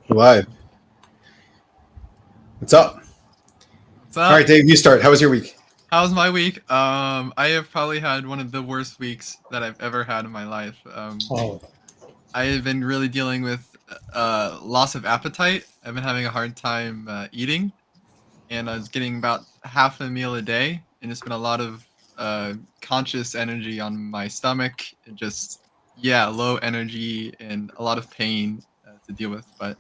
Live. What's up? What's up? All right, Dave, you start. How was your week? How's my week? I have probably had one of the worst weeks that I've ever had in my life. Oh, I have been really dealing with loss of appetite. I've been having a hard time eating, and I was getting about half a meal a day, and it's been a lot of conscious energy on my stomach, and just low energy and a lot of pain to deal with. But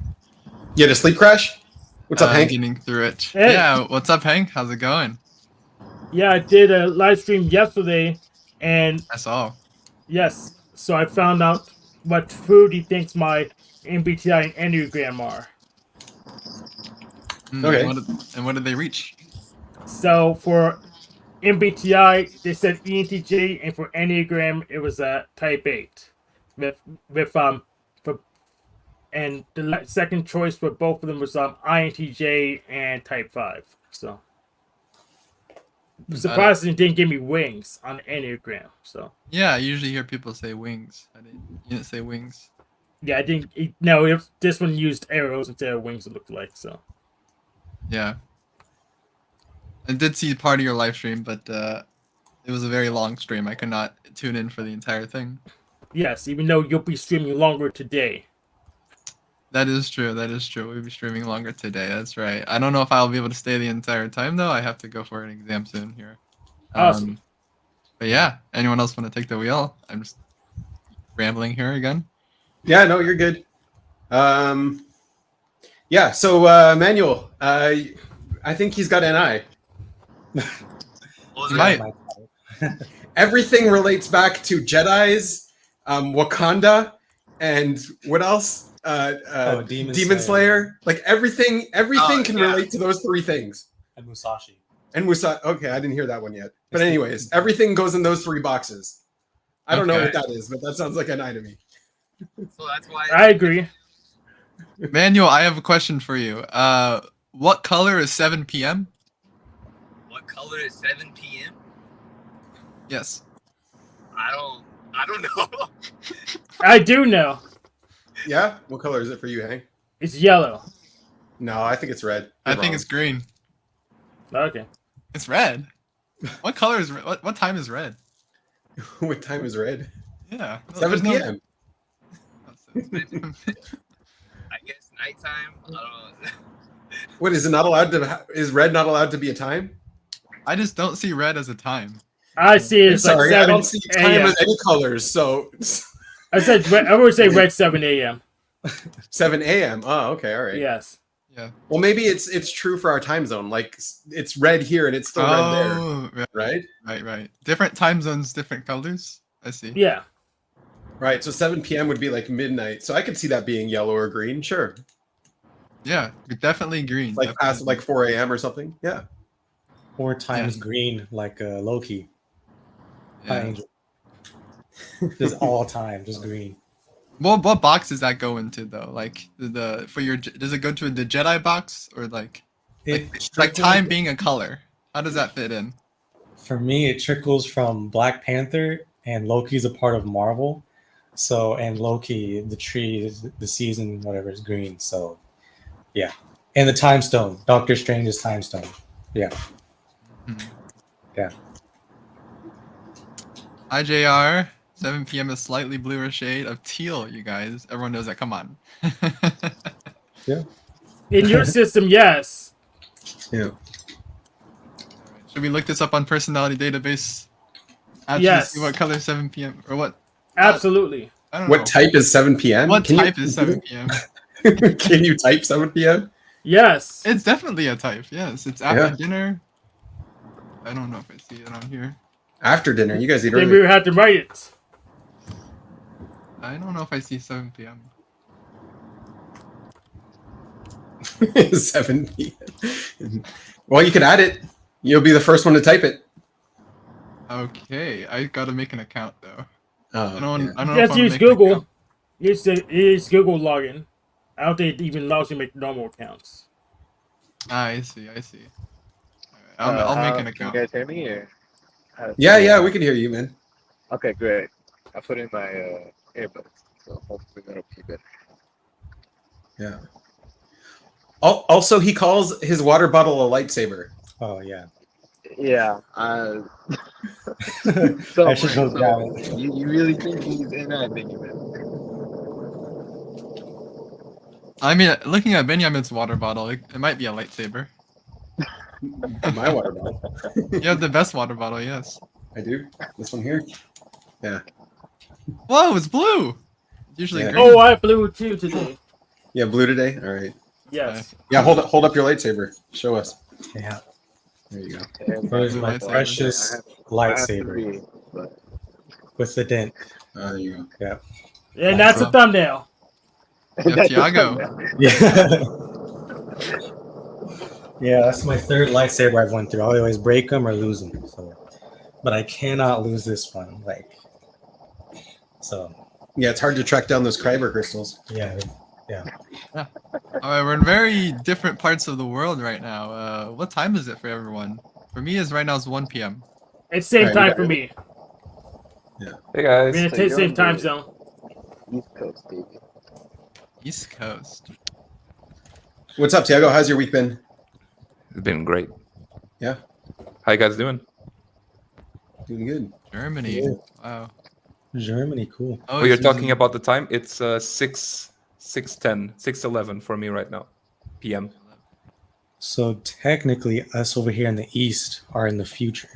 You had a sleep crash? What's up, I'm Hank? getting through it. Hey. Yeah, what's up, Hank? How's it going? yeah, I did a live stream yesterday, and That's all. yes, so I found out what food he thinks my MBTI and Enneagram are. Okay. And what did they reach? So for MBTI, they said ENTJ, and for Enneagram, it was a Type 8. For and the second choice for both of them was INTJ and Type 5. So surprisingly, it didn't give me wings on Enneagram. So Yeah, I usually hear people say wings. You didn't say wings. yeah, I didn't. No, this one used arrows instead of wings. It looked like so. Yeah. I did see part of your live stream, but it was a very long stream. I could not tune in for the entire thing. Yes, even though you'll be streaming longer today. That is true. That is true. We'll be streaming longer today. That's right. I don't know if I'll be able to stay the entire time, though. I have to go for an exam soon here. Awesome. But yeah, anyone else want to take the wheel? I'm just rambling here again. Yeah, no, you're good. Yeah, so Manuel, I think he's got NI. Might. Everything relates back to Jedis, Wakanda, and what else? Demon Slayer. Like everything can relate to those three things. And Musashi. And okay, I didn't hear that one yet. But anyways, everything goes in those three boxes. I don't know what that is, but that sounds like an eye to me. So that's why I agree. Manuel, I have a question for you. What color is 7 p.m.? What color is 7 p.m.? Yes. I don't know. I do know. Yeah? What color is it for you, Hank? It's yellow. No, I think it's red. I think it's green. Okay. It's red. What color is red? What time is red? What time is red? Yeah. 7 p.m. I guess nighttime. I don't know. What is it not allowed to? Is red not allowed to be a time? I just don't see red as a time. I see it as like 7 I don't see time a.m. as any colors. So I would say red 7 a.m. 7 a.m. Oh, okay, all right. Yes. Yeah. Well, maybe it's true for our time zone. Like it's red here and it's still red there, right? Right. Different time zones, different colors. I see. Yeah. Right. So 7 p.m. would be like midnight. So I could see that being yellow or green. Sure. Yeah, definitely green. Like definitely. past like 4 a.m. or something. Yeah. 4 times green, like Loki. Yeah. Angel. Just all time, just green. What box does that go into though? Like does it go to the Jedi box or like time being a color? How does that fit in? For me, it trickles from Black Panther, and Loki's a part of Marvel. So, and Loki, the tree, the season, whatever, is green. So, yeah. And the time stone, Doctor Strange's time stone. Yeah. Yeah. IJR, 7 p.m. a slightly bluer shade of teal, you guys. Everyone knows that. Come on. Yeah. In your system, yes. Yeah. Should we look this up on personality database? Actually, Yes. see what color 7 p.m. or what? Absolutely. I don't know. What type is 7 p.m.? What type is 7 p.m.? Can you type 7 p.m.? Yes. It's definitely a type. Yes, it's after dinner. I don't know if I see it on here. After dinner. You guys eat Then early. we had to write it. I don't know if I see 7 p.m. 7 p.m. Well, you could add it. You'll be the first one to type it. Okay, I gotta make an account though. Oh, I don't You know have if to I'm use making an Google. account. Use Google login. I don't think it even allows you to make normal accounts. I see. All right, I'll make an account. Can you guys hear me? Or Yeah, we can hear you, man. Okay, great. I put in my earbuds, so hopefully that'll be better. Yeah. Also, he calls his water bottle a lightsaber. Oh yeah. Yeah. I should go grab it. You really think he's in that thing, man? I mean, looking at Benjamin's water bottle, it might be a lightsaber. My water bottle. You have the best water bottle, yes. I do. This one here. Yeah. Whoa, it's blue. It's usually Yeah. green. Oh, I blew too today. Yeah, blue today. All right. Yes. Yeah, hold up your lightsaber. Show us. Yeah. There you go. There's my Lightsaber. precious I have to lightsaber be, but with the dent. There you go. And that's a thumbnail. Yeah, Tiago. Yeah. Yeah, that's my third lightsaber I've went through. I always break them or lose them. So, but I cannot lose this one. So. Yeah, it's hard to track down those Kyber crystals. Yeah. All right, we're in very different parts of the world right now. What time is it for everyone? For me, right now it's 1 p.m. It's same Alright, time we got for it. me. Hey guys. We're in So the same you're time the- zone. East Coast, dude. East Coast. What's up, Tiago? How's your week been? It's been great. Yeah. How you guys doing? Doing good. Germany. Yeah. Wow. Germany, cool. Oh, you're it's talking using- about the time? It's 6:11 for me right now. PM. So technically, us over here in the east are in the future.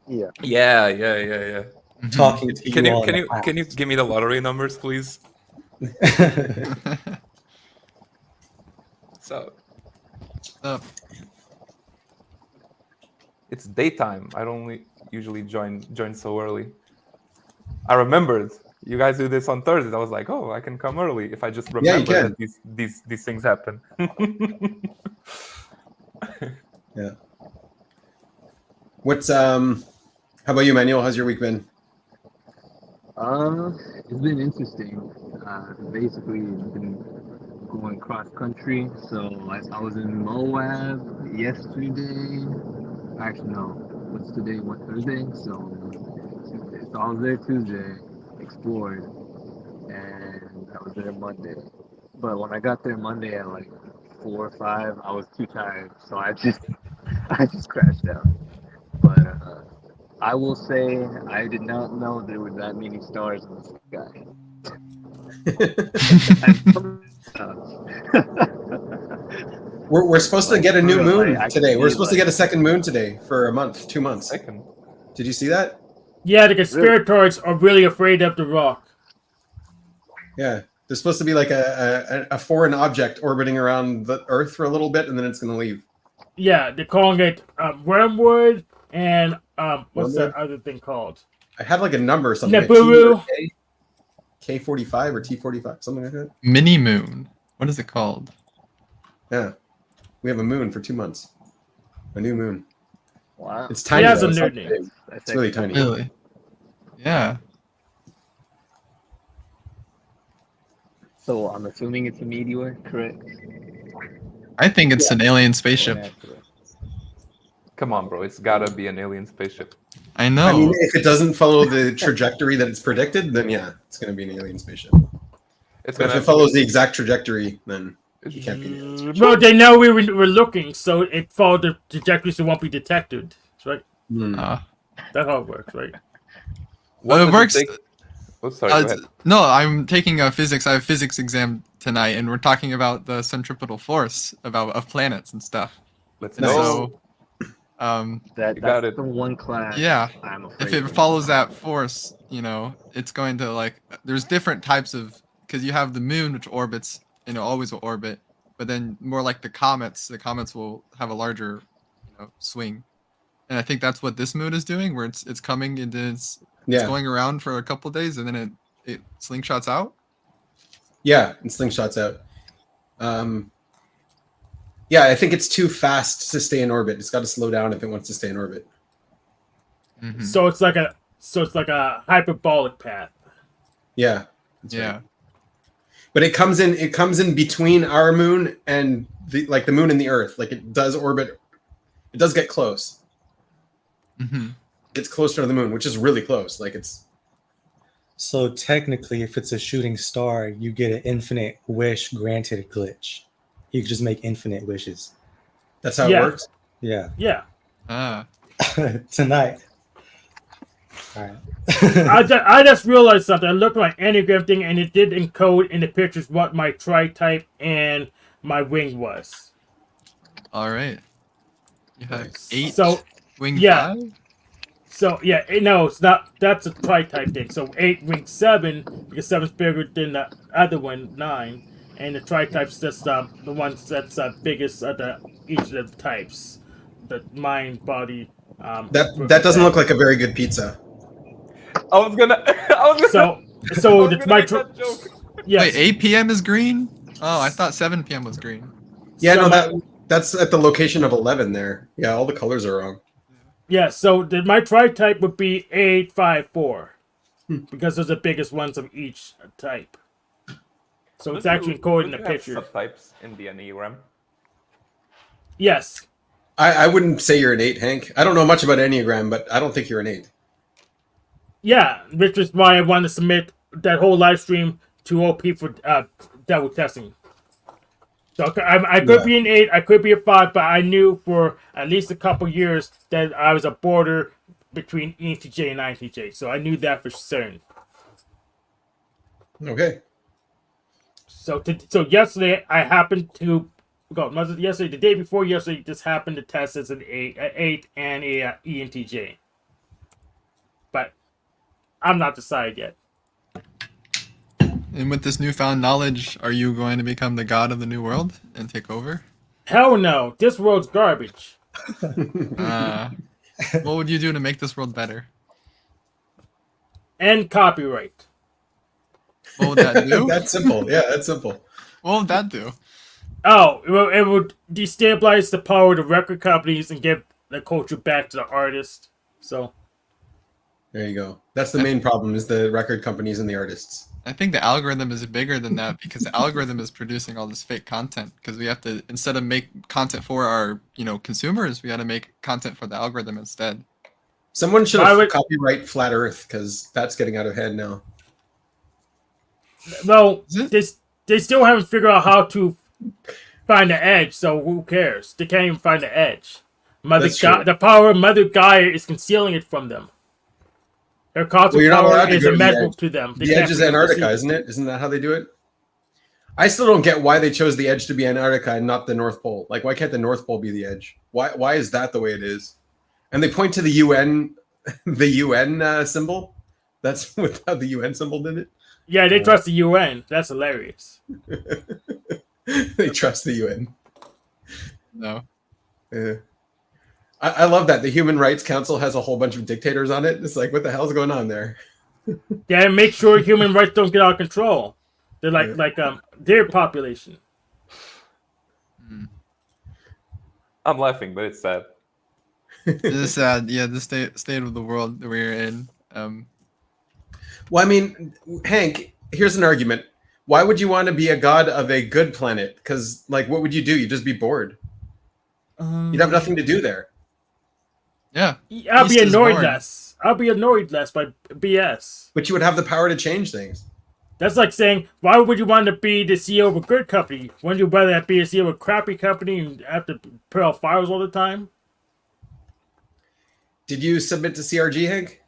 Yeah. Yeah. Mhm. Talking to Can you you all can in you the can you give me the lottery numbers, please? past. So Up. it's daytime. I don't usually join so early. I remembered you guys do this on Thursdays. I was like, oh, I can come early if I just Yeah, you remember can. that these things happen. What's How about you, Manuel? How's your week been? It's been interesting. Basically, been going cross country. So I was in Moab yesterday. Actually, no. What's today? What, Thursday? So I was there Tuesday, explored, and I was there Monday. But when I got there Monday at like 4 or 5, I was too tired, so I just crashed out. But I will say I did not know there were that many stars in the sky. We're supposed to get a new For real, moon I today. can We're see, supposed to get a second moon today for a month, 2 months. Second. Did you see that? Yeah, the conspirators are really afraid of the rock. Yeah. There's supposed to be like a foreign object orbiting around the Earth for a little bit, and then it's going to leave. Yeah, they're calling it wormwood and what's Wormwood? that other thing called? I had like a number or something. Nibiru. K45 or T45, something like that. Mini moon. What is it called? Yeah. We have a moon for 2 months. A new moon. Wow. It's tiny. He has though. a It's, nerd not name. big. It's really tiny. Really? Yeah. So I'm assuming it's a meteor, correct? I think it's an alien spaceship. Natural. Come on, bro. It's gotta be an alien spaceship. I know. I mean, if it doesn't follow the trajectory that it's predicted, then yeah, it's going to be an alien spaceship. It's But if gonna it follows the exact trajectory, then it can't be an alien spaceship. Well, they know we were looking, so it followed the trajectory so it won't be detected. Right? Hmm. That's how it works, right? What Well, it does works. take- Oh, sorry. Go ahead. No, I'm taking a physics. I have a physics exam tonight, and we're talking about the centripetal force of planets and stuff. Let's Nice. go. So, That's got it. the one class yeah, I'm afraid if it of. follows that force, it's going to there's different types of, because you have the moon which orbits, always will orbit, but then more like the comets will have a larger, swing, and I think that's what this moon is doing, where it's coming into it's Yeah. going around for a couple days and then it slingshots out. Yeah, and slingshots out. Yeah, I think it's too fast to stay in orbit. It's got to slow down if it wants to stay in orbit. Mhm. So it's like a hyperbolic path. Yeah. That's Yeah. right. But it comes in between our moon and the moon and the Earth. Like it does orbit. It does get close. Hmm. It's closer to the moon, which is really close. Like it's So technically, if it's a shooting star, you get an infinite wish granted glitch. he could just make infinite wishes. That's how Yeah. it works. Yeah. Yeah. Ah. Tonight. All right. I just realized something. I looked at my Enneagram thing, and it did encode in the pictures what my tri-type and my wing was. All right. You have Nice. 8 So, wing yeah. 5. So, yeah, no, it's not. That's a tri-type thing. So, 8 wing 7, because 7's bigger than the other one, 9. And the tri-type's just the one that's biggest of each of the types. The mind, body. That doesn't look like a very good pizza. I was gonna. So I was it's gonna my make that joke. yes. Wait, 8 p.m. is green? Oh, I thought 7 p.m. was green. Yeah, So no, my- that's at the location of 11 there. Yeah, all the colors are wrong. Yeah, so my tri-type would be 854 because those are the biggest ones of each type. So it's actually encoded in the Don't you have picture. Subtypes in the Enneagram. Yes. I wouldn't say you're an 8, Hank. I don't know much about Enneagram, but I don't think you're an 8. Yeah, which is why I wanted to submit that whole live stream to OP for double testing. So I could be an 8, I could be a 5, but I knew for at least a couple years that I was a border between ENTJ and INTJ. So I knew that for certain. Okay. So yesterday I happened to yesterday, the day before yesterday, just happened to test as an 8 and a ENTJ. But I'm not decided yet. And with this newfound knowledge, are you going to become the god of the new world and take over? Hell no, this world's garbage. What would you do to make this world better? And copyright. What would that do? That's simple. Yeah, that's simple. What would that do? Oh, it would destabilize the power of the record companies and give the culture back to the artist. So There you go. That's the main problem is the record companies and the artists. I think the algorithm is bigger than that because the algorithm is producing all this fake content because we have to, instead of make content for our, consumers, we got to make content for the algorithm instead. Someone should have copyright Flat Earth because that's getting out of hand now. well, Is they still haven't figured out how to find the edge, so who cares? They can't even find the edge. That's true. The power of Mother Gaia is concealing it from them. Their cosmic Well, you're not allowed power to is go to the immeasurable edge. to them. They The can't edge is be able to see Antarctica, it. isn't it? Isn't that how they do it? I still don't get why they chose the edge to be Antarctica and not the North Pole. Like, why can't the North Pole be the edge? Why is that the way it is? And they point to the UN, the UN symbol. That's how the UN symbol did it. Yeah, they trust the UN. That's hilarious. They trust the UN. No. Yeah. I love that. The Human Rights Council has a whole bunch of dictators on it. It's like, what the hell's going on there? Yeah, make sure human rights don't get out of control. They're like their population. I'm laughing, but it's sad. This is sad. Yeah, the state of the world that we're in. Well, I mean, Hank, here's an argument. Why would you want to be a god of a good planet? Because, like, what would you do? You'd just be bored. You'd have nothing to do there. Yeah. I'll be Peace is annoyed born. less. I'll be annoyed less by BS. But you would have the power to change things. That's like saying, why would you want to be the CEO of a good company? Wouldn't you rather be a CEO of a crappy company and have to put out fires all the time? Did you submit to CRG, Hank?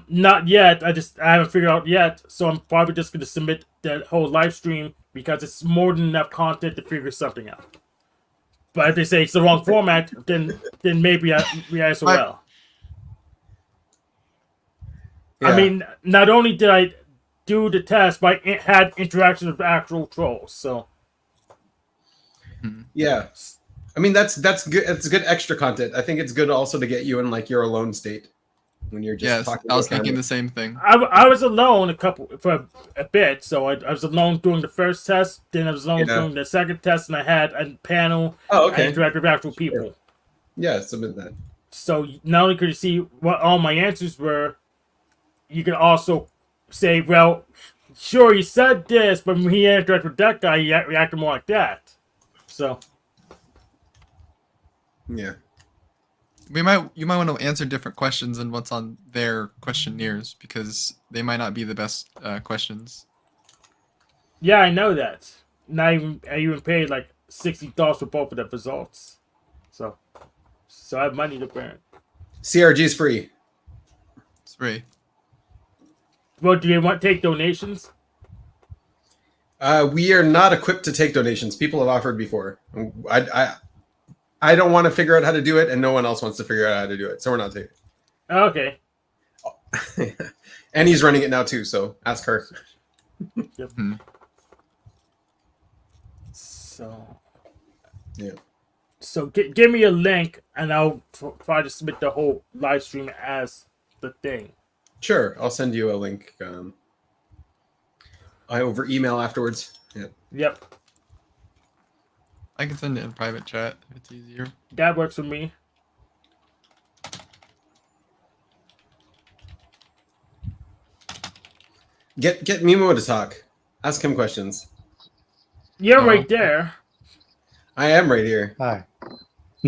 Not yet. I haven't figured out yet. So I'm probably just going to submit that whole live stream because it's more than enough content to figure something out. But if they say it's the wrong format, then maybe we as well. Yeah. I mean, not only did I do the test, but I had interactions with actual trolls. So Yeah. I mean, that's good. It's good extra content. I think it's good also to get you in like your alone state when you're just Yes, talking. I was about thinking family. the same thing. I was alone for a bit. So I was alone doing the first test, then I was alone Yeah. doing the second test, and I had a panel. Oh, I okay. interacted with actual people. Yeah, submit that. So not only could you see what all my answers were, you can also say, well, sure, he said this, but when he interacted with that guy, he reacted more like that. So Yeah. You might want to answer different questions than what's on their questionnaires because they might not be the best questions. yeah, I know that. I even paid like $60 for both of the results. So I have money to burn. CRG is free. It's free. Well, do you want to take donations? We are not equipped to take donations. People have offered before. I don't want to figure out how to do it, and no one else wants to figure out how to do it, so we're not taking Okay. it. And he's running it now too, so ask her. Yep. Hmm. So. Yeah. So give me a link, and I'll try to submit the whole live stream as the thing. Sure, I'll send you a link. Over email afterwards. Yeah. Yep, I can send it in private chat if it's easier. that works for me. Get Mimo to talk. Ask him questions. You're Oh. right there. I am right here. Hi.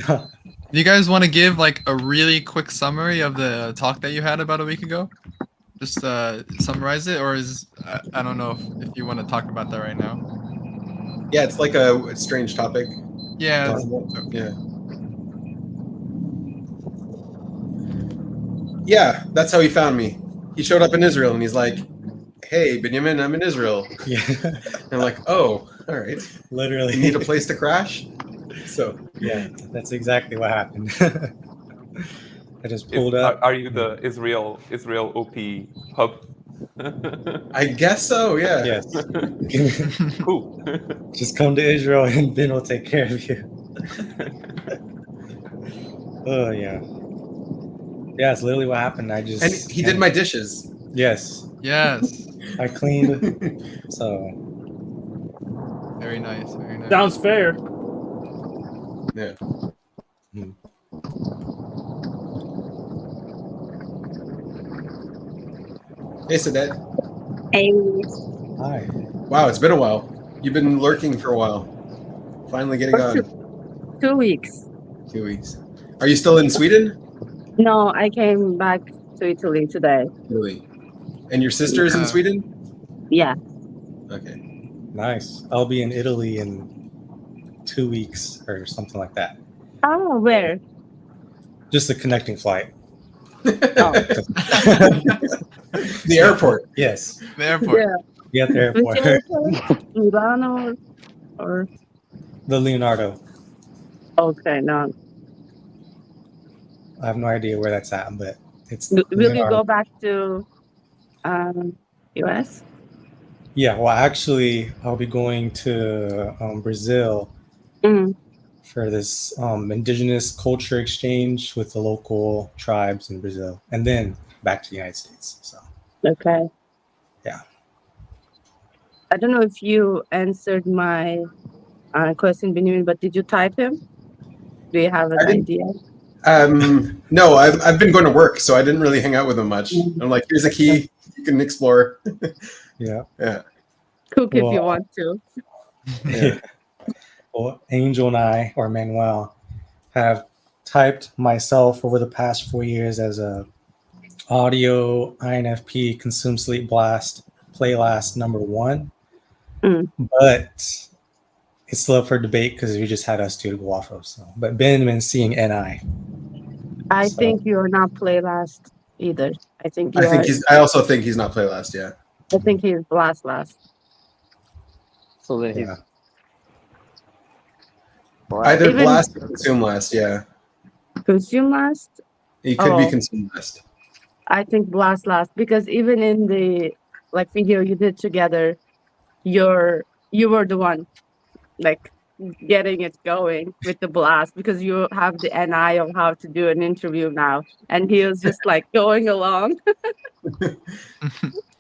Do you guys want to give like a really quick summary of the talk that you had about a week ago? Just summarize it, or is I don't know if you want to talk about that right now. Yeah, it's like a strange topic. Yeah. Yeah. Yeah, that's how he found me. He showed up in Israel and he's like, "Hey, Benjamin, I'm in Israel." Yeah, And I'm like, "Oh, all right. literally. You need a place to crash?" So Yeah, that's exactly what happened. I just pulled up. Are you the Israel OP hub? I guess so. Yeah. Yes. Cool. Just come to Israel and Ben will take care of you. Oh yeah. Yeah, it's literally what happened. I just And he did my dishes. Yes. Yes. I cleaned. So Very nice. Very nice. Sounds fair. Yeah. Hey, Sadet. Hey, hi. Wow, it's been a while. You've been lurking for a while. Finally getting for on. 2 weeks. 2 weeks. Are you still in Sweden? No, I came back to Italy today. Really? And your sister's in Yeah. Sweden? Yeah. Okay. Nice. I'll be in Italy in 2 weeks or something like that. Oh, where? Just a connecting flight. Oh, The airport. Yes. The airport. yeah. Be at the Which airport. airport? Milano or? The Leonardo. Okay, no. I have no idea where that's at, but it's Will you Leonardo. go back to US? Yeah, well actually I'll be going to Brazil Mm. for this indigenous culture exchange with the local tribes in Brazil, and then back to the United States. So Okay. Yeah. I don't know if you answered my question, Benjamin, but did you type him? Do you have an I didn't- idea? No, I've been going to work, so I didn't really hang out with him much. I'm like, here's a key. You can explore. yeah. Yeah. Cook if you Well, want to. Yeah. Well, Angel and I, or Manuel, have typed myself over the past 4 years as a audio INFP consume sleep blast play last #1. Mm. But it's still up for debate because we just had us two to go off of. So, but Ben been seeing NI. I So- think you're not play last either. I think you I think are. I also think he's not play last. Yeah. I think he's last. So then he's Yeah. Either Even- blast or consume last. Yeah. Consume last. He could be Oh. consume last. I think blast last because even in the video you did together, you were the one like getting it going with the blast because you have the NI of how to do an interview now, and he was just like going along.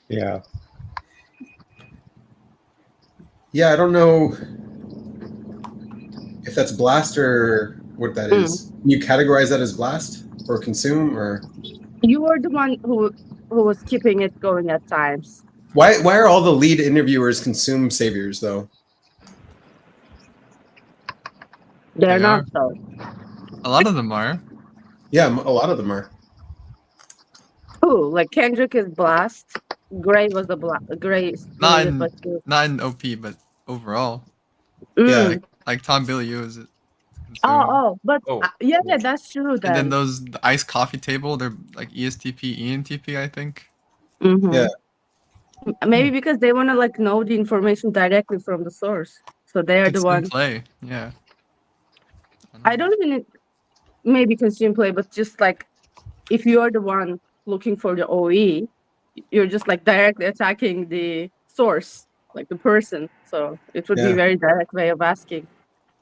Yeah. Yeah, I don't know if that's blast or what that is. Can you categorize that as blast or consume or You were the one who was keeping it going at times. why are all the lead interviewers consume saviors though? They're They not are. though. A lot of them are. Yeah, a lot of them are. Ooh, like Kendrick is blast. Gray was the blast. Gray. Not in- but Not in OP, but overall. Mm. Yeah. like Tom Bilyeu is consumed. But Oh, yeah, yeah. that's true And then then. the iced coffee table, they're like ESTP, ENTP, I think. Mhm. Yeah. Maybe because they want to like know the information directly from the source, so they're the Consume one. play, yeah. I don't even maybe consume play, but just like if you're the one looking for the OE, you're just like directly attacking the source, like the person. So it would be Yeah. a very direct way of asking.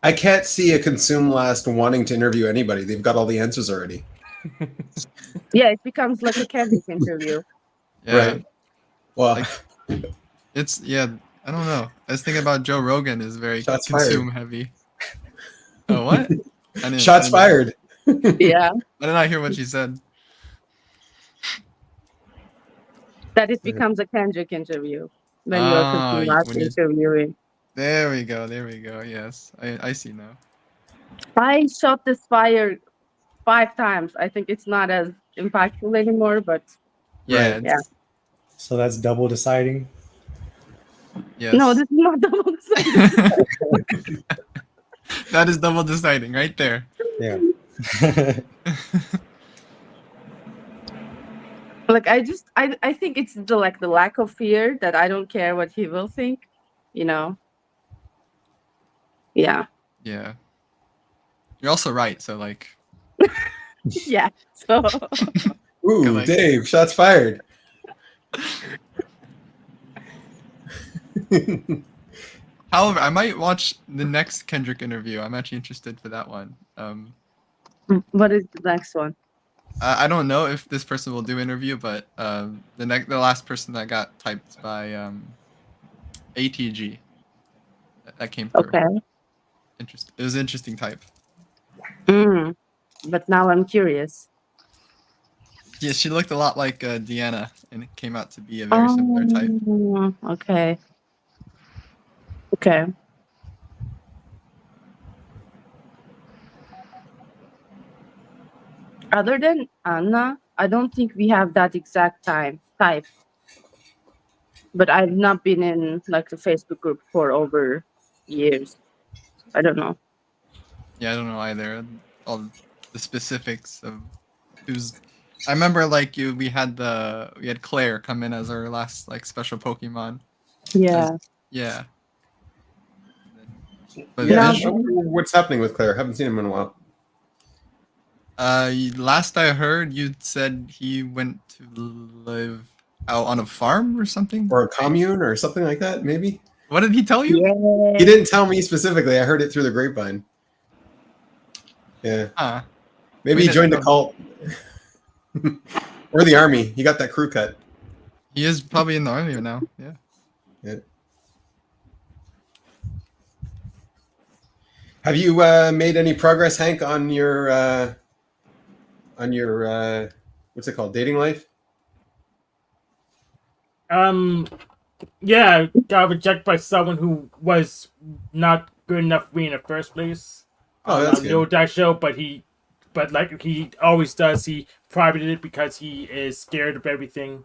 I can't see a consume last wanting to interview anybody. They've got all the answers already. Yeah, it becomes like a Kendrick interview. Yeah. Right. Well, Like, it's I don't know. I was thinking about Joe Rogan is very Shots consume heavy. Oh, what? shots fired. Yeah, I did not hear what she said. that it becomes a Kendrick interview when you're Ah, last when you interviewing. there we go. Yes, I see now. I shot this fire 5 times. I think it's not as impactful anymore, but Yeah, Right. Yeah. So that's double deciding. yes. no, this is not double deciding. That is double deciding right there. Yeah. Like I think it's the lack of fear that I don't care what he will think, you know. Yeah. Yeah. You're also right. So like, Yeah. So Ooh, like- Dave, shots fired. however, I might watch the next Kendrick interview. I'm actually interested for that one. what is the next one? I don't know if this person will do interview, but the last person that got typed by ATG that came through. Okay. It was an interesting type. But now I'm curious. Yeah, she looked a lot like Deanna, and it came out to be a very similar type. Okay. Okay. Other than Anna, I don't think we have that exact type. But I've not been in like the Facebook group for over years. I don't know. Yeah, I don't know either. All the specifics of who's. I remember like we had Claire come in as our last like special Pokemon. Yeah. Yeah. But Yeah. What's happening with Claire? Haven't seen him in a while. last I heard, you said he went to live out on a farm or something. Or a commune or something like that, maybe? What did he tell you? Yeah. He didn't tell me specifically. I heard it through the grapevine. Yeah. Huh. Maybe We he joined a didn't- cult. Or the army. He got that crew cut. He is probably in the army now. Yeah. Have you made any progress, Hank, on your what's it called, dating life? Yeah, got rejected by someone who was not good enough for me in the first place. Oh, that's I good. know that show, but like he always does, he privated it because he is scared of everything.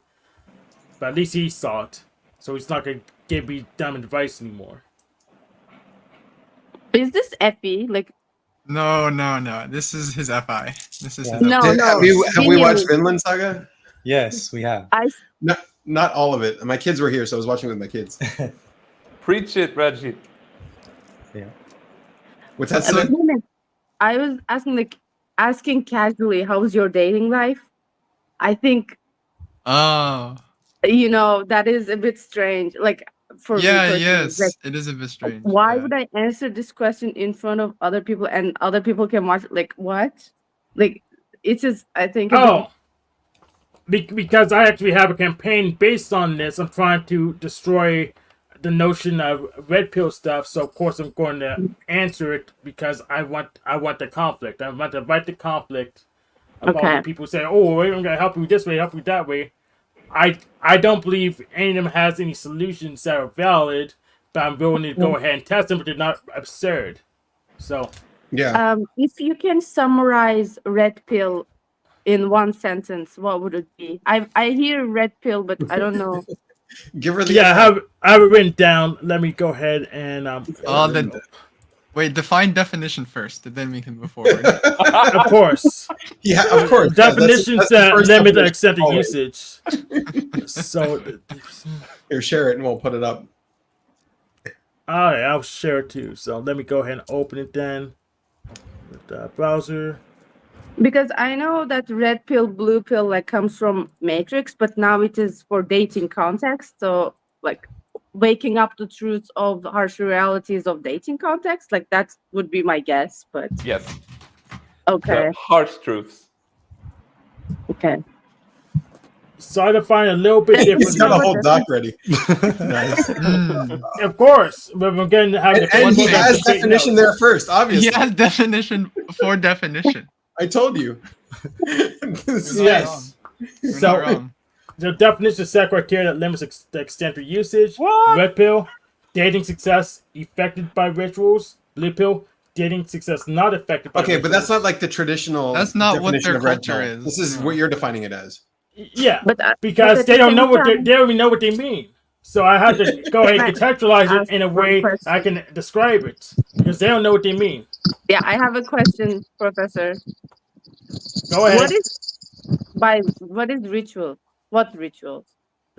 But at least he saw it, so he's not gonna give me dumb advice anymore. Is this Epi? Like No. This is his FI. This is Yeah. his No, FI. Have we Vinny watched was- Vinland Saga? Yes, we have. Not all of it. My kids were here, so I was watching with my kids. Preach it, Reggie. What's that, at the son? moment, I was asking casually, how's your dating life? I think Oh. that is a bit strange. Like for me Yeah, personally, yes. like, It is a bit strange. why yeah. would I answer this question in front of other people and other people can watch? Like what? Like it's just I think. Oh, because I actually have a campaign based on this. I'm trying to destroy the notion of red pill stuff. So of course I'm going to answer it because I want the conflict. I want to invite the conflict. Of all Okay. the people say, "Oh, I'm going to help you this way, help you that way." I don't believe any of them has any solutions that are valid, but I'm willing to go ahead and test them, but they're not absurd. So Yeah. If you can summarize red pill in one sentence, what would it be? I hear red pill, but I don't know. Give her the yeah, I have it written down. Let me go ahead and Oh, the Wait, define definition first, and then we can move forward. Of course. Yeah, of course. Definitions that's the that first limit the definition extent of always. usage. So, Here, share it, and we'll put it up. all right, I'll share it too. So let me go ahead and open it then with the browser. Because I know that red pill, blue pill like comes from Matrix, but now it is for dating context. So like waking up the truths of harsh realities of dating context, like that would be my guess. But Yes. okay, The harsh truths. okay. So I define a little bit He's got a differently. whole doc ready. Nice. Of course, but we're going to have And, the and he people has take definition notes. there first, obviously. He has definition for definition. I told you. This is- Yes. You're So- not wrong. The definition is set criteria that limits the extent of usage. What? Red pill, dating success affected by rituals. Blue pill, dating success not affected by Okay, but that's not rituals. like the traditional. That's not what definition their of red culture pill. is. This is No. what you're defining it as. Yeah, But because at they the don't know same what time- they don't even know what they mean. So I have to go ahead and contextualize it in a way One I can describe it because they don't know what they mean. yeah, I have a question, Professor. Go ahead. What is ritual? What rituals?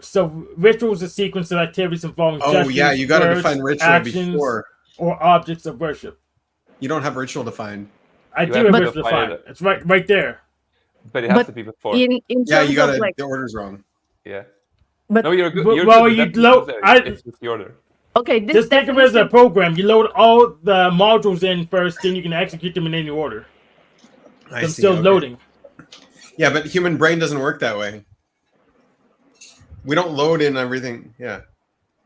So ritual is a sequence of activities involving Oh gestures, yeah, you got to words, define ritual actions, before. or objects of worship. You don't have ritual defined. I You do have have to ritual define defined. it. It's right there. But it has But to be before. In Yeah, terms you got of to. like, The order's wrong. Yeah. but No, you're good. Well, You're well, good. you That's lo- necessary. I- It's just the order. okay, this Just think of it as a definition- program. You load all the modules in first, then you can execute them in any order. I I'm see, still okay. loading. Yeah, but human brain doesn't work that way. We don't load in everything. Yeah.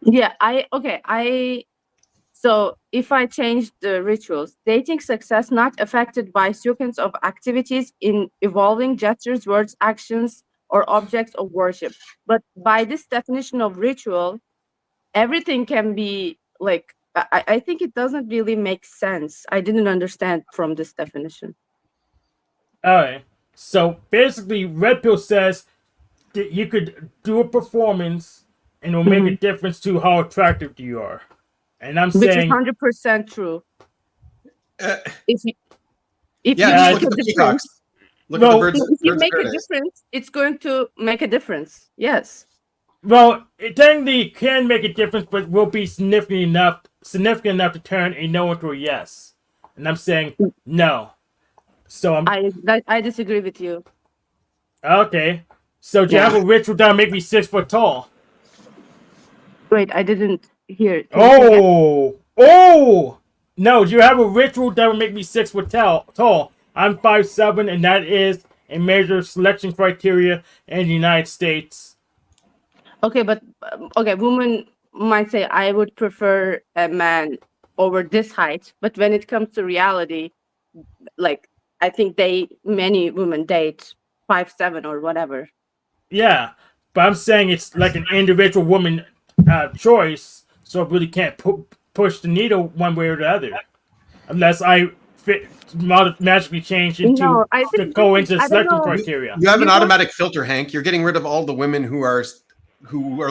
Yeah, so if I change the rituals, dating success not affected by sequence of activities in evolving gestures, words, actions, or objects of worship. But by this definition of ritual, everything can be like I think it doesn't really make sense. I didn't understand from this definition. Alright. So basically, Red Pill says that you could do a performance and it will make a difference to how attractive you are. And I'm Which is saying 100% true. Uh, If you if yeah, you just make look a at the difference, peacocks. Look Well, at the birds. if you birds of make a paradise. difference, it's going to make a difference. Yes. well, it technically can make a difference, but will be significant enough to turn a no into a yes. And I'm saying no. So I'm I disagree with you. okay. So do you have a ritual that make me 6 foot tall? Wait, I didn't hear it. Can you say again? Oh! No, you have a ritual that would make me 6 foot tall. I'm 5'7", and that is a major selection criteria in the United States. Okay, but okay, women might say I would prefer a man over this height, but when it comes to reality, like I think many women date 5'7" or whatever. Yeah, but I'm saying it's like an individual woman choice, so it really can't push the needle one way or the other, unless I magically change into No, I to think go into the I don't selection know. criteria. You have an You don't- automatic filter, Hank. You're getting rid of all the women who are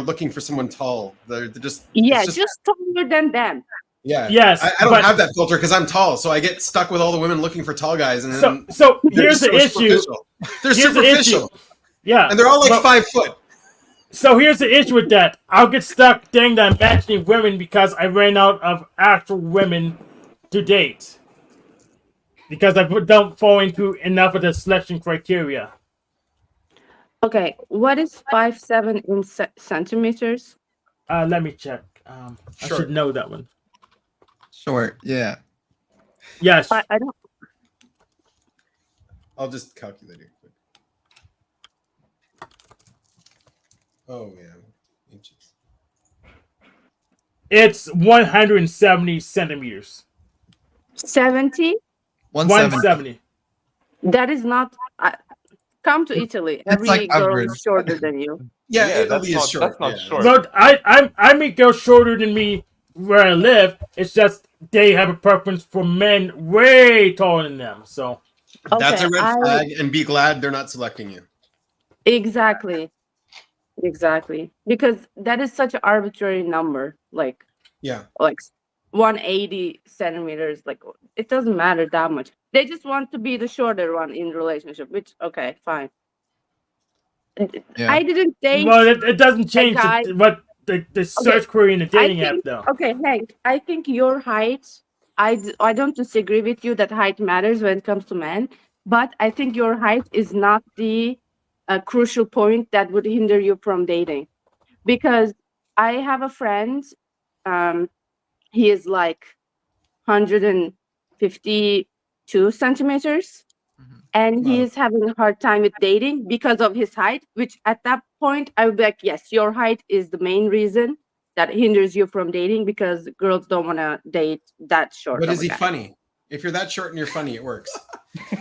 looking for someone tall. They're just Yeah, it's just taller than them. yeah. Yes, I don't but- have that filter because I'm tall, so I get stuck with all the women looking for tall guys, and then So they're here's just the so issue. superficial. They're Here's the issue. superficial, Yeah, and they're all like but- 5 foot. So here's the issue with that. I'll get stuck dang that matching women because I ran out of actual women to date. Because I don't fall into enough of the selection criteria. Okay, what is 5'7" in centimeters? Let me check. I Sure. should know that one. Short, yeah. Yes. I don't. I'll just calculate it quick. Oh yeah, inches. It's 170 centimeters. 70? 170. 170. That is not. Come to Italy. That's Every like girl average. is shorter than you. Yeah, Yeah, Italy that's is not- short. that's not yeah. short. No, I meet girls shorter than me where I live. It's just they have a preference for men way taller than them. So That's a Okay, red flag, and be glad they're not selecting you. Exactly. Because that is such an arbitrary number. Yeah. Like 180 centimeters. Like, it doesn't matter that much. They just want to be the shorter one in relationship, which, okay, fine. Yeah. I didn't date Well, it doesn't change guy. the search query in the I dating app, think, though. okay, Hank, I think your height, I don't disagree with you that height matters when it comes to men, but I think your height is not the crucial point that would hinder you from dating. Because I have a friend, he is like 152 centimeters, and he Wow. is having a hard time with dating because of his height, which at that point I would be like, yes, your height is the main reason that hinders you from dating, because girls don't want to date that short But of is a he guy. funny? If you're that short and you're funny, it works.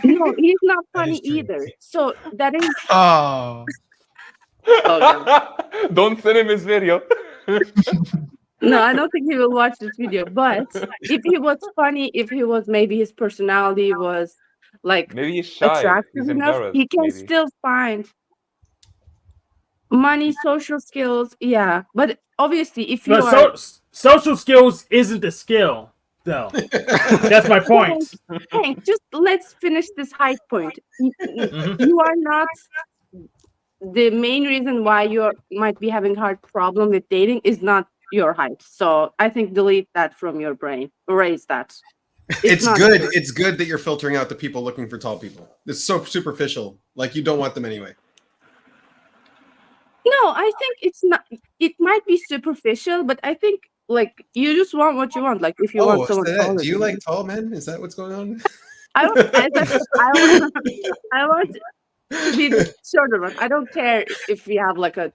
No, he's not That is funny true. either. So that is Oh. Don't send him his video. no, I don't think he will watch this video. But if he was funny, if he was, maybe his personality was like Maybe he's shy. attractive He's enough, embarrassed. he can Maybe. still find money, social skills. Yeah, but obviously, if you But are social skills isn't a skill, though. That's my point. Hank, just let's finish this height point. Mhm. You are not the main reason why you might be having hard problem with dating is not your height. So I think delete that from your brain. Erase that. It's not good. true. It's good that you're filtering out the people looking for tall people. It's so superficial. Like you don't want them anyway. No, I think it's not. It might be superficial, but I think like you just want what you want. Like if you want Oh, someone so taller. do you than like tall men? Is that what's going on? I don't. As I said, I want to be the shorter one. I don't care if we have like a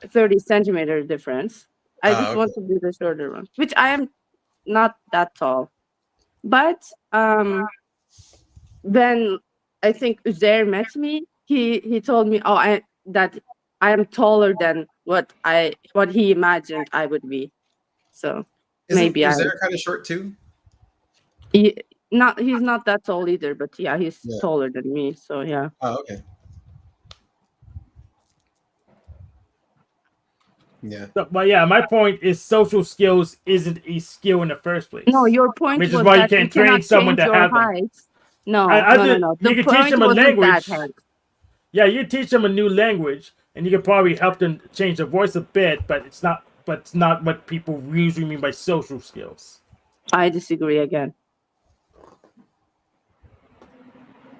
30 centimeter difference. I just okay. want to be the shorter one, which I am not that tall. But when I think Uzair met me, he told me, oh, that I am taller than what he imagined I would be. So Isn't maybe Uzair kind of short too? he's not that tall either, but yeah, he's Yeah. taller than me. So yeah. Oh, okay. Yeah. But yeah, my point is social skills isn't a skill in the first place. No, your point Which is was why you that you can't train cannot someone change to your have them. height. No, I no. you The can teach point them a wasn't that, language. Hank. Yeah, you teach them a new language, and you can probably help them change their voice a bit, but it's not what people usually mean by social skills. I disagree again.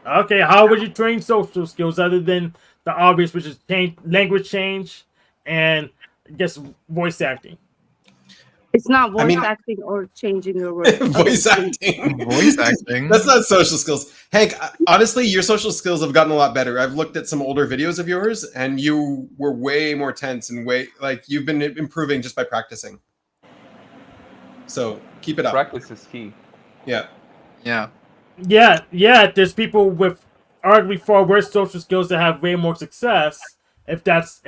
Okay, how would you train social skills other than the obvious, which is language change and I guess voice acting? It's not voice mean- acting or changing your words. Voice acting. Voice acting. That's not social skills. Hank, honestly, your social skills have gotten a lot better. I've looked at some older videos of yours, and you were way more tense and you've been improving just by practicing. So keep it up. Practice is key. Yeah. Yeah. Yeah. There's people with arguably far worse social skills that have way more success. If that's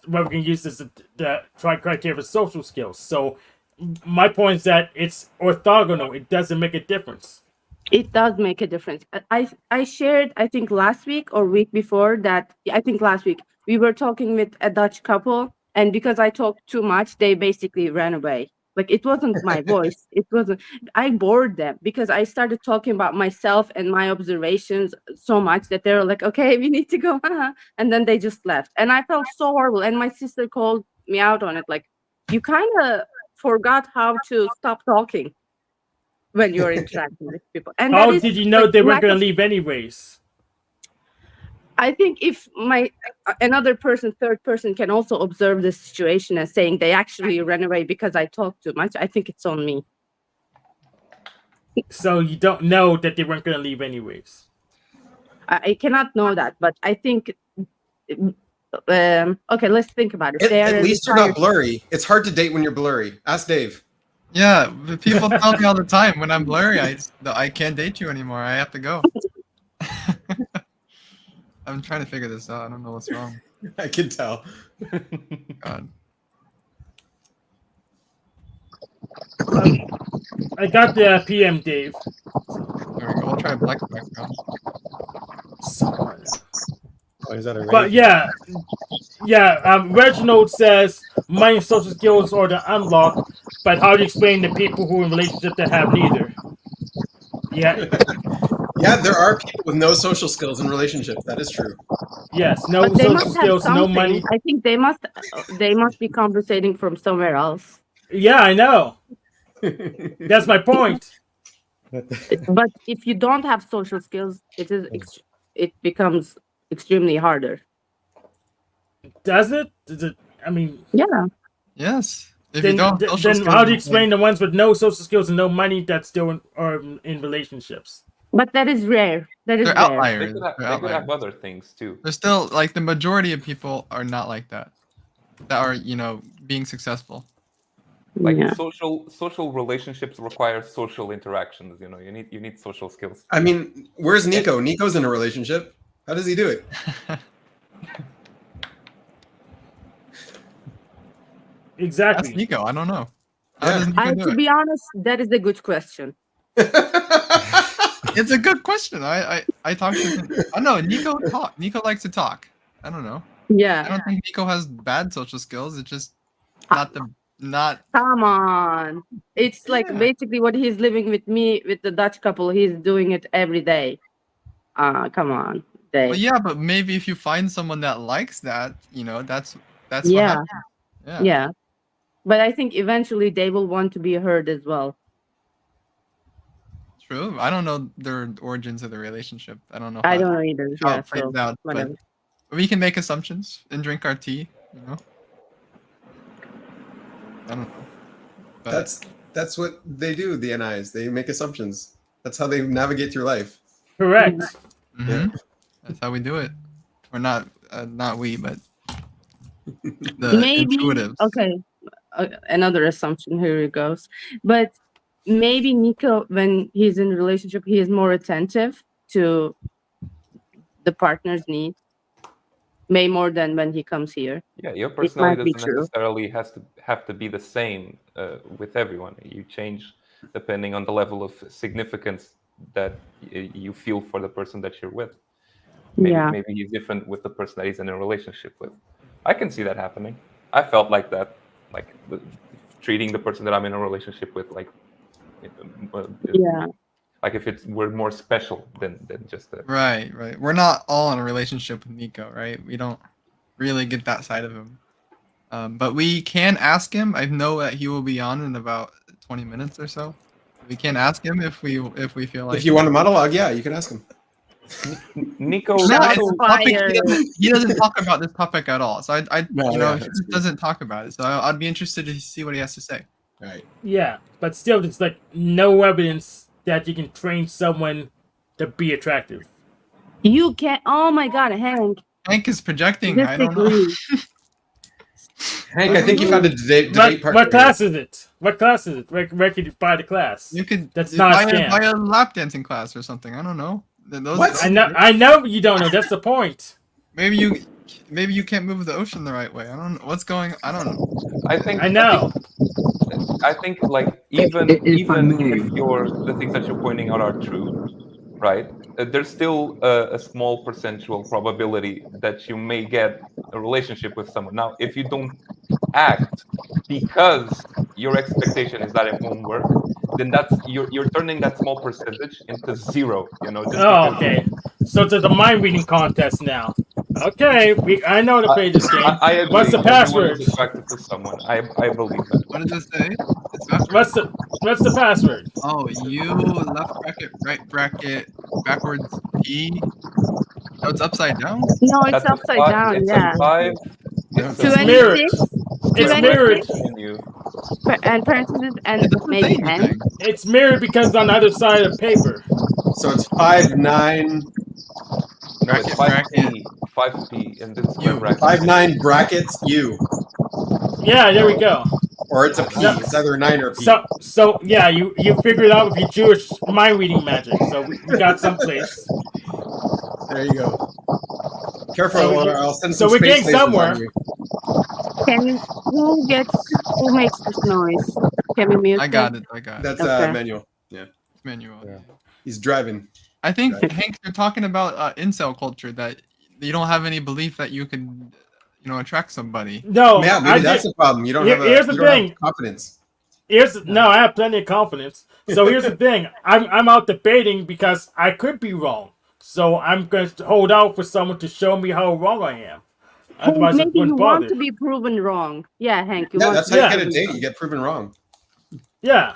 what we can use as the criteria for social skills. So my point is that it's orthogonal. It doesn't make a difference. It does make a difference. I shared, I think last week or week before that, I think last week, we were talking with a Dutch couple, and because I talked too much, they basically ran away. Like, it wasn't my voice. It wasn't, I bored them because I started talking about myself and my observations so much that they were like, okay, we need to go. And then they just left. And I felt so horrible. And my sister called me out on it. Like, you kind of forgot how to stop talking when you're interacting with people. And How that is, did you know like, they weren't lack going to of- leave anyways? I think if another person, third person, can also observe the situation and saying they actually ran away because I talked too much, I think it's on me. So you don't know that they weren't going to leave anyways. I cannot know that, but I think. Okay, let's think about it. At least you're not blurry. It's hard to date when you're blurry. Ask Dave. Yeah, but people tell me all the time when I'm blurry, I can't date you anymore. I have to go. I'm trying to figure this out. I don't know what's wrong. I can tell. God. I got the PM, Dave. There we go. We'll try a black background. Oh, is that a But yeah. Reginald says my social skills are the unlock. But how do you explain the people who are in relationships that have neither? Yeah. Yeah, there are people with no social skills in relationships. That is true. Yes. No But they social must have skills, no something. money. I think they must be compensating from somewhere else. Yeah, I know. That's my point. But if you don't have social skills, it becomes extremely harder. Does it? Does it? I mean, Yeah. Yes. If then you don't have social then skills, how do you explain the ones with no social skills and no money that still are in relationships? But that is rare. That is they're rare. outliers. They They're could outliers. have other things too. There's still like the majority of people are not like that. That are being successful. Like Yeah. social relationships require social interactions. You need social skills. I mean, where's Nico? Nico's in a relationship. How does he do it? Exactly. That's Nico. I don't know. How Yeah. does Nico do To it? be honest, that is a good question. It's a good question. I talk to him. I know Nico talk. Nico likes to talk. I don't know. I Yeah. don't think Nico has bad social skills. It's just Ah. not. Come on. It's like Yeah. basically what he's living with me with the Dutch couple. He's doing it every day. Come on. Well, yeah, but maybe if you find someone that likes that, that's what Yeah. happens. Yeah. Yeah. But I think eventually they will want to be heard as well. True. I don't know their origins of the relationship. I don't know. I don't know either. How Yeah, it plays so out, whatever. but we can make assumptions and drink our tea. I don't know. But That's what they do. The NIs, they make assumptions. That's how they navigate through life. Correct. mhm. That's how we do it. Or not we, but the Maybe intuitives. okay. Another assumption. Here it goes. But maybe Nico, when he's in a relationship, he is more attentive to the partner's need, way more than when he comes here. Yeah, your It personality might be doesn't true. necessarily have to be the same with everyone. You change depending on the level of significance that you feel for the person that you're with. Maybe he's different with the person that he's in a relationship with. I can see that happening. I felt like that, like treating the person that I'm in a relationship with, like like if we're more special than just that. Right. We're not all in a relationship with Nico, right? We don't really get that side of him. But we can ask him. I know that he will be on in about 20 minutes or so. We can ask him if we feel like. If you want a monologue, yeah, you can ask him. Nico, No, Shots it's a topic fired. he doesn't talk about this topic at all. So No, he yeah, just that's good. doesn't talk about it. So I'd be interested to see what he has to say. Right. Yeah, but still, it's like no evidence that you can train someone to be attractive. You can't. Oh my God, Hank. Hank is projecting. I don't know. Disagree. Hank, I think you found a debate partner. What class is it? What class is it? Where can you buy the class? You could That's not a scam. buy a lap dancing class or something. I don't know. What? I know you don't know. That's the point. Maybe you can't move the ocean the right way. I don't know what's going. I don't know. I know. I think like even If I may. if the things that you're pointing out are true, right? There's still a small percentual probability that you may get a relationship with someone. Now, if you don't act because your expectation is that it won't work, then you're turning that small percentage into zero. Just Oh, because- okay. So it's a mind reading contest now. Okay, I know to play this game. I agree. What's the Everyone password? is attracted to someone. I believe that. What does it say? What's the password? Oh, you left bracket, right bracket, backwards P. Oh, it's upside down. No, it's That's a upside five- down. It's Yeah. a 5. Yeah, It's it's a mirrored. 26 It's 26 mirrored. menu. and parentheses and It doesn't say maybe N. anything. It's mirrored because it's on the other side of the paper. So it's 5-9, No, it's Bracket, 5P. 5P in this square U. bracket. 5-9 brackets U, Yeah, there we go. or it's a P. It's either a 9 or a P. So yeah, you figured it out with your Jewish mind reading magic. So we got someplace. There you go. Careful, So we- or I'll send so some we're space getting lasers somewhere. on you. Who makes this noise? Can we mute I that? got it. That's Okay. manual. Manual. Yeah. He's driving. I think Right. Hank, you're talking about incel culture, that you don't have any belief that you can, attract somebody. No, Yeah, maybe I that's did- the problem. You don't Here- have here's the you don't have thing. confidence. I have plenty of confidence. So here's the thing: I'm out debating because I could be wrong. So I'm going to hold out for someone to show me how wrong I am. Hank, Otherwise, it maybe you wouldn't want bother. to be proven wrong. Yeah, Hank, you Yeah, want that's to how be you get a proven date. wrong. You get proven wrong. Yeah.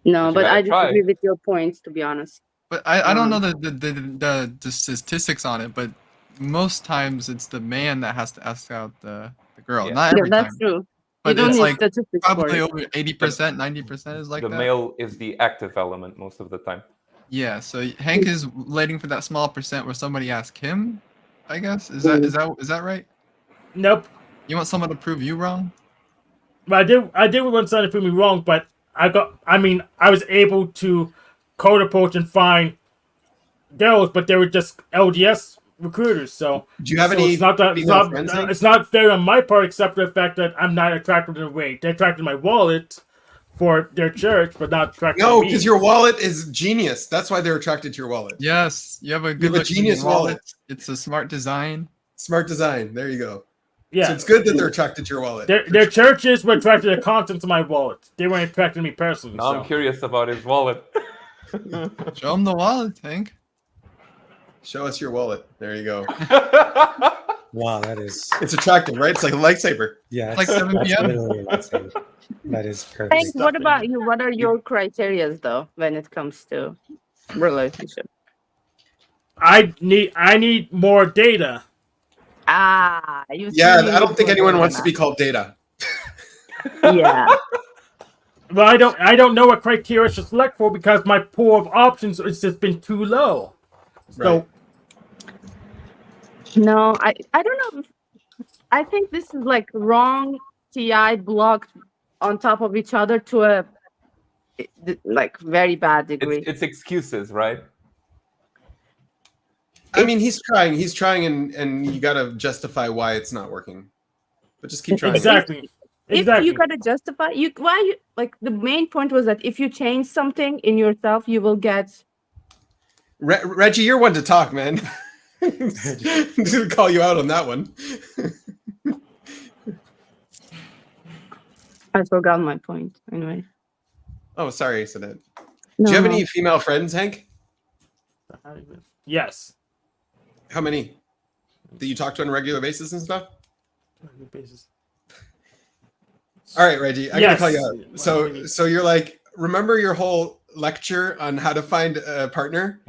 No, you but gotta I try. disagree with your points, to be honest. But I don't know the statistics on it, but most times it's the man that has to ask out the girl. Yeah. Not Yeah, every that's time. true. You But don't it's need like statistics for probably it. over 80%, 90% is like The that. male is the active element most of the time. Yeah, so Hank is waiting for that small percent where somebody asks him, I guess. Is that right? Nope. You want someone to prove you wrong? But I did want someone to prove me wrong, but I was able to code approach and find girls, but they were just LDS recruiters. So Do you have so any it's not that female friends? Hank? it's not fair on my part, except for the fact that I'm not attracted to their weight. They attracted my wallet for their church, but not attracted to No, me. because your wallet is genius. That's why they're attracted to your wallet. Yes, you have a You good have a genius wallet. It's a smart design. Smart design. There you go. Yeah. So it's good that they're attracted to your wallet. Their churches were attracted to the contents of my wallet. They weren't attracted to me personally. Now So. I'm curious about his wallet. Show him the wallet, Hank. Show us your wallet. There you go. Wow, that is It's attractive, right? It's like a lightsaber. yeah. Like that's- 7 that's p.m.? literally a lightsaber. That is perfect. Hank, what about you? What are your criteria though when it comes to relationship? I need more data. You Yeah, see I don't think more anyone data wants to now. be called data. Yeah. Well, I don't know what criteria I should select for because my pool of options has just been too low. So Right. No, I don't know. I think this is like wrong TI blocked on top of each other to a like very bad degree. It's excuses, right? I mean, he's trying, and you gotta justify why it's not working. But just keep trying. exactly. If you gotta justify like the main point was that if you change something in yourself, you will get. Reggie, you're one to talk, man. I'm just gonna call you out on that one. I forgot my point. Anyway. Oh, sorry, Sadet. No, Do you have no. any female friends, Hank? Yes. How many? That you talk to on a regular basis and stuff? All right, Reggie, I'm gonna call you out. So you're like, remember your whole lecture on how to find a partner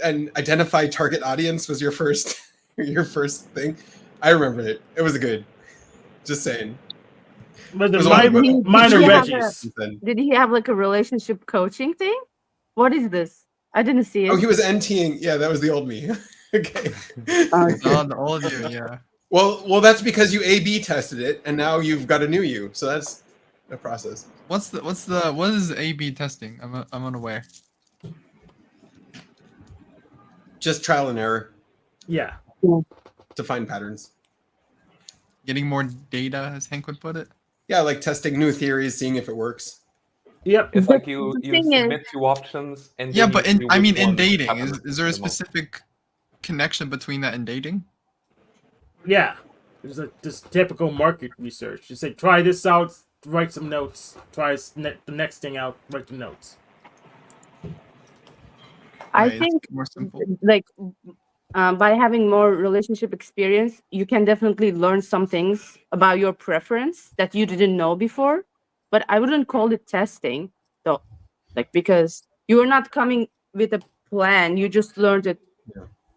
and identify target audience was your first thing? I remember it. It was good. Just saying. But It was mine are Did he have Reggie's. Did he have like a relationship coaching thing? What is this? I didn't see it. Oh, he was NTing. Yeah, that was the old me. Okay. Oh, the old you, yeah. Well, that's because you A/B tested it, and now you've got a new you. So that's a process. What is A/B testing? I'm unaware. Just trial and error Yeah. to find patterns. Getting more data, as Hank would put it. Yeah, like testing new theories, seeing if it works. Yep. It's like you The thing submit 2 options and Yeah, then but you see I which mean, in one dating, happens is there a the most. specific connection between that and dating? Yeah. There's this typical market research. You say, try this out, write some notes. Try the next thing out, write the notes. I Right, it's think more simple. like by having more relationship experience, you can definitely learn some things about your preference that you didn't know before. But I wouldn't call it testing, though, like because you are not coming with a plan. You just learned it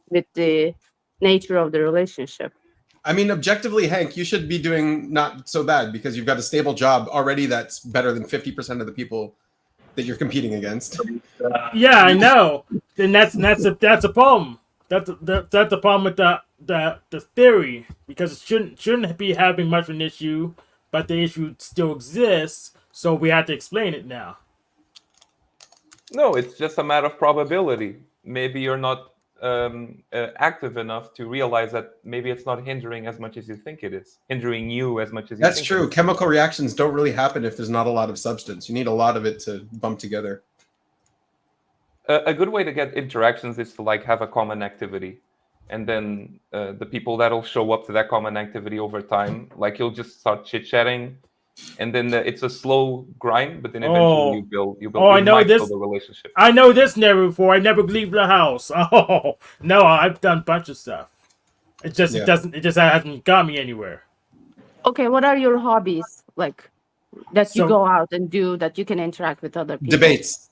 with the nature of the relationship. I mean, objectively, Hank, you should be doing not so bad because you've got a stable job already that's better than 50% of the people that you're competing against. Yeah, I know. And that's a problem. That's a problem with the theory because it shouldn't be having much of an issue, but the issue still exists. So we have to explain it now. No, it's just a matter of probability. Maybe you're not active enough to realize that maybe it's not hindering as much as you think it is, hindering you as much as you That's think true. it is. Chemical reactions don't really happen if there's not a lot of substance. You need a lot of it to bump together. A good way to get interactions is to like have a common activity, and then the people that'll show up to that common activity over time, like you'll just start chit-chatting, and then it's a slow grind, but then eventually you build. Oh, I know this. Build a relationship. I know this never before. I never leave the house. Oh no, I've done a bunch of stuff. It just it doesn't. It just hasn't got me anywhere. Okay, what are your hobbies like that you go out and do that you can interact with other people? Debates.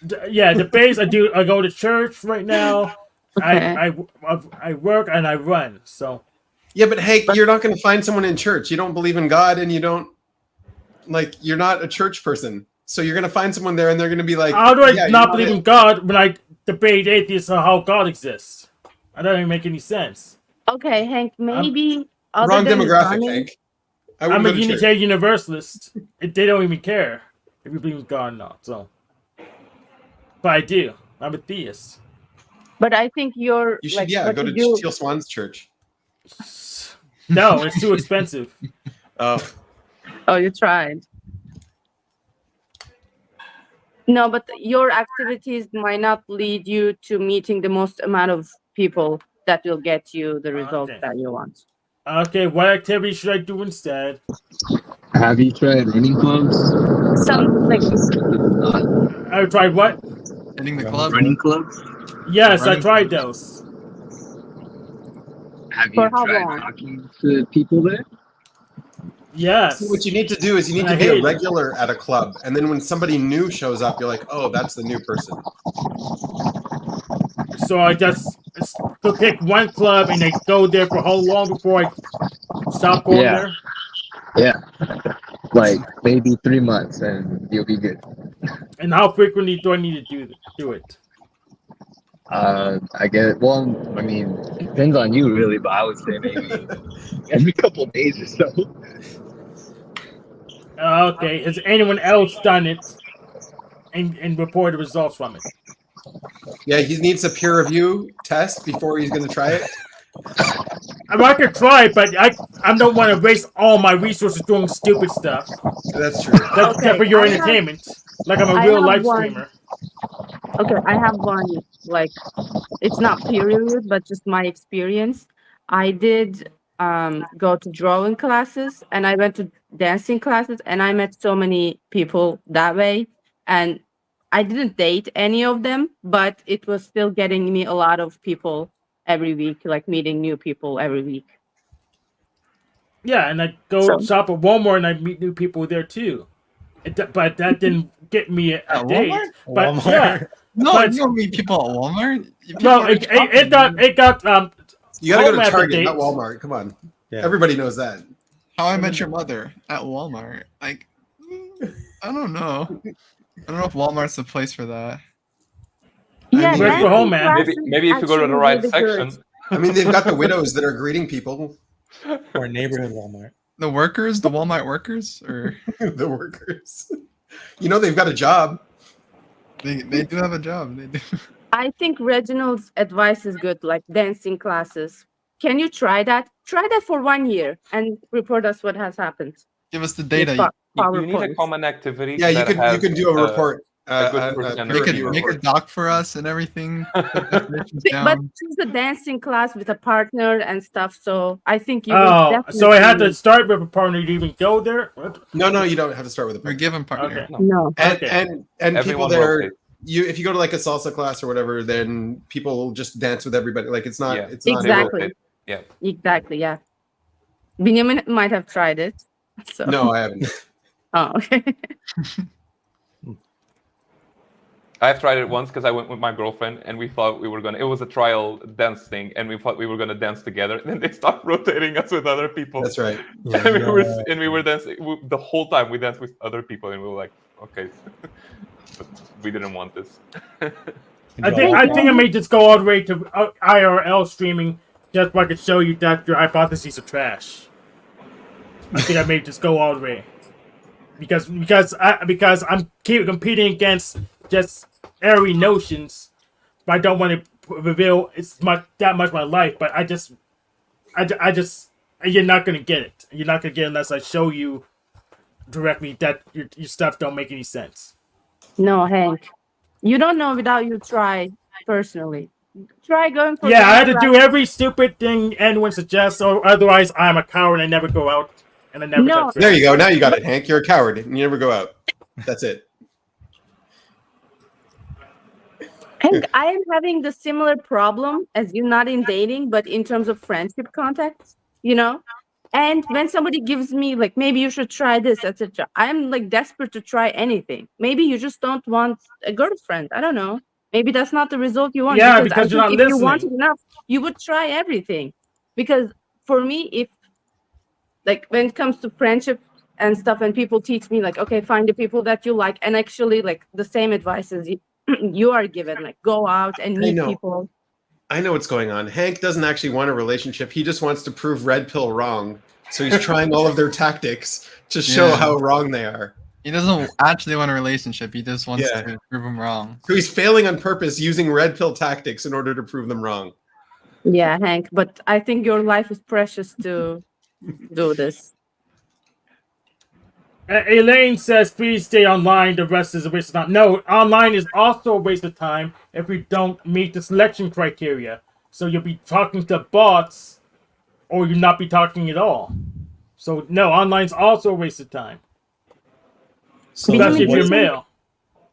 Debates. I do. I go to church right now. Okay. I work and I run. So. Yeah, but hey, you're not going to find someone in church. You don't believe in God, and you don't you're not a church person. So you're going to find someone there, and they're going to be like, "How do I not believe in God when I debate atheists on how God exists?" That doesn't even make any sense. Okay, Hank. Maybe wrong demographic, Hank. I'm a Unitarian Universalist. They don't even care if you believe in God or not. So, but I do. I'm a theist. But I think you should go to Teal Swan's church. No, it's too expensive. Oh, you tried. No, but your activities might not lead you to meeting the most amount of people that will get you the results that you want. Okay, what activity should I do instead? Have you tried running clubs? I tried what? Running the club. Running clubs? Yes, I tried those. Have you tried talking to people there? Yes. So what you need to do is you need to be a regular at a club, and then when somebody new shows up, you're like, oh, that's the new person. So I just pick one club and I go there for how long before I stop going there? Yeah. Like maybe 3 months and you'll be good. And how frequently do I need to do it? I get it. Well, I mean, it depends on you really, but I would say maybe every couple of days or so. Okay, has anyone else done it and reported results from it? Yeah, he needs a peer review test before he's going to try it. I could try, but I don't want to waste all my resources doing stupid stuff. That's true. That's for your entertainment. Like I'm a real life streamer. Okay, I have one, like, it's not peer reviewed, but just my experience. I did go to drawing classes and I went to dancing classes and I met so many people that way. And I didn't date any of them, but it was still getting me a lot of people every week, like meeting new people every week. Yeah, and I go shop at Walmart and I meet new people there too. But that didn't get me a date. Walmart? But Walmart? yeah, No, you don't meet people at Walmart. No, it got You gotta go to home Target, dates. not Walmart. Come on. Yeah. Everybody knows that. How I Met Your Mother at Walmart. Like, I don't know. I don't know if Walmart's the place for that. Yeah, mean, Where's the home, man? Maybe if you go to the right section. I mean, they've got the widows that are greeting people. Or neighborhood Walmart. The workers, the Walmart workers, or The workers. You know, they've got a job. they do have a job. They do. I think Reginald's advice is good, like dancing classes. Can you try that? Try that for 1 year and report us what has happened. Give us the data. You need a common activity. Yeah, you could do a report. Make a doc for us and everything. But choose a dancing class with a partner and stuff. So I think you. So I had to start with a partner to even go there. No, you don't have to start with a partner. We're given partner. Okay. No. And people Everyone there. rotates. If you go to like a salsa class or whatever, then people will just dance with everybody. Like it's not. Yeah. It's not. Exactly. Yeah. Exactly. Yeah. Benjamin might have tried it. So. No, I haven't. Oh, okay. I've tried it once because I went with my girlfriend and we thought we were gonna. It was a trial dance thing, and we thought we were gonna dance together. And then they stopped rotating us with other people. That's right. And we were dancing the whole time. We danced with other people, and we were like, okay, but we didn't want this. I think I may just go all the way to IRL streaming just so I could show you that your hypotheses are trash. I think I may just go all the way because I'm competing against just airy notions, but I don't want to reveal that much of my life. But I just, you're not gonna get it. You're not gonna get it unless I show you directly that your stuff don't make any sense. No, Hank, you don't know without you try personally. Try going for. Yeah, I had to do every stupid thing anyone suggests, or otherwise I'm a coward and I never go out and I never No. touch There French. you go. Now you got it, Hank. You're a coward. You never go out. That's it. And I am having the similar problem as you, not in dating, but in terms of friendship contacts, you know? And when somebody gives me, like, maybe you should try this, etc., I'm like desperate to try anything. Maybe you just don't want a girlfriend. I don't know. Maybe that's not the result you want. Yeah, Because I because you're think not if you wanted listening. enough, you would try everything. Because for me, if, like, when it comes to friendship and stuff, and people teach me, like, okay, find the people that you like, and actually, like, the same advice as you are given, like, go out and I meet know. people. I know what's going on. Hank doesn't actually want a relationship. He just wants to prove Red Pill wrong. So he's trying all of their tactics to show Yeah. how wrong they are. He doesn't actually want a relationship. He just wants Yeah. to prove him wrong. So he's failing on purpose using Red Pill tactics in order to prove them wrong. Yeah, Hank, but I think your life is precious to do this. Elaine says, please stay online. The rest is a waste of time. No, online is also a waste of time if we don't meet the selection criteria. So you'll be talking to bots or you'll not be talking at all. So, no, online's also a waste of time. So Especially if Benjamin, you're male.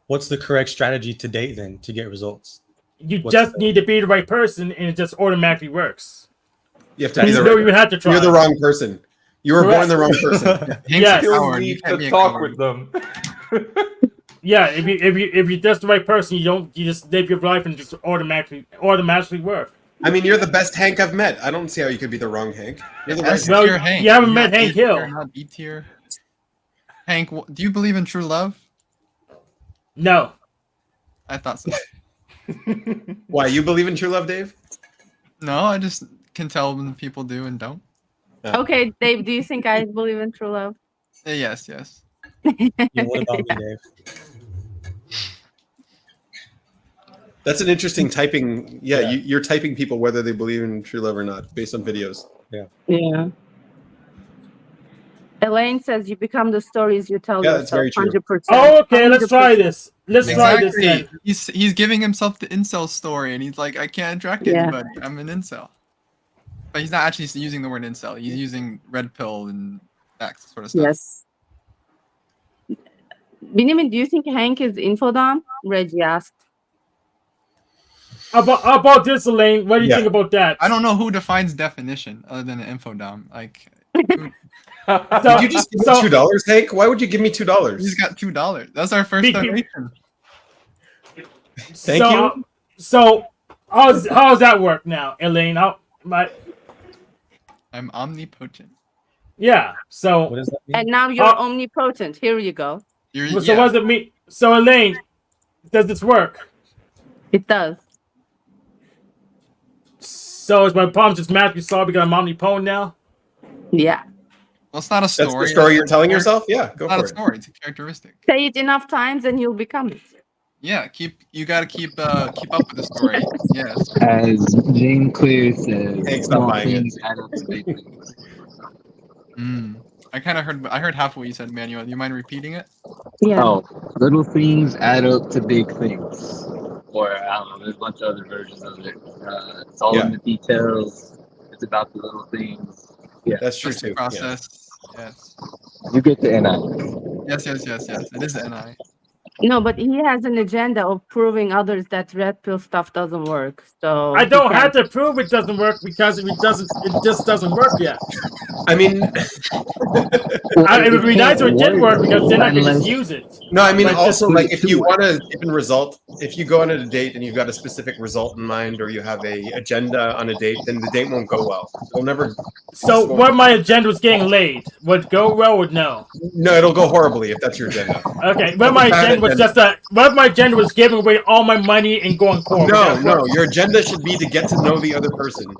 what's the correct strategy to date then to get results? You What's just the- need to be the right person and it just automatically works. You have to be You the don't right even have to try. You're the wrong person. You were born the wrong person. Hank's Yes. a You coward. need You can't be to a talk coward. with them. Yeah, if you're just the right person, you just live your life and it just automatically work. I mean, you're the best Hank I've met. I don't see how you could be the wrong Hank. You're the right S Hank. Well, tier Hank. you haven't You're met not Hank A tier, Hill. not B tier. Hank, do you believe in true love? No. I thought so. Why, you believe in true love, Dave? No, I just can tell when people do and don't. okay, Dave, do you think I believe in true love? Yes, yes. Yeah, what about me, Dave? That's an interesting typing. Yeah, Yeah. you're typing people whether they believe in true love or not based on videos. Yeah. Elaine says you become the stories you tell Yeah, that's yourself. very true. 100%. Oh, okay, let's try 100%. this. Let's try this then. He's giving himself the incel story, and he's like, I can't attract Yeah. anybody. I'm an incel. But he's not actually using the word incel. He's using red pill and that sort of stuff. Yes. Benjamin, do you think Hank is infodom? Reggie asked. About this, Elaine, what do you Yeah. think about that? I don't know who defines definition other than an infodom. Like, Did you just give me $2, Hank? Why would you give me $2? he's got $2. That's our first donation. Thank you. So, how's that work now, Elaine? I'm omnipotent. Yeah. So, What does that mean? And now you're omnipotent. Here you go. so what does it mean? So, Elaine, does this work? It does. So, is my problem just magically solved because I'm omnipotent now? Yeah. Well, it's not a story. That's the story you're telling a- yourself? Yeah, go It's not for a it. story. It's a characteristic. Say it enough times and you'll become it. Yeah, you got to keep up with the story. Yes. As Jane Clear says, Thanks, not small buying it. things add up to big things. I kind of heard half of what you said, Manuel. Do you mind repeating it? Yeah. Oh, little things add up to big things. Or, I don't know, there's a bunch of other versions of it. It's all in the details. It's about the little things. Yeah, That's true Trust the too. Yeah. process. Yes. you get the NI. Yes. It is the NI. No, but he has an agenda of proving others that red pill stuff doesn't work. So I don't he have can't- to prove it doesn't work because it just doesn't work yet. I mean, It would be nice if it did work because then I could just use it. no, I mean But also just- like if you want a different result, if you go on a date and you've got a specific result in mind or you have a agenda on a date, then the date won't go well. It'll never. So what my agenda was getting laid would it go well or no? No, it'll go horribly if that's your agenda. Okay, what my agenda was just what if my agenda was giving away all my money and going corporate? No, your agenda should be to get to know the other person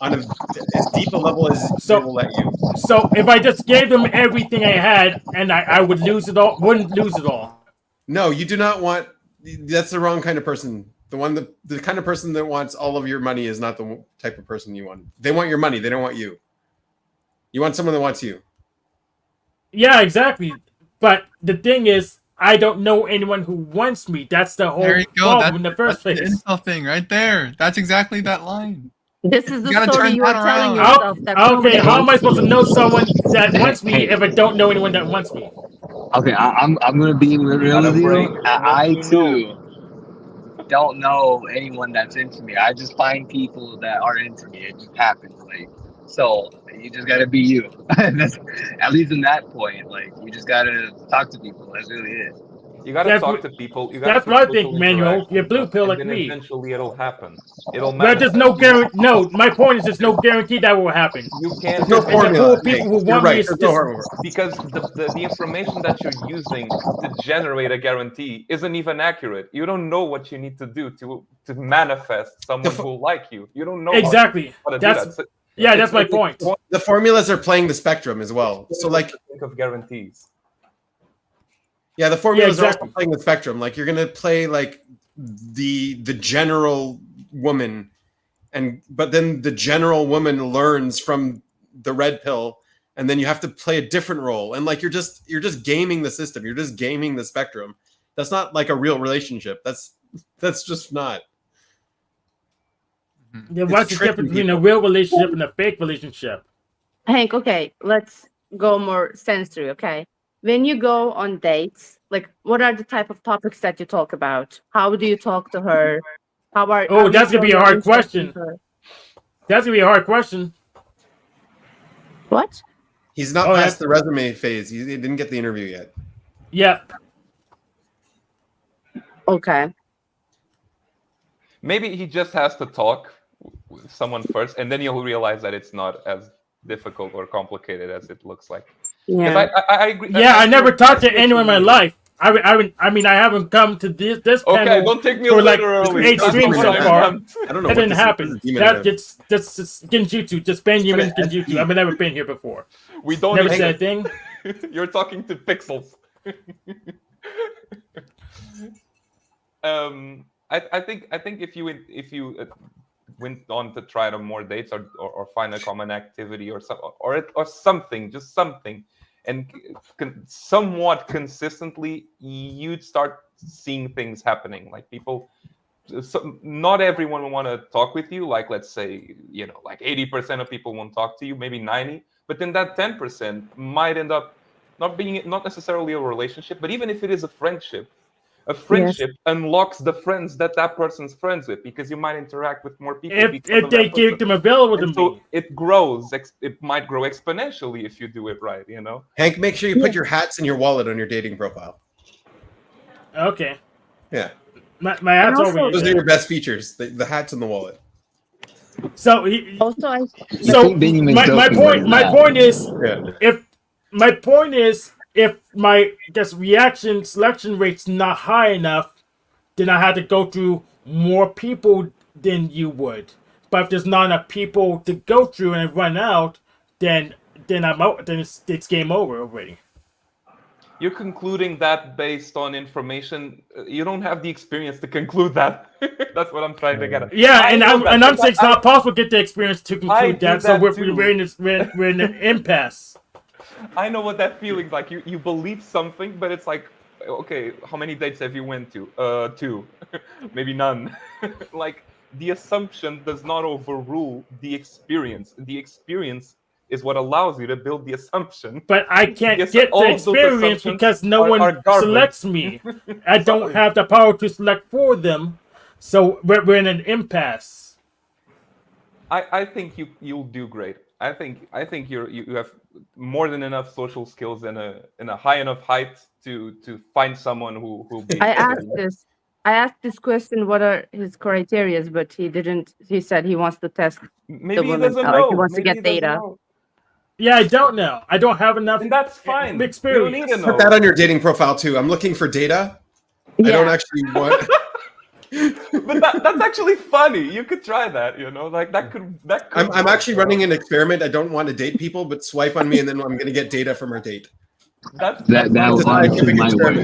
on as deep a level as they will let you. So if I just gave them everything I had and I would lose it all, wouldn't lose it all. No, you do not want. That's the wrong kind of person. The kind of person that wants all of your money is not the type of person you want. They want your money. They don't want you. You want someone that wants you. Yeah, exactly. But the thing is, I don't know anyone who wants me. That's the whole There you go. problem in the first That's place. the incel thing right there. That's exactly that line. This is the You gotta story turn you are that telling around. yourself. That Okay, how am I supposed to know someone that Hey, wants me hey. if I don't know anyone that wants me? Okay, I'm gonna be real Gotta with you. break what you Too don't know anyone that's into me. I just find people that are into me. It just happens. Like, so you just gotta be you. That's, at least in that point, like you just gotta talk to people. That's really it. You gotta That's talk what to people. You gotta that's keep what I think, social Manuel. You're interaction blue going, pill and like then me. eventually it'll happen. It'll Well, there's manifest. no guarantee. No, my point is there's no guarantee that will happen. You can't. There's no And the formula. pool of people who You're want me right. is There's no just formula. Because the information that you're using to generate a guarantee isn't even accurate. You don't know what you need to do to manifest someone who will like you. You don't know exactly. how to do That's that. So yeah. it's That's my like point. The formulas are playing the spectrum as well. So like, think of guarantees. yeah, the formulas are exactly. also playing the spectrum. Like you're gonna play like the general woman, but then the general woman learns from the red pill, and then you have to play a different role. And like you're just gaming the system. You're just gaming the spectrum. That's not like a real relationship. That's just not. Yeah, what's the difference between a real relationship and a fake relationship? Hank, okay, let's go more sensory, okay? When you go on dates, like what are the type of topics that you talk about? How do you talk to her? How Oh, do you that's gonna show be a your hard interest in question. her? That's gonna be a hard question. What? He's not past the resume phase. He didn't get the interview yet. Yeah. Okay. Maybe he just has to talk with someone first, and then you'll realize that it's not as difficult or complicated as it looks like. Yeah. I agree. Yeah, I never talked to anyone in my life. I mean, I haven't come to this Okay, panel don't take me for like literally. 8 streams so far. I don't know That what didn't this happen. is. That gets just Genjutsu. Just Benjamin Genjutsu. I've never been here before. We don't Never even- said a thing. You're talking to pixels. I think if you went on to try to more dates or find a common activity or something, just something, and somewhat consistently, you'd start seeing things happening. Like people, so not everyone will want to talk with you. Like let's say, like 80% of people won't talk to you, maybe 90. But then that 10% might end up not necessarily a relationship, but even if it is a friendship unlocks the friends that person's friends with, because you might interact with more people if they keep them available to so me. it grows. It might grow exponentially if you do it right. Hank, make sure you put your hats and your wallet on your dating profile. Okay. Yeah. My hat's also, always Those are there. your best features. The hats and the wallet. So my point is if my reaction selection rate's not high enough, then I had to go through more people than you would. But if there's not enough people to go through and I run out, then I'm out. Then it's game over already. You're concluding that based on information. You don't have the experience to conclude that. That's what I'm trying to get at. Yeah, and I'm saying it's not possible to get the experience to conclude that. So we're in an impasse. I know what that feeling's like. You believe something, but it's like, okay, how many dates have you went to? 2, maybe none. Like the assumption does not overrule the experience. The experience is what allows you to build the assumption. But I can't get the experience because no one selects me. I don't have the power to select for them, so we're in an impasse. I think you'll do great. I think you have more than enough social skills and a high enough height to find someone who'll be. I asked this question, what are his criteria, but he didn't. He said he wants to test Maybe the woman. He doesn't know. He wants to get data. Yeah, I don't know. I don't have enough. And that's fine. Experience. You don't need to know. Put that on your dating profile too. I'm looking for data. Yeah. I don't actually want. But that's actually funny. You could try that. Like that could. I'm actually running an experiment. I don't want to date people, but swipe on me, and then I'm going to get data from our date. That honestly might work.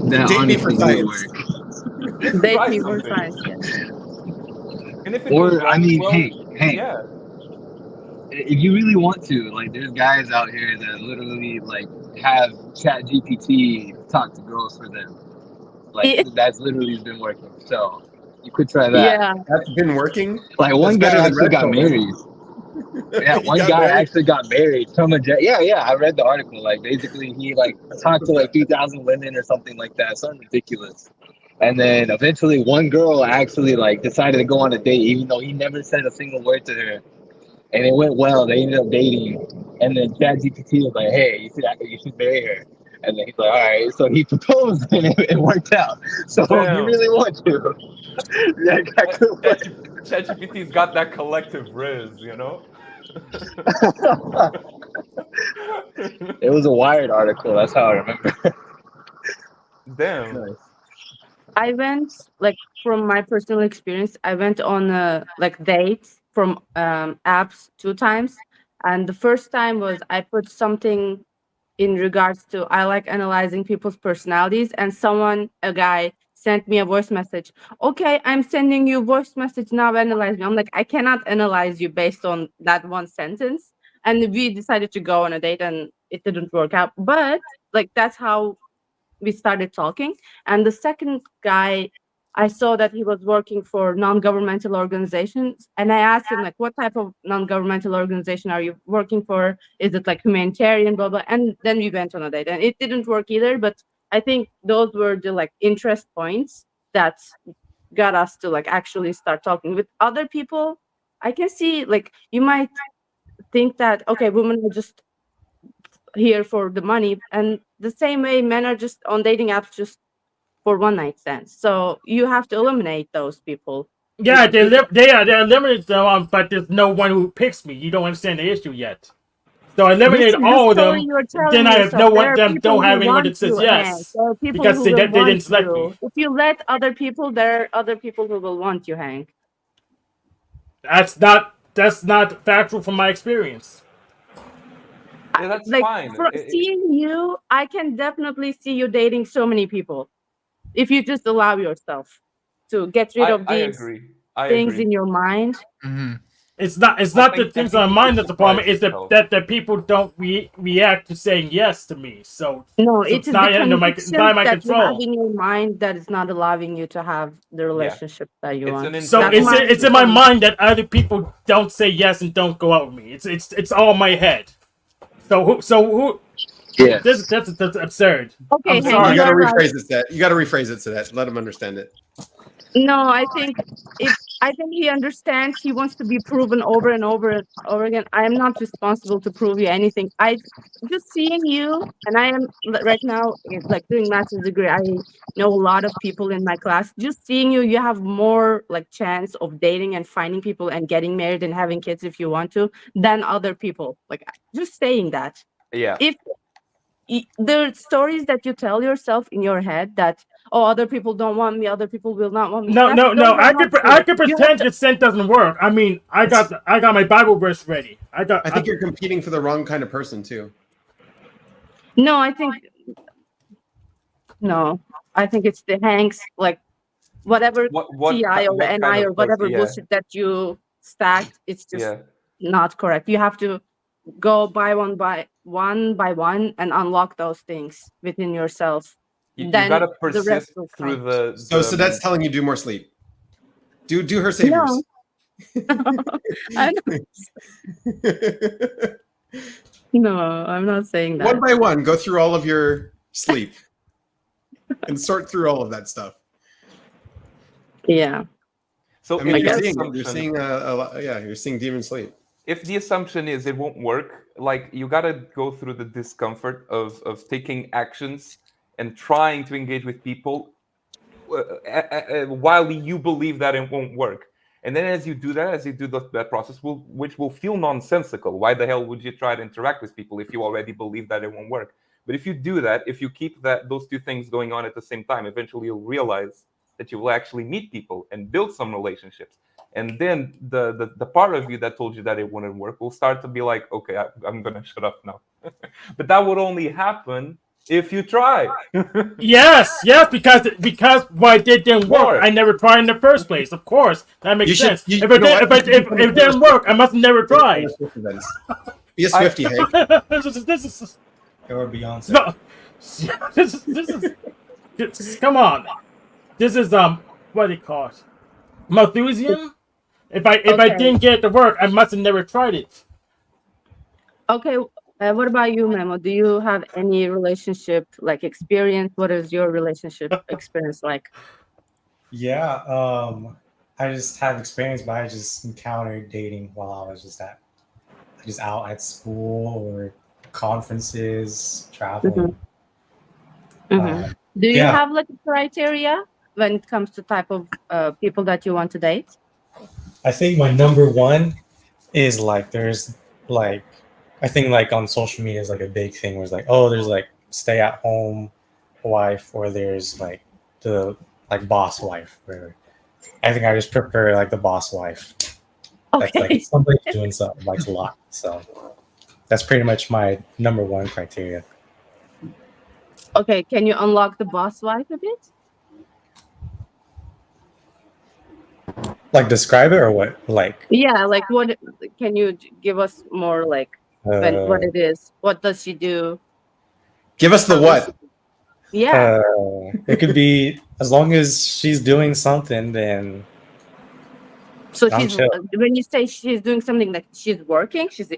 That date me for honestly science. work. Date me for science. And if it Or goes I mean, well, hey. Yeah. If you really want to, like, there's guys out here that literally like have ChatGPT talk to girls for them. Like that's literally been working. So You could try that. Yeah. That's been working. Like one That's guy better than actually red got pill. married. Yeah, He one got guy married? actually got married from a jet. Yeah. I read the article. Like basically, he like talked to like 3,000 women or something like that. Something ridiculous. And then eventually, one girl actually like decided to go on a date, even though he never said a single word to her. And it went well. They ended up dating. And then ChatGPT was like, "Hey, you should marry her." And then he's like, "All right." So he proposed, and it worked out. So if you Damn. really want to, yeah, that could work. ChatGPT's got that collective riz, you know. It was a Wired article. That's how I remember. Damn. Nice. I went like from my personal experience. I went on a like dates from apps 2 times, and the first time was I put something in regards to I like analyzing people's personalities, and a guy, sent me a voice message. Okay, I'm sending you voice message now. Analyze me. I'm like, I cannot analyze you based on that one sentence. And we decided to go on a date, and it didn't work out. But like that's how we started talking. And the second guy, I saw that he was working for non-governmental organizations, and I asked him like, what type of non-governmental organization are you working for? Is it like humanitarian, blah blah? And then we went on a date, and it didn't work either. But I think those were the like interest points that got us to like actually start talking with other people. I can see like you might think that okay, women are just here for the money, and the same way men are just on dating apps just for one night stands. So you have to eliminate those people. Yeah, they're limited, but there's no one who picks me. You don't understand the issue yet. So I This eliminate is the all of story them. you're telling Then I have yourself. no There one. are Them people don't who have anyone want that says you, Hank. yes There are people because who they will didn't want select you. me. If you let other people, there are other people who will want you, Hank. That's not factual from my experience. Yeah, that's Like fine. seeing you, I can definitely see you dating so many people if you just allow yourself to get rid of I these agree. I things agree. in your mind. Mm-hmm. It's not the things on you mine should that's the problem. surprise It's yourself. that people don't react to saying yes to me. So No, so it it's is not the under convictions my that you have control. in your mind that is not allowing you to have the relationship that you It's an want. So That's internal my it's in my point. mind that other people don't say yes and don't go out with me. It's all in my head. So who? Yes. That's absurd. Okay, I'm Hank, You sorry. you got to are right. rephrase it. You got to rephrase it to that. Let him understand it. No, I think he understands. He wants to be proven over and over again. I am not responsible to prove you anything. I just seeing you, and I am right now like doing master's degree. I know a lot of people in my class. Just seeing you, you have more like chance of dating and finding people and getting married and having kids if you want to than other people. Like just saying that. Yeah. If the stories that you tell yourself in your head that other people don't want me, other people will not want me, No. those are I not I true. could You have pretend to, consent doesn't work. I mean, I got my Bible verse ready. I think you're competing for the wrong kind of person too. no, I think it's the Hanks, like whatever TI or What kind NI or of person? whatever Yeah. bullshit that you stacked, it's just Yeah. not correct. You have to go one by one and unlock those things within yourself. You Then gotta the rest persist will through come. So that's telling you do more sleep. Do her No. saviors. I No, I'm not saying that. One by one, go through all of your sleep and sort through all of that stuff. Yeah. So I mean, if you're the seeing assumption- you're seeing demon sleep. if the assumption is it won't work, like you gotta go through the discomfort of taking actions and trying to engage with people while you believe that it won't work. And then as you do that process, which will feel nonsensical. Why the hell would you try to interact with people if you already believe that it won't work? But if you do that, if you keep those two things going on at the same time, eventually you'll realize that you will actually meet people and build some relationships. And then the part of you that told you that it wouldn't work will start to be like, okay, I'm gonna shut up now. But that would only happen if you try. Yes, because why it didn't work. I never tried in the first place. Of course, that makes sense. If it didn't work, I must have never tried. Be a Swiftie, Hank. This is Or Beyonce. no. This is come on. This is what do you call it? Malthusian. If I Okay. didn't get it to work, I must have never tried it. Okay. What about you, Memo? Do you have any relationship like experience? What is your relationship experience like? Yeah, I just have experience, but I just encountered dating while I was just out at school or conferences, traveling. Mm-hmm. Do you Yeah, have like a criteria when it comes to type of people that you want to date? I think my number one is like there's like I think like on social media is like a big thing where it's like, oh, there's like stay at home wife or there's like the like boss wife where I think I just prefer like the boss wife. That's like Okay. somebody doing something like a lot. So that's pretty much my number one criteria. Okay. Can you unlock the boss wife a bit? Like describe it or what? Like Yeah. Like what? Can you give us more like what uh, it is? What does she do? Give us the How is what? Yeah. it could be as long as she's doing something, then So I'm she's chill. when you say she's doing something like she's working, she's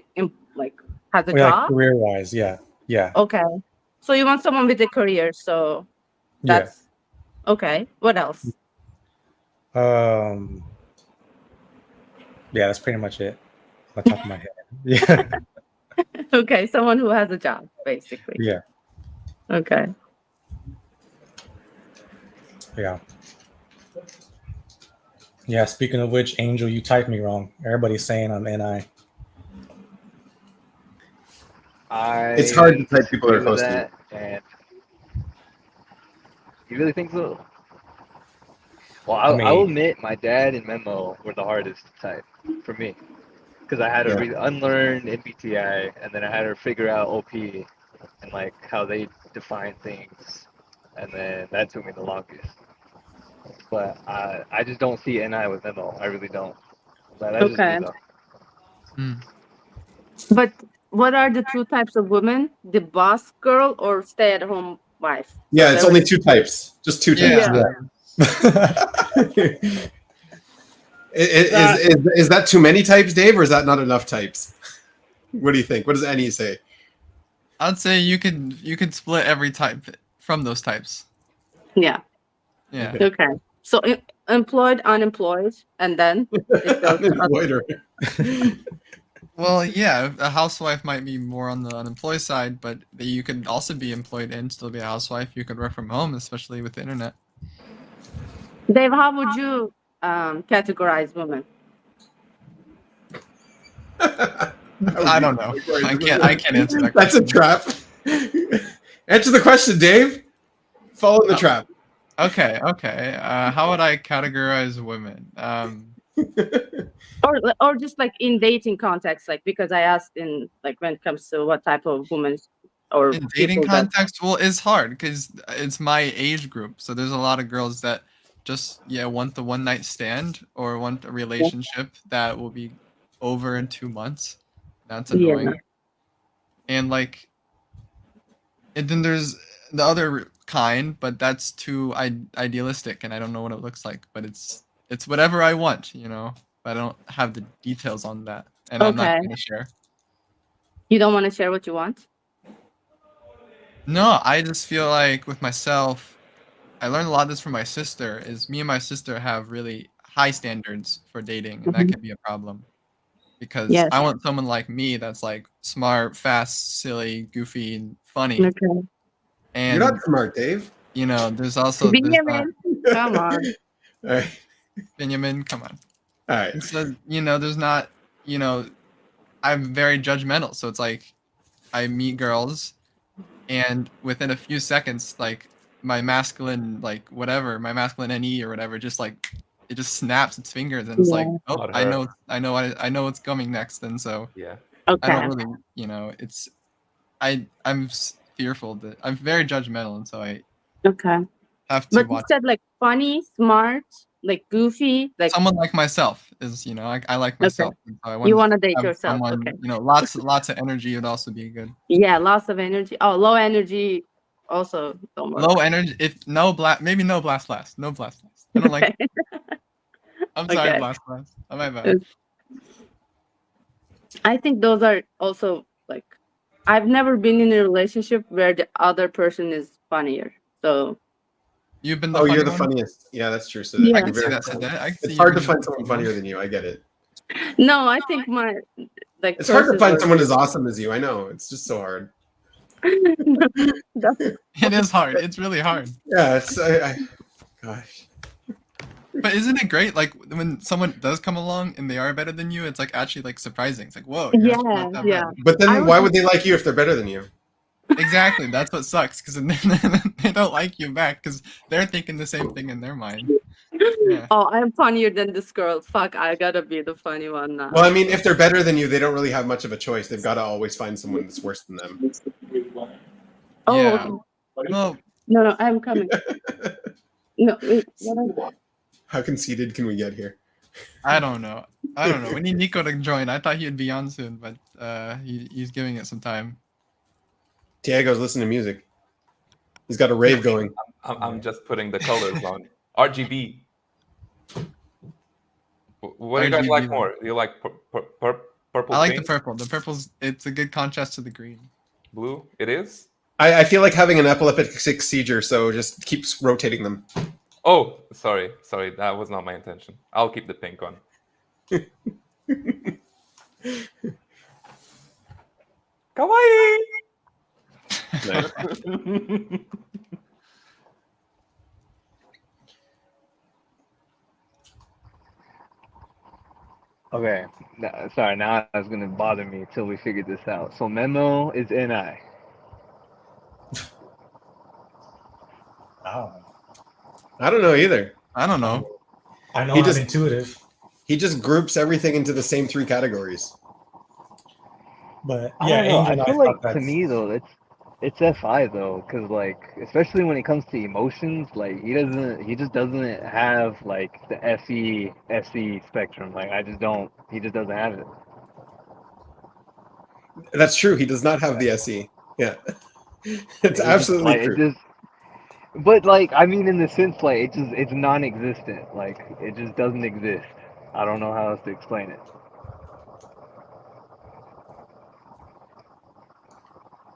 like has a Or like job. career wise, yeah, yeah, Okay. So you want someone with a career. So yeah. that's okay. What else? Um, yeah, that's pretty much it. On the top of my head. Yeah, Okay. Someone who has a job, basically. yeah, Okay. yeah. Yeah, speaking of which, Angel, you typed me wrong. Everybody's saying I'm NI. It's hard to type people disagree are with close to you. that. And you really think so? Well, I I'll mean, admit my dad and Memo were the hardest to type for me because I had to Yeah. unlearn MBTI and then I had to figure out OP and like how they define things, and then that took me the longest. But I just don't see NI with Memo. I really don't. But that's just me Okay. though. Mm. But what are the two types of women? The boss girl or stay-at-home wife? Yeah, So it's there only is. two types. Just two types. Yeah. Is that too many types, Dave, or is that not enough types? What do you think? What does any say? I'd say you could split every type from those types. Yeah. Yeah. Okay. So employed, unemployed, and then it goes to other. Unemployed or- Well, yeah, a housewife might be more on the unemployed side, but you could also be employed and still be a housewife. You could work from home, especially with the internet. Dave, how would you categorize women? I don't know. I can't answer that That's a question. trap. Answer the question, Dave. Fall in the Oh. trap. Okay. How would I categorize women? Or just like in dating context, like because I asked in like when it comes to what type of women or In dating people that. context, well, it's hard because it's my age group. So there's a lot of girls that just want the one night stand or want a relationship that will be over in 2 months. That's Yeah. annoying. And like, and then there's the other kind, but that's too idealistic, and I don't know what it looks like. But it's whatever I want, But I don't have the details on that, and I'm not Okay. going to share. You don't want to share what you want? No, I just feel like with myself, I learned a lot of this from my sister. Is me and my sister have really high standards for dating, and that Mhm. can be a problem because Yes. I want someone like me that's like smart, fast, silly, goofy, and funny. Okay. And You're not smart, Dave. there's also this Benjamin, come on. All right. Benjamin, come on. All right. And so, there's not, I'm very judgmental. So it's like I meet girls and within a few seconds, like my masculine, like whatever, my masculine NE or whatever, just like it just snaps its fingers and it's like, Yeah. oh, Not I her. know, I know what's coming next. And so Yeah. I don't Okay. really, it's, I'm fearful that I'm very judgmental. And so I Okay. have to But you watch. said like funny, smart, like goofy, like Someone like myself is, I like okay. myself. And so I want You to want to date have yourself. someone, Okay. lots of energy would also be good. Yeah, lots of energy. Oh, low energy also don't work. Low energy, if no blast, maybe no blast last. No blast last. I don't like Okay. I'm sorry, Okay. Blast. Oh, my bad. I think those are also like I've never been in a relationship where the other person is funnier. So You've been the Oh, funny you're the one? funniest. Yeah, that's true. So Yeah. I you're can see very that, funny. Sadet. I can see It's you hard to being find the someone funny funnier one. than you. I get it. No, I think my like It's hard to find someone as personality- awesome as you. I know. It's just so hard. That's It is hard. It's really hard. Yeah, it's gosh. But isn't it great? Like when someone does come along and they are better than you, it's like actually like surprising. It's like, whoa, you're yeah, not that yeah. bad. But I then why would- would they like you if they're better than you? Exactly. That's what sucks because then they don't like you back because they're thinking the same thing in their mind. Yeah. Oh, I'm funnier than this girl. Fuck, I gotta be the funny one now. Well, I mean, if they're better than you, they don't really have much of a choice. They've got to always find someone that's worse than them. Oh, Yeah. okay. Well, No, I'm coming. No, wait, what is that? How conceited can we get here? I don't know. We need Nico to join. I thought he'd be on soon, but he's giving it some time. Diego's listening to music. He's got a rave going. I'm just putting the colors on. RGB. What do you guys like RGB. more? Do you like purple? I like the paint? purple. The purple's it's a good contrast to the green. Blue? It is? I feel like having an epileptic seizure, so just keeps rotating them. Oh, sorry. That was not my intention. I'll keep the pink on. Kawaii! Nice. Okay, sorry. Now it's gonna bother me until we figure this out. So Memo is NI. Oh, I don't know either. I don't know. I know He I'm just- intuitive, He just groups everything into the same three categories. but I yeah, don't know. Angel, I feel thought like to that's- me though, it's FI though, because like especially when it comes to emotions, like he just doesn't have like the FE SE spectrum. Like he just doesn't have it. That's true. He does not have the SE. Yeah. It's absolutely like, true. But like I mean, in the sense like it's non-existent. Like it just doesn't exist. I don't know how else to explain it.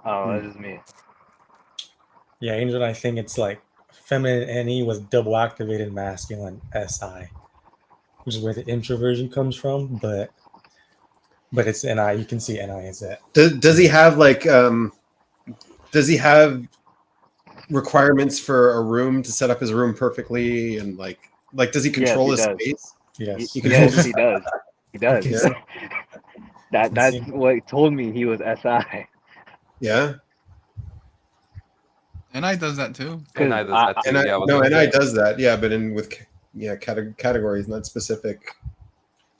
Oh, that's just me. Yeah, Angel, I think it's like feminine NE was double activated masculine SI, which is where the introversion comes from. But it's NI. You can see NI as that. Does he have like does he have requirements for a room to set up his room perfectly and like does he control Yes, he his does. space? Yes. You can Yes, hold he does. He does. Yeah. That's what told me he was SI. Yeah. NI does that too. And I does that too. And yeah, I was no, gonna and I say. does that. Yeah, but categories, not specific.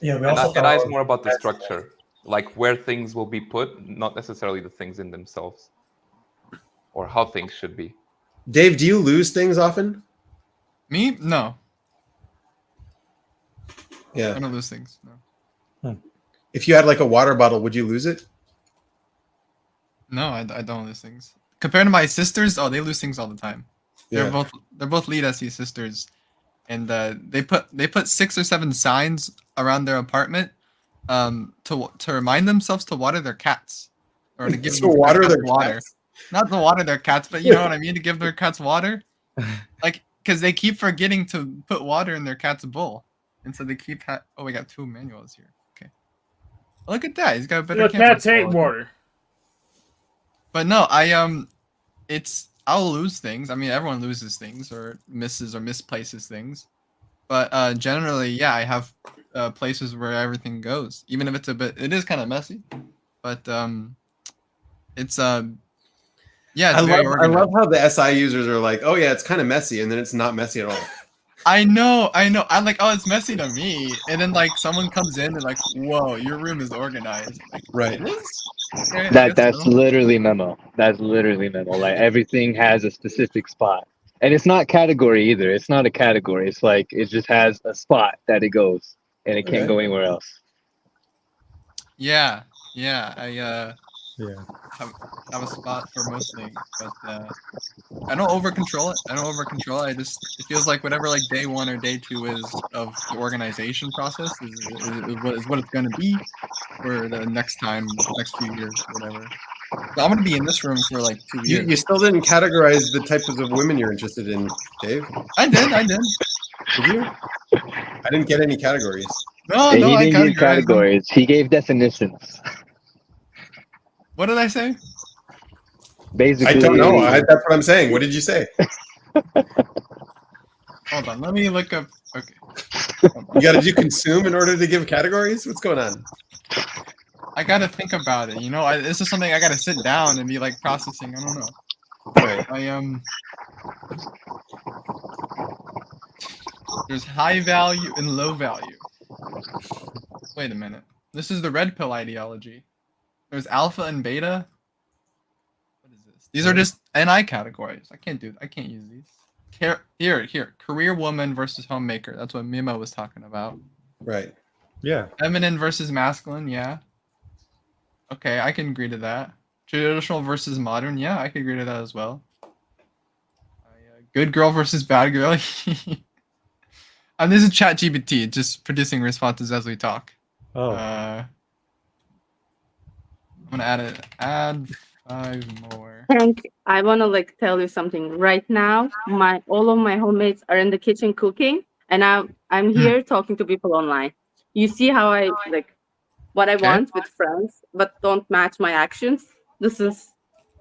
Yeah, we And also I is thought- more about the structure, like where things will be put, not necessarily the things in themselves, or how things should be. Dave, do you lose things often? Me? No. I Yeah. don't lose things. No. If you had like a water bottle, would you lose it? No, I don't lose things. Compared to my sisters, oh, they lose things all the time. Yeah. They're both lead SE sisters, and they put 6 or 7 signs around their apartment, to remind themselves to water their cats, or to give To their water cats their water. cats? Not to water their cats, but you know what I mean, to give their cats water, like because they keep forgetting to put water in their cat's bowl, and so they keep. Oh, we got 2 manuals here. Okay, look at that. He's got a better. The camera cats hate quality. water. But no, I'll lose things. I mean, everyone loses things or misplaces things. But generally, yeah, I have places where everything goes, even if it is kind of messy. But it's yeah, it's very I organized. love how the SI users are like, oh yeah, it's kind of messy, and then it's not messy at all. I know. I'm like, oh, it's messy to me, and then like someone comes in and like, whoa, your room is organized. Like, Right. it is? Okay, I guess That's so. literally Memo. That's literally Memo. Like everything has a specific spot, and it's not category either. It's not a category. It's like it just has a spot that it goes, and it can't Okay. go anywhere else. Yeah. Yeah. have a spot for most things, but I don't over control it. I just it feels like whatever like day 1 or day 2 is of the organization process is what it's gonna be for the next few years, whatever. So I'm gonna be in this room for like 2 You years. still didn't categorize the types of women you're interested in, Dave. I did. Did you? I didn't get any categories. No, Hey, no, he I didn't give categorized them. categories. He gave definitions. What did I say? Basically, I don't know. That's what I'm saying. What did you say? Hold on, let me look up. Okay. You got to do consume in order to give categories? What's going on? I gotta think about it. You know, this is something I gotta sit down and be like processing. I don't know. Right. There's high value and low value. Wait a minute. This is the red pill ideology. There's alpha and beta. What is this? These are just NI categories. I can't use these. Here. Career woman versus homemaker. That's what Mima was talking about. Right. Yeah. Feminine versus masculine. Yeah. Okay, I can agree to that. Traditional versus modern. Yeah, I can agree to that as well. Good girl versus bad girl. This is ChatGPT, just producing responses as we talk. Oh. I'm gonna add 5 more. Hank, I wanna like tell you something. Right now, all of my homemates are in the kitchen cooking, and I'm here talking to people online. You see how I like what I want with friends, but don't match my actions. This is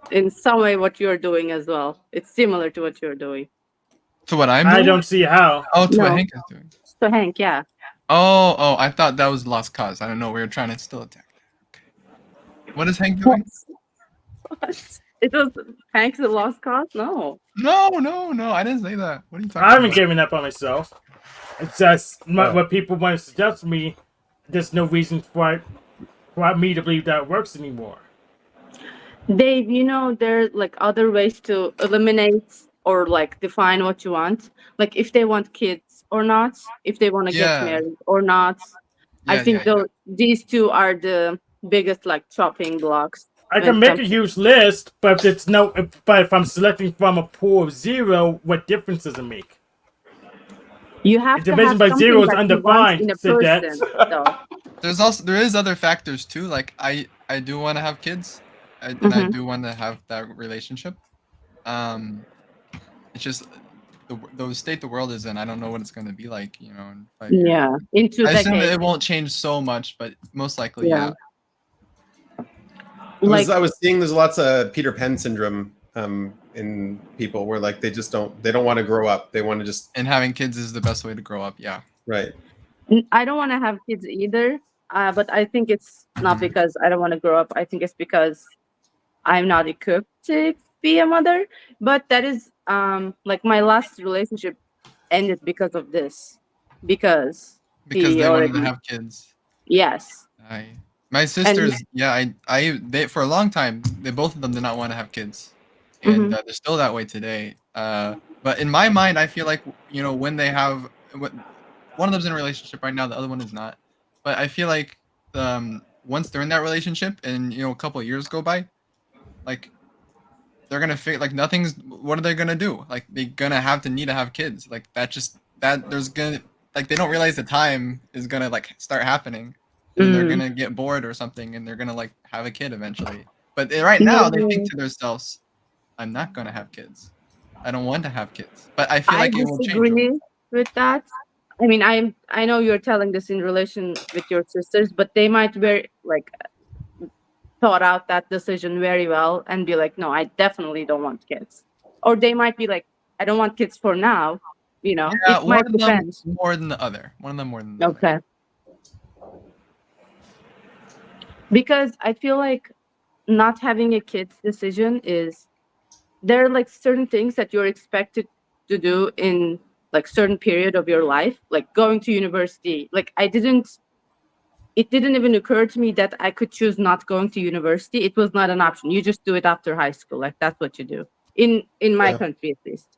in some way what you're doing as well. It's similar to what you're doing. To what I'm doing? I don't see how. Oh, to what Hank is doing. So Hank, yeah. Oh, I thought that was Lost Cause. I don't know. We were trying to still attack that. Okay. What is Hank doing? What? It was Hank's the lost cause? No. No. I didn't say that. What are you talking about? I haven't given up on myself. It's just what people want to suggest to me. There's no reason for me to believe that it works anymore. Dave, you know, there's like other ways to eliminate or like define what you want. Like if they want kids or not, if they want to get married or not. I think these two are the biggest like chopping blocks. I can make a huge list, but if I'm selecting from a pool of 0, what difference does it make? You have to division have by something 0 is that undefined. in a person, there is other factors too. Like I do want to have kids, and I do want to have that relationship. It's just the state the world is in. I don't know what it's going to be like. You know, in 5 years. Yeah, into I assume it won't change so much, but most likely, yeah. I was seeing there's lots of Peter Pan syndrome in people where like they don't want to grow up. They want to just and having kids is the best way to grow up. Yeah. Right. I don't want to have kids either, but I think it's not because I don't want to grow up. I think it's because I'm not equipped to be a mother. But that is like my last relationship ended because of this. Because they wanted to have kids. Yes. My sisters, they for a long time, both of them did not want to have kids, and they're still that way today. But in my mind, I feel like when they have, one of them's in a relationship right now, the other one is not. But I feel like once they're in that relationship, and a couple of years go by, like they're gonna figure like nothing's. What are they gonna do? Like they're gonna need to have kids. Like there's gonna like they don't realize the time is gonna like start happening. And they're gonna get bored or something, and they're gonna like have a kid eventually. But right now, they think to themselves, "I'm not gonna have kids. I don't want to have kids." But I feel like it will change. I disagree with that. I mean, I know you're telling this in relation with your sisters, but they might very like thought out that decision very well and be like, "No, I definitely don't want kids." Or they might be like, "I don't want kids for now." Yeah, it might depend. More than the other. One of them more than the other. Okay. Because I feel like not having a kid's decision is there are like certain things that you're expected to do in like certain period of your life, like going to university. Like it didn't even occur to me that I could choose not going to university. It was not an option. You just do it after high school. Like that's what you do in my country at least.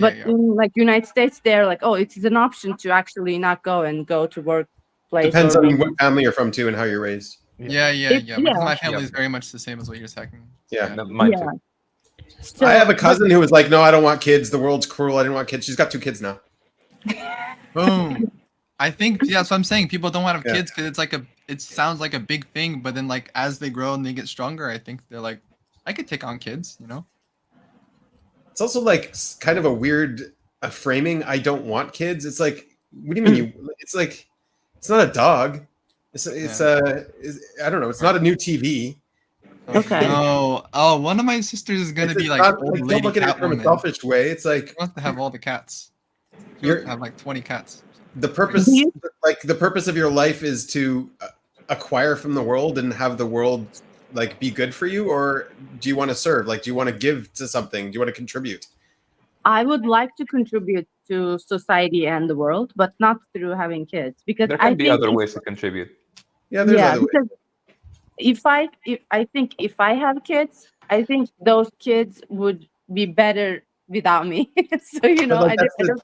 But in like United States, they're like, oh, it's an option to actually not go and go to workplace. Depends on what family you're from too and how you're raised. Yeah. Because my family is very much the same as what you're saying. Yeah. No, mine Yeah. too. So, I have a cousin who was like, "No, I don't want kids. The world's cruel. I didn't want kids." She's got 2 kids now. Boom. I think that's what I'm saying. People don't want to have Yeah. kids because it's like it sounds like a big thing, but then like as they grow and they get stronger, I think they're like, I could take on kids, you know? It's also like kind of a weird framing. I don't want kids. It's like, what do you mean? It's like, it's not a dog. It's I don't know. It's not a new TV. Okay. No. Oh, one of my sisters is gonna be like old don't lady look at it from a Catwoman. selfish way. It's like She wants to have all the cats. She You're- wants to have like 20 cats. the purpose, Do you- like the purpose of your life is to acquire from the world and have the world like be good for you, or do you want to serve? Like, do you want to give to something? Do you want to contribute? I would like to contribute to society and the world, but not through having kids, because There I can be think other if- ways to contribute. Yeah, there's other ways. because if I have kids, I think those kids would be better without me. So you know, like, I don't.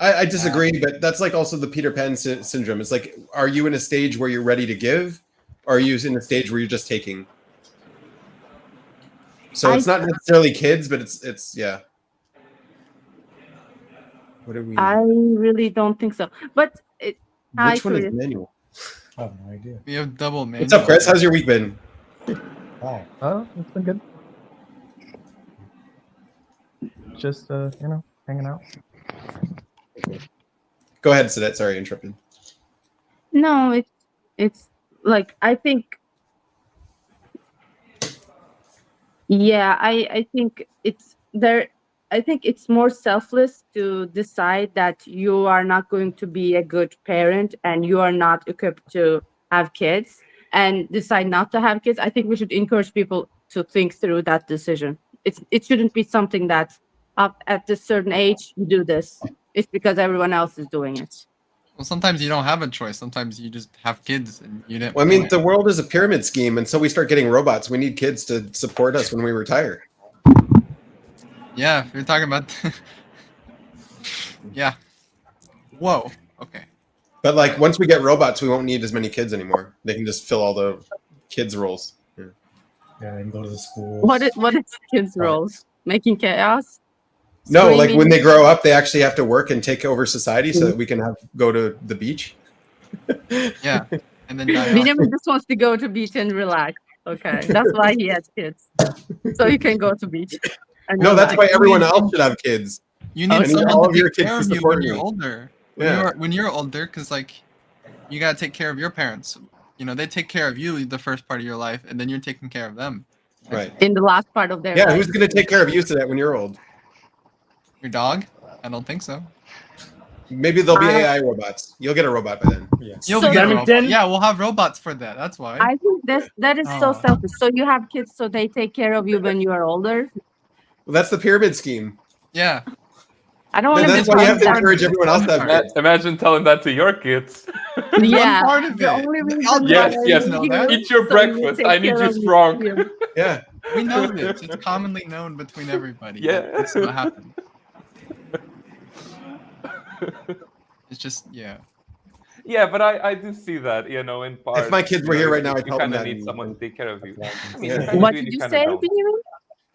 I disagree, but that's like also the Peter Pan syndrome. It's like, are you in a stage where you're ready to give, or are you in a stage where you're just taking? So it's not necessarily kids, but it's yeah. What are we? I really don't think so. But Which one is manual? I have no idea. We have double manual. What's up, Chris? How's your week been? Hi. Oh, it's been good. Just hanging out. Go ahead, Sadet. Sorry, I interrupted. no, it's like I think. Yeah, I think it's there. I think it's more selfless to decide that you are not going to be a good parent and you are not equipped to have kids and decide not to have kids. I think we should encourage people to think through that decision. It shouldn't be something that up at this certain age you do this. It's because everyone else is doing it. Well, sometimes you don't have a choice. Sometimes you just have kids and you didn't. Well, I mean, the world is a pyramid scheme, and so we start getting robots. We need kids to support us when we retire. Yeah, if you're talking about. Yeah. Whoa. Okay. But like, once we get robots, we won't need as many kids anymore. They can just fill all the kids' roles. Yeah. Yeah, and go to the schools. What is kids' roles? Making chaos? No, like Screaming? when they grow up, they actually have to work and take over society so that we can go to the beach. Yeah. And then die off. Benjamin just wants to go to beach and relax. Okay, that's why he has kids, so he can go to beach. And No, that's relax. why everyone else should have kids. You need I need someone all to of your take kids care to of you support when you're you. older. Yeah. When you're older, because like you gotta take care of your parents. You know, they take care of you the first part of your life, and then you're taking care of them. Right. in the last part of their Yeah, life. who's going to take care of you so that when you're old? Your dog? I don't think so. Maybe there'll be AI robots. You'll get a robot by then. Yes. You'll So get a Remington? robot. Yeah, we'll have robots for that. That's why. I think that is so Oh. selfish. So you have kids, so they take care of you when you are older. Well, that's the pyramid scheme. Yeah. I don't And want that's to why be you have to part of encourage everyone else to have kids. Imagine telling that to your kids. that. Yeah, part of the it. only reason I'll- why Yes, I yes. need know that. Eat your so you breakfast. take I need care you of me. strong. Yeah. Yeah. We know this. It's commonly known between everybody. Yeah. That's what happened. It's just, yeah. Yeah, but I do see that, in part. If my kids were here right now, I'd you tell them kind of that need and- someone to take care of you. I mean, Yeah. you kinda What do and did you kinda say, don't. Benjamin?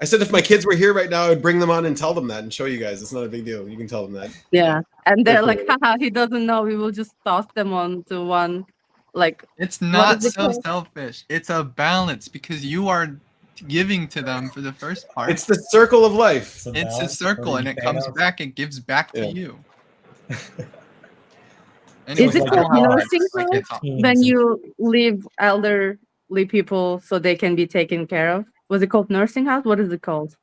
I said if my kids were here right now, I'd bring them on and tell them that and show you guys. It's not a big deal. You can tell them that. Yeah, and they're That's like, haha, he doesn't know. We will just toss them onto one, like, It's not is it so called? selfish. It's a balance because you are giving to them for the first part. It's the circle of life. So It's now, a circle what and do it you comes pay us? back. It gives back Yeah. to you. Is it Anyways, called I can't nursing talk. home? Teens When and- you leave elderly people so they can be taken care of. Was it called nursing house? What is it called?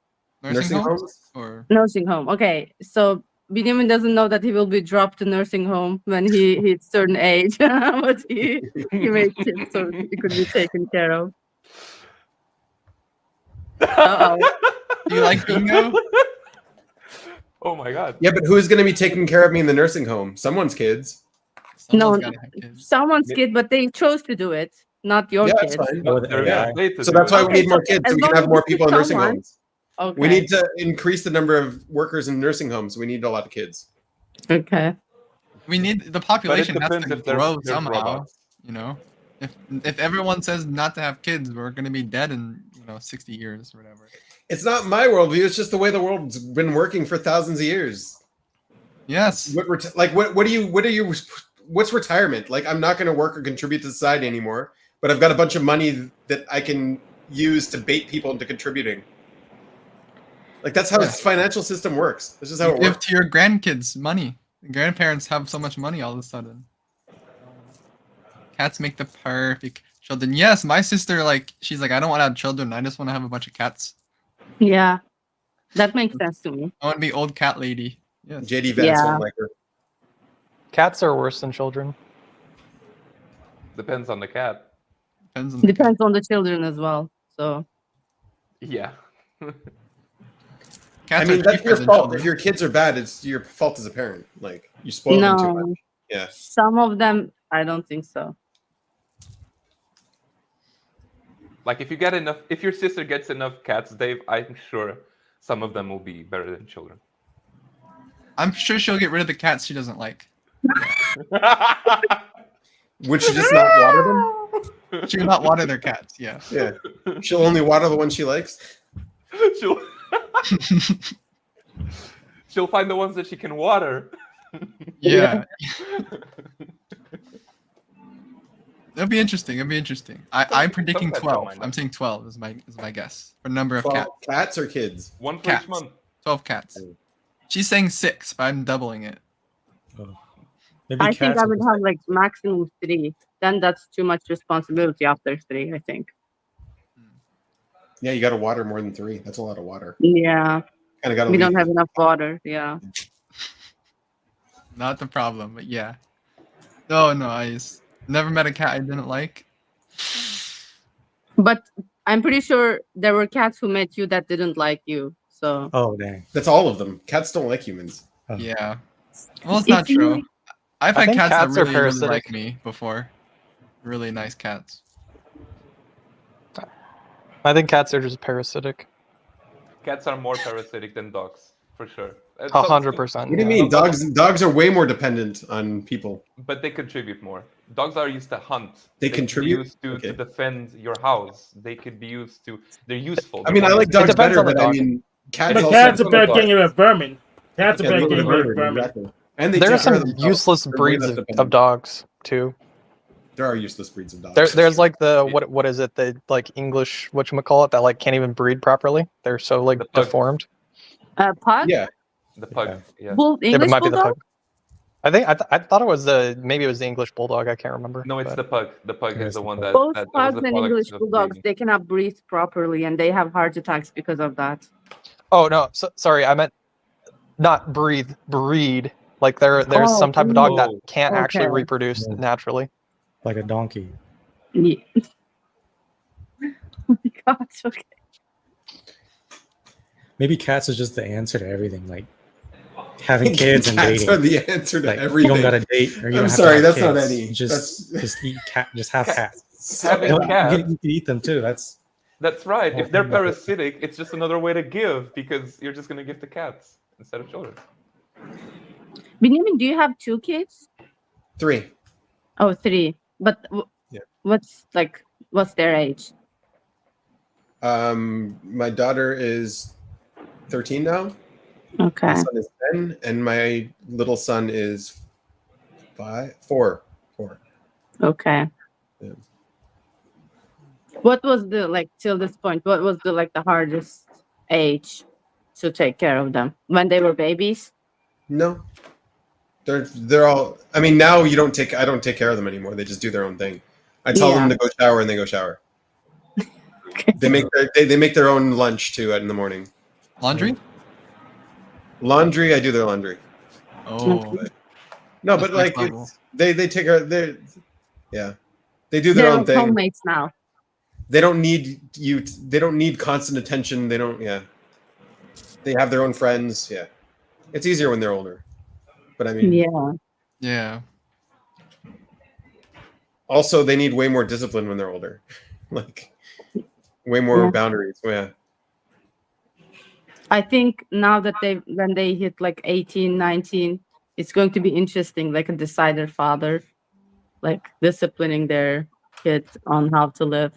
Nursing homes? homes? Or Nursing home. Okay, so Benjamin doesn't know that he will be dropped to nursing home when he hits certain age, but he makes it so he could be taken care of. Uh-oh. do you like bingo? Oh my god. Yeah, but who's going to be taking care of me in the nursing home? Someone's kids. Someone's No, gotta have kids. Someone's kid, but they chose to do it, not your Yeah, kids. that's fine. No, With they're AI. being paid to So do that's it. why we Okay, need more so kids, so as we can long have as more it's people in nursing someone- homes. Okay. We need to increase the number of workers in nursing homes. We need a lot of kids. Okay. We need the population has depends to if they're- grow they're somehow. robots. You know, If everyone says not to have kids, we're gonna be dead in 60 years or whatever. It's not my worldview. It's just the way the world's been working for thousands of years. Yes. What's retirement? Like, I'm not going to work or contribute to society anymore, but I've got a bunch of money that I can use to bait people into contributing. Like, that's how the financial system works. This is how it Give works. to your grandkids money. Grandparents have so much money all of a sudden. Cats make the perfect children. Yes, my sister, she's like, I don't want to have children. I just want to have a bunch of cats. Yeah, that makes sense to me. I want to be old cat lady. Yes. JD Vance Yeah. won't like her. Cats are worse than children. Depends on the cat. Depends on the Depends on the children as well. So Yeah. Cats I mean, are that's cheaper your than fault. children. If your kids are bad, it's your fault as a parent. Like, you spoil them too much. no, Yeah. some of them I don't think so. Like if your sister gets enough cats, Dave, I'm sure some of them will be better than children. I'm sure she'll get rid of the cats she doesn't like. Would she just not water them? She will not water their cats. Yeah. Yeah. She'll only water the ones she likes. she'll she'll find the ones that she can water. Yeah. It'll be interesting. It'll be interesting. I'm predicting Some cats don't 12. mind I'm that. saying 12 is my guess for number of 12 cats. cats or kids? One for Cats. each month. 12 cats. She's saying 6, but I'm doubling it. Maybe I think cats I are would just have like maximum 3. Then that's too much responsibility after 3, I think. Yeah, you got to water more than 3. That's a lot of water. Yeah, Kind of got to. we don't have enough water. Yeah. Not the problem, but yeah. No, I never met a cat I didn't like. But I'm pretty sure there were cats who met you that didn't like you. So Oh dang. That's all of them. Cats don't like humans. Oh. Yeah. Well, it's If not true. you- I've I had think cats that cats are really parasitic. like me before. Really nice cats. I think cats are just parasitic. Cats are more parasitic than dogs, for sure. 100%. What do you mean? Dogs are way more dependent on people. But they contribute more. Dogs are used to hunt. They could contribute? be used to Okay. defend your house. They could be used to. They're useful. I mean, I like dogs depends better, on the but I dog. mean, cats But also. cats are on better the getting rid of vermin. Cats are Yeah, better they getting get rid of murdered, vermin. exactly. And they There are take care of some themselves. useless They're way breeds less of dependent. dogs too. There are useless breeds of dogs. There's like the what is it? The like English whatchamacallit that like can't even breed properly. They're so like The pug. deformed. pug, Yeah. The pug. Yeah. bull, Yeah, but English it might be the bulldog. pug. I think I thought it was maybe it was the English bulldog. I can't remember. No, it's but- the pug. The pug Yes, is the the one pug. that. Both that was pugs the and product English of bulldogs, breeding. they cannot breathe properly, and they have heart attacks because of that. Oh no, sorry, I meant not breed. Like there's Oh, some type of dog that oh, can't actually okay. reproduce Yeah. naturally. like a donkey. Yeah. Oh my god. Okay. Maybe cats is just the answer to everything, like having kids and Cats dating. are the answer to Like, everything. you don't gotta date, or you I'm don't have sorry, to have that's not kids. any- Just eat cat. Just have cats. Having You cats. can eat them too. That's That's right. If Oh, they're no. parasitic, it's just another way to give because you're just gonna give to cats instead of children. Benjamin, do you have 2 kids? 3. Oh, 3. But Yeah. what's their age? My daughter is 13 now. My Okay. son is 10, and my little son is 4. Okay. Yeah. What was the till this point? What was the hardest age to take care of them when they were babies? No, they're all. I mean, now I don't take care of them anymore. They just do their own thing. I tell them to go shower, and they go shower. Okay. They make their own lunch too in the morning. Laundry? Laundry, I do their laundry. Oh. No, That's but like next level. they take care. They do their They're own thing. homemakes now. They don't need you. They don't need constant attention. They don't. Yeah. They have their own friends. Yeah. It's easier when they're older. But I mean, Yeah. Yeah. also they need way more discipline when they're older. Like way more Yeah. boundaries. Yeah. I think now that when they hit 18, 19, it's going to be interesting, like a decider father, like disciplining their kids on how to live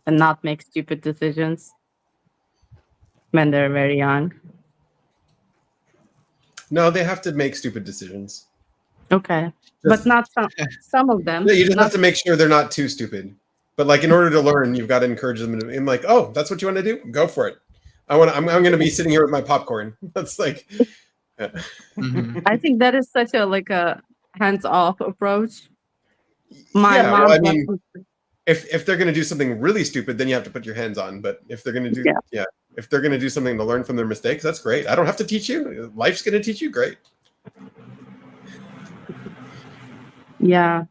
and not make stupid decisions when they're very young. No, they have to make stupid decisions. Okay, Just- but not some of them. Yeah, you just Not- have to make sure they're not too stupid. But like in order to learn, you've got to encourage them and like, oh, that's what you want to do? Go for it. I'm going to be sitting here with my popcorn. That's like Mhm. I think that is such a hands-off approach. My yeah, mom. well, I mean, if they're going to do something really stupid, then you have to put your hands on. But if they're going to do if they're going to do something to learn from their mistakes, that's great. I don't have to teach you. Life's going to teach you. Great. Yeah,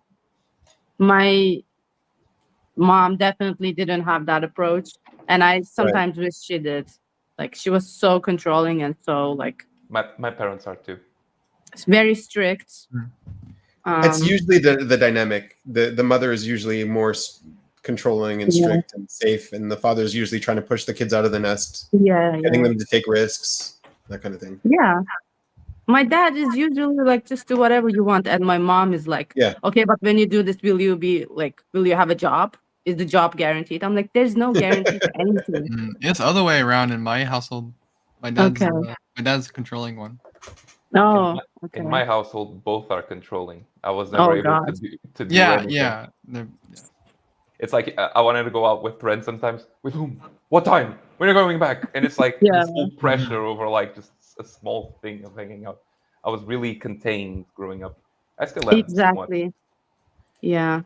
my mom definitely didn't have that approach, and I sometimes wish she did. Like she was so controlling and so like My parents are too. it's very strict. It's usually the dynamic. The mother is usually more controlling and strict and safe, and the father is usually trying to push the kids out of the nest, getting them to take risks, that kind of thing. Yeah. My dad is usually like, just do whatever you want. And my mom is like, okay, but when you do this, will you have a job? Is the job guaranteed? I'm like, there's no guarantee for anything. It's the other way around in my household. My dad's the controlling one. Oh, in my household, both are controlling. I was never able to do anything. Yeah. It's like I wanted to go out with friends sometimes. With whom? What time? When are you going back? And it's like this whole pressure over like just a small thing of hanging out. I was really contained growing up. I still am. Exactly. Somewhat. Yeah.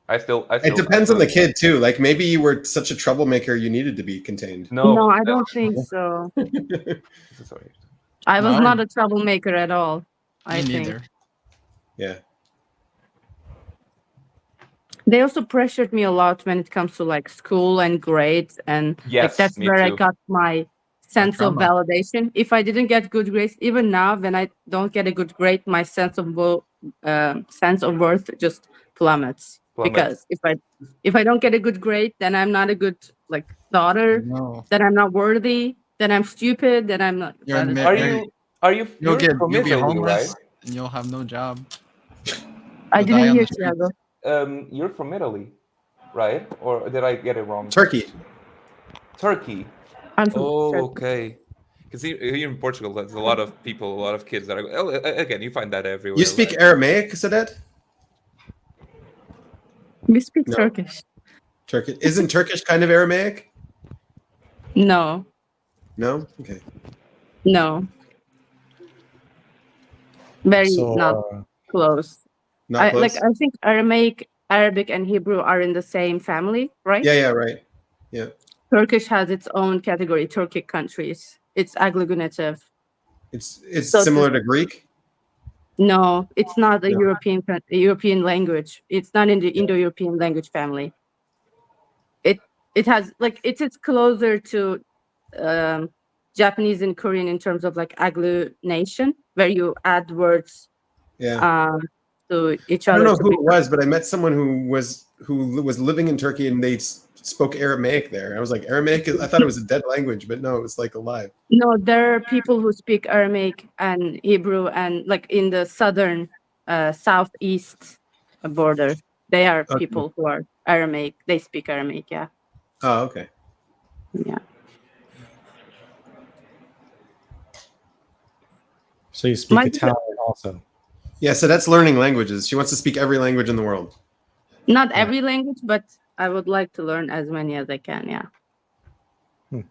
I still. It depends on the kid too. Like maybe you were such a troublemaker, you needed to be contained. No, I don't think so. Sorry. I was not a troublemaker at all. I think. Neither. Yeah. They also pressured me a lot when it comes to like school and grades, and like, that's where I got my sense of validation. If I didn't get good grades, even now when I don't get a good grade, my sense of worth just plummets. Because if I don't get a good grade, then I'm not a good like daughter. Then I'm not worthy. Then I'm stupid. Then I'm not. You'll be homeless, right? and you'll have no job. I didn't hear Thiago. You're from Italy, right? Or did I get it wrong? Turkey. I'm from Turkey. Okay. Because here in Portugal, there's a lot of people, a lot of kids that are. Again, you find that everywhere. You speak Aramaic, Sadet? We speak Turkish. Turkish isn't Turkish kind of Aramaic? No. No. Okay. No. Very not close. Not close. I think Aramaic, Arabic, and Hebrew are in the same family, right? Yeah. Right. Yeah. Turkish has its own category, Turkic countries. It's agglutinative. It's similar to Greek? No, it's not a European language. It's not in the Indo-European language family. It has like it's closer to Japanese and Korean in terms of like agglutination, where you add words to each other. I don't know who it was, but I met someone who was living in Turkey and they spoke Aramaic there. I was like, Aramaic? I thought it was a dead language, but no, it was like alive. No, there are people who speak Aramaic and Hebrew, and like in the southern, southeast border, they are people who are Aramaic. They speak Aramaic, yeah. Oh, okay. Yeah. So you speak Italian also? Yeah, so that's learning languages. She wants to speak every language in the world. Not every language, but I would like to learn as many as I can, yeah.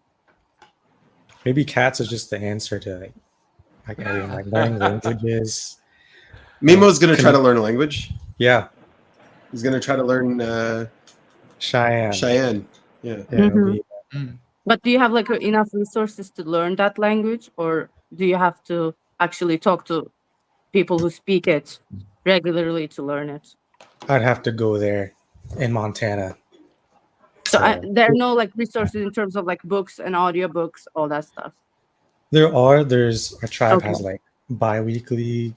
Maybe cats is just the answer to like everything, like learning languages. Mimo's going to try to learn a language. Yeah. He's going to try to learn Cheyenne. Yeah. But do you have like enough resources to learn that language, or do you have to actually talk to people who speak it regularly to learn it? I'd have to go there in Montana. So there are no like resources in terms of like books and audiobooks, all that stuff. There's our tribe has like bi-weekly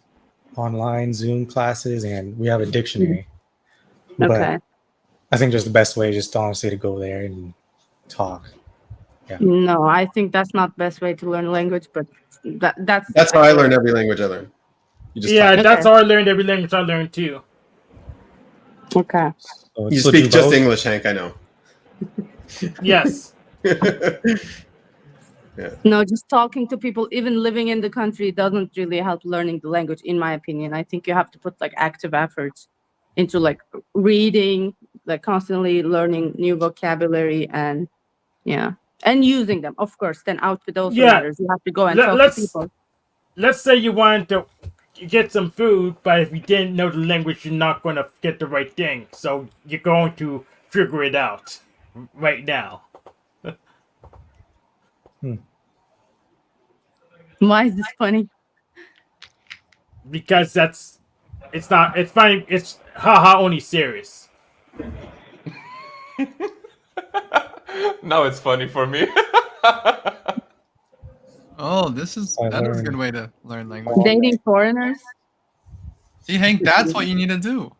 online Zoom classes, and we have a dictionary. But I think just the best way is just honestly to go there and talk. Yeah. No, I think that's not the best way to learn a language, but that's how I learn every language I learn. That's how I learned every language I learned too. Okay. So, You so speak do just both? English, Hank. I know. Yes. No, just talking to people, even living in the country, doesn't really help learning the language, in my opinion. I think you have to put like active efforts into like reading, like constantly learning new vocabulary, and and using them. Of course, then output also Yeah. matters. You have to go and talk to Let's people. let's say you wanted to get some food, but if you didn't know the language, you're not going to get the right thing. So you're going to figure it out right now. Why is this funny? Because it's not, it's funny, it's haha only serious. Now it's funny for me. Oh, that is a good learned. way to learn language. Dating foreigners? See, Hank, that's what you need to do.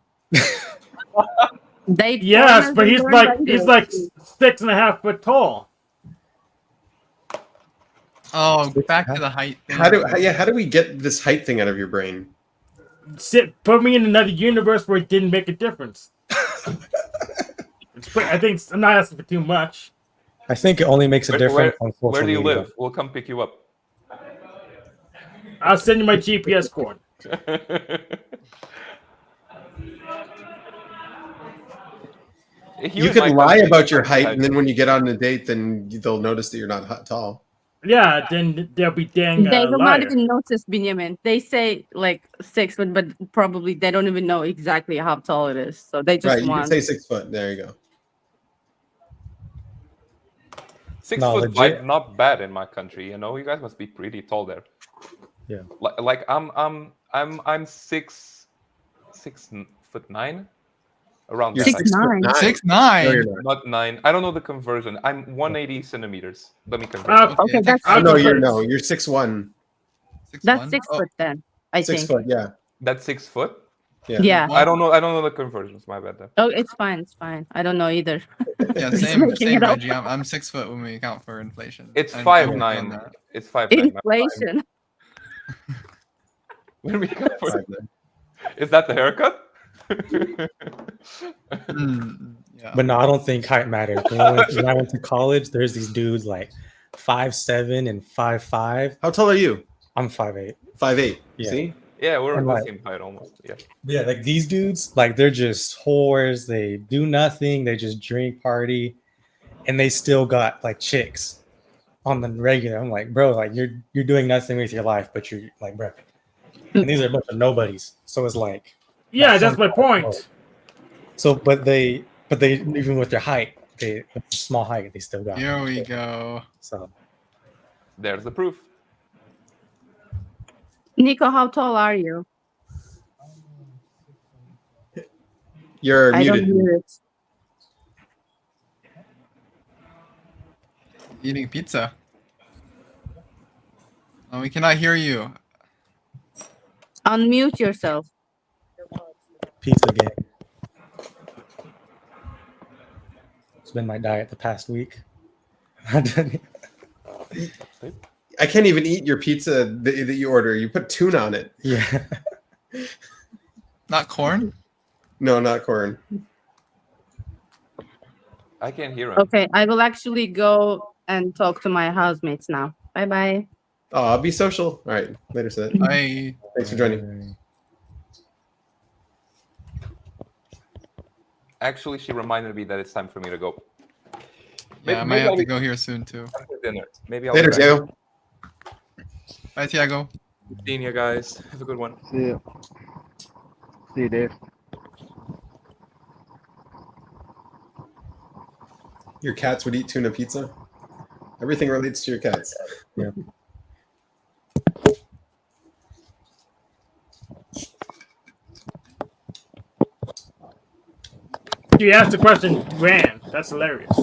Date Yes, foreigners but and learn he's language. like 6.5 feet tall. Oh, back to the height thing. How do we get this height thing out of your brain? Put me in another universe where it didn't make a difference. I think I'm not asking for too much. I think it only makes a difference on social where do you media. live? We'll come pick you up. I'll send you my GPS cord. You can lie about your height, and then when you get on a date, then they'll notice that you're not tall. Yeah, then they'll be dang They will liar. not even notice, Benjamin. They say like 6 foot, but probably they don't even know exactly how tall it is. So they just Right, you can want. say 6 foot. There you go. 6 No, foot legit. not bad in my country. You know, you guys must be pretty tall there. Yeah. Like I'm 6'9", around You're that. 6'9". 6'9". No, you're not. Not 9. I don't know the conversion. I'm 180 centimeters. Let me convert. Okay, that's Oh, no, you're no. you're 6'1". That's 6 foot then. I 6 think. foot, yeah. That's 6 foot. Yeah. Yeah. I don't know the conversions. My bad. Then. Oh, it's fine. It's fine. I don't know either. Yeah, Just same, making it up. Reggie. I'm 6 foot when we account for inflation. It's I 5'9". understand that. It's 5'9". Inflation. When we account for is that the haircut? Yeah. But no, I don't think height matters. When I went to college, there's these dudes like 5'7" and 5'5". How tall are you? I'm 5'8". 5'8". Yeah. See? Yeah, we're And the like- same height almost. Yeah. Yeah, like these dudes, like they're just whores. They do nothing. They just drink, party, and they still got like chicks on the regular. I'm like, bro, like you're doing nothing with your life, but you're like, bro. And these are a bunch of nobodies. So it's like, Yeah, that's my point. so, but they even with their height, with small height, they still got. Here we go. So There's the proof. Nico, how tall are you? You're I don't muted. hear it. Eating pizza. Oh, we cannot hear you. Unmute yourself. pizza game. It's been my diet the past week. I can't even eat your pizza that you order. You put tuna on it. Yeah. Not corn? No, not corn. I can't hear him. Okay, I will actually go and talk to my housemates now. Bye bye. Oh, I'll be social. All right. Later, Sid. I Thanks for joining. Actually, she reminded me that it's time for me to go. yeah, I might have to go here soon too. After dinner. Maybe I'll Later, be back. Diego. Bye, Tiago. Seeing you guys. Have a good one. See you. See you, Dave. Your cats would eat tuna pizza? Everything relates to your cats. Yeah. You asked the question, ran. That's hilarious.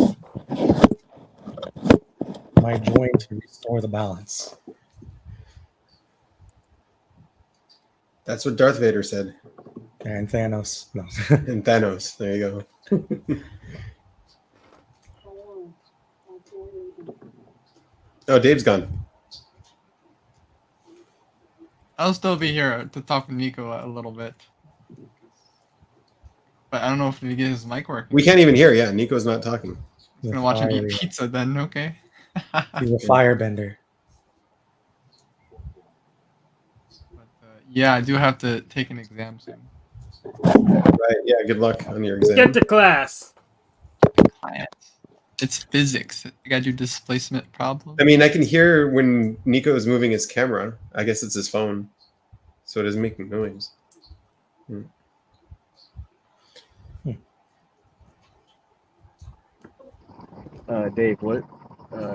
My joint to restore the balance. That's what Darth Vader said. And Thanos. No. And Thanos. There you go. Oh, Dave's gone. I'll still be here to talk with Nico a little bit. but I don't know if we get his mic working. We can't even hear. Yeah, Nico's not talking. He's gonna watch him eat pizza then. Okay. He's a firebender. But, yeah, I do have to take an exam soon. Right. Yeah. Good luck on your exam. Get to class. It's physics. I gotta do displacement problem. I mean, I can hear when Nico is moving his camera. I guess it's his phone, so it isn't making noise. Dave, what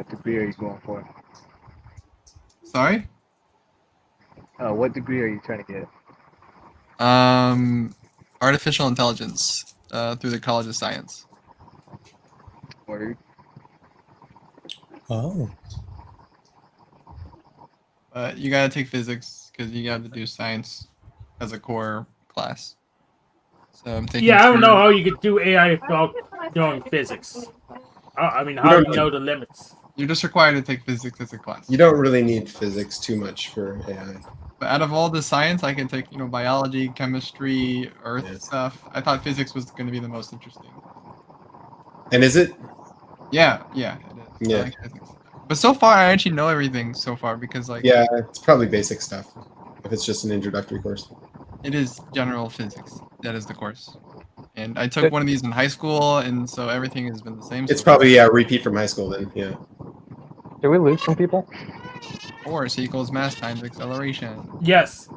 degree are you going for? Sorry? What degree are you trying to get? Artificial intelligence through the College of Science. Word. Oh. But you gotta take physics because you got to do science as a core class. So I'm taking. Yeah, I don't know how you could do AI without doing physics. I mean, how do you know the limits? You're just required to take physics as a class. You don't really need physics too much for AI. But out of all the science, I can take biology, chemistry, earth stuff. I thought physics was going to be the most interesting. And is it? Yeah, it is. Yeah. I like physics. But so far, I actually know everything so far because Yeah, it's probably basic stuff. If it's just an introductory course. It is general physics. That is the course. And I took one of these in high school, and so everything has been the same. It's probably a repeat from high school then. Yeah. Did we lose some people? Force equals mass times acceleration. Yes.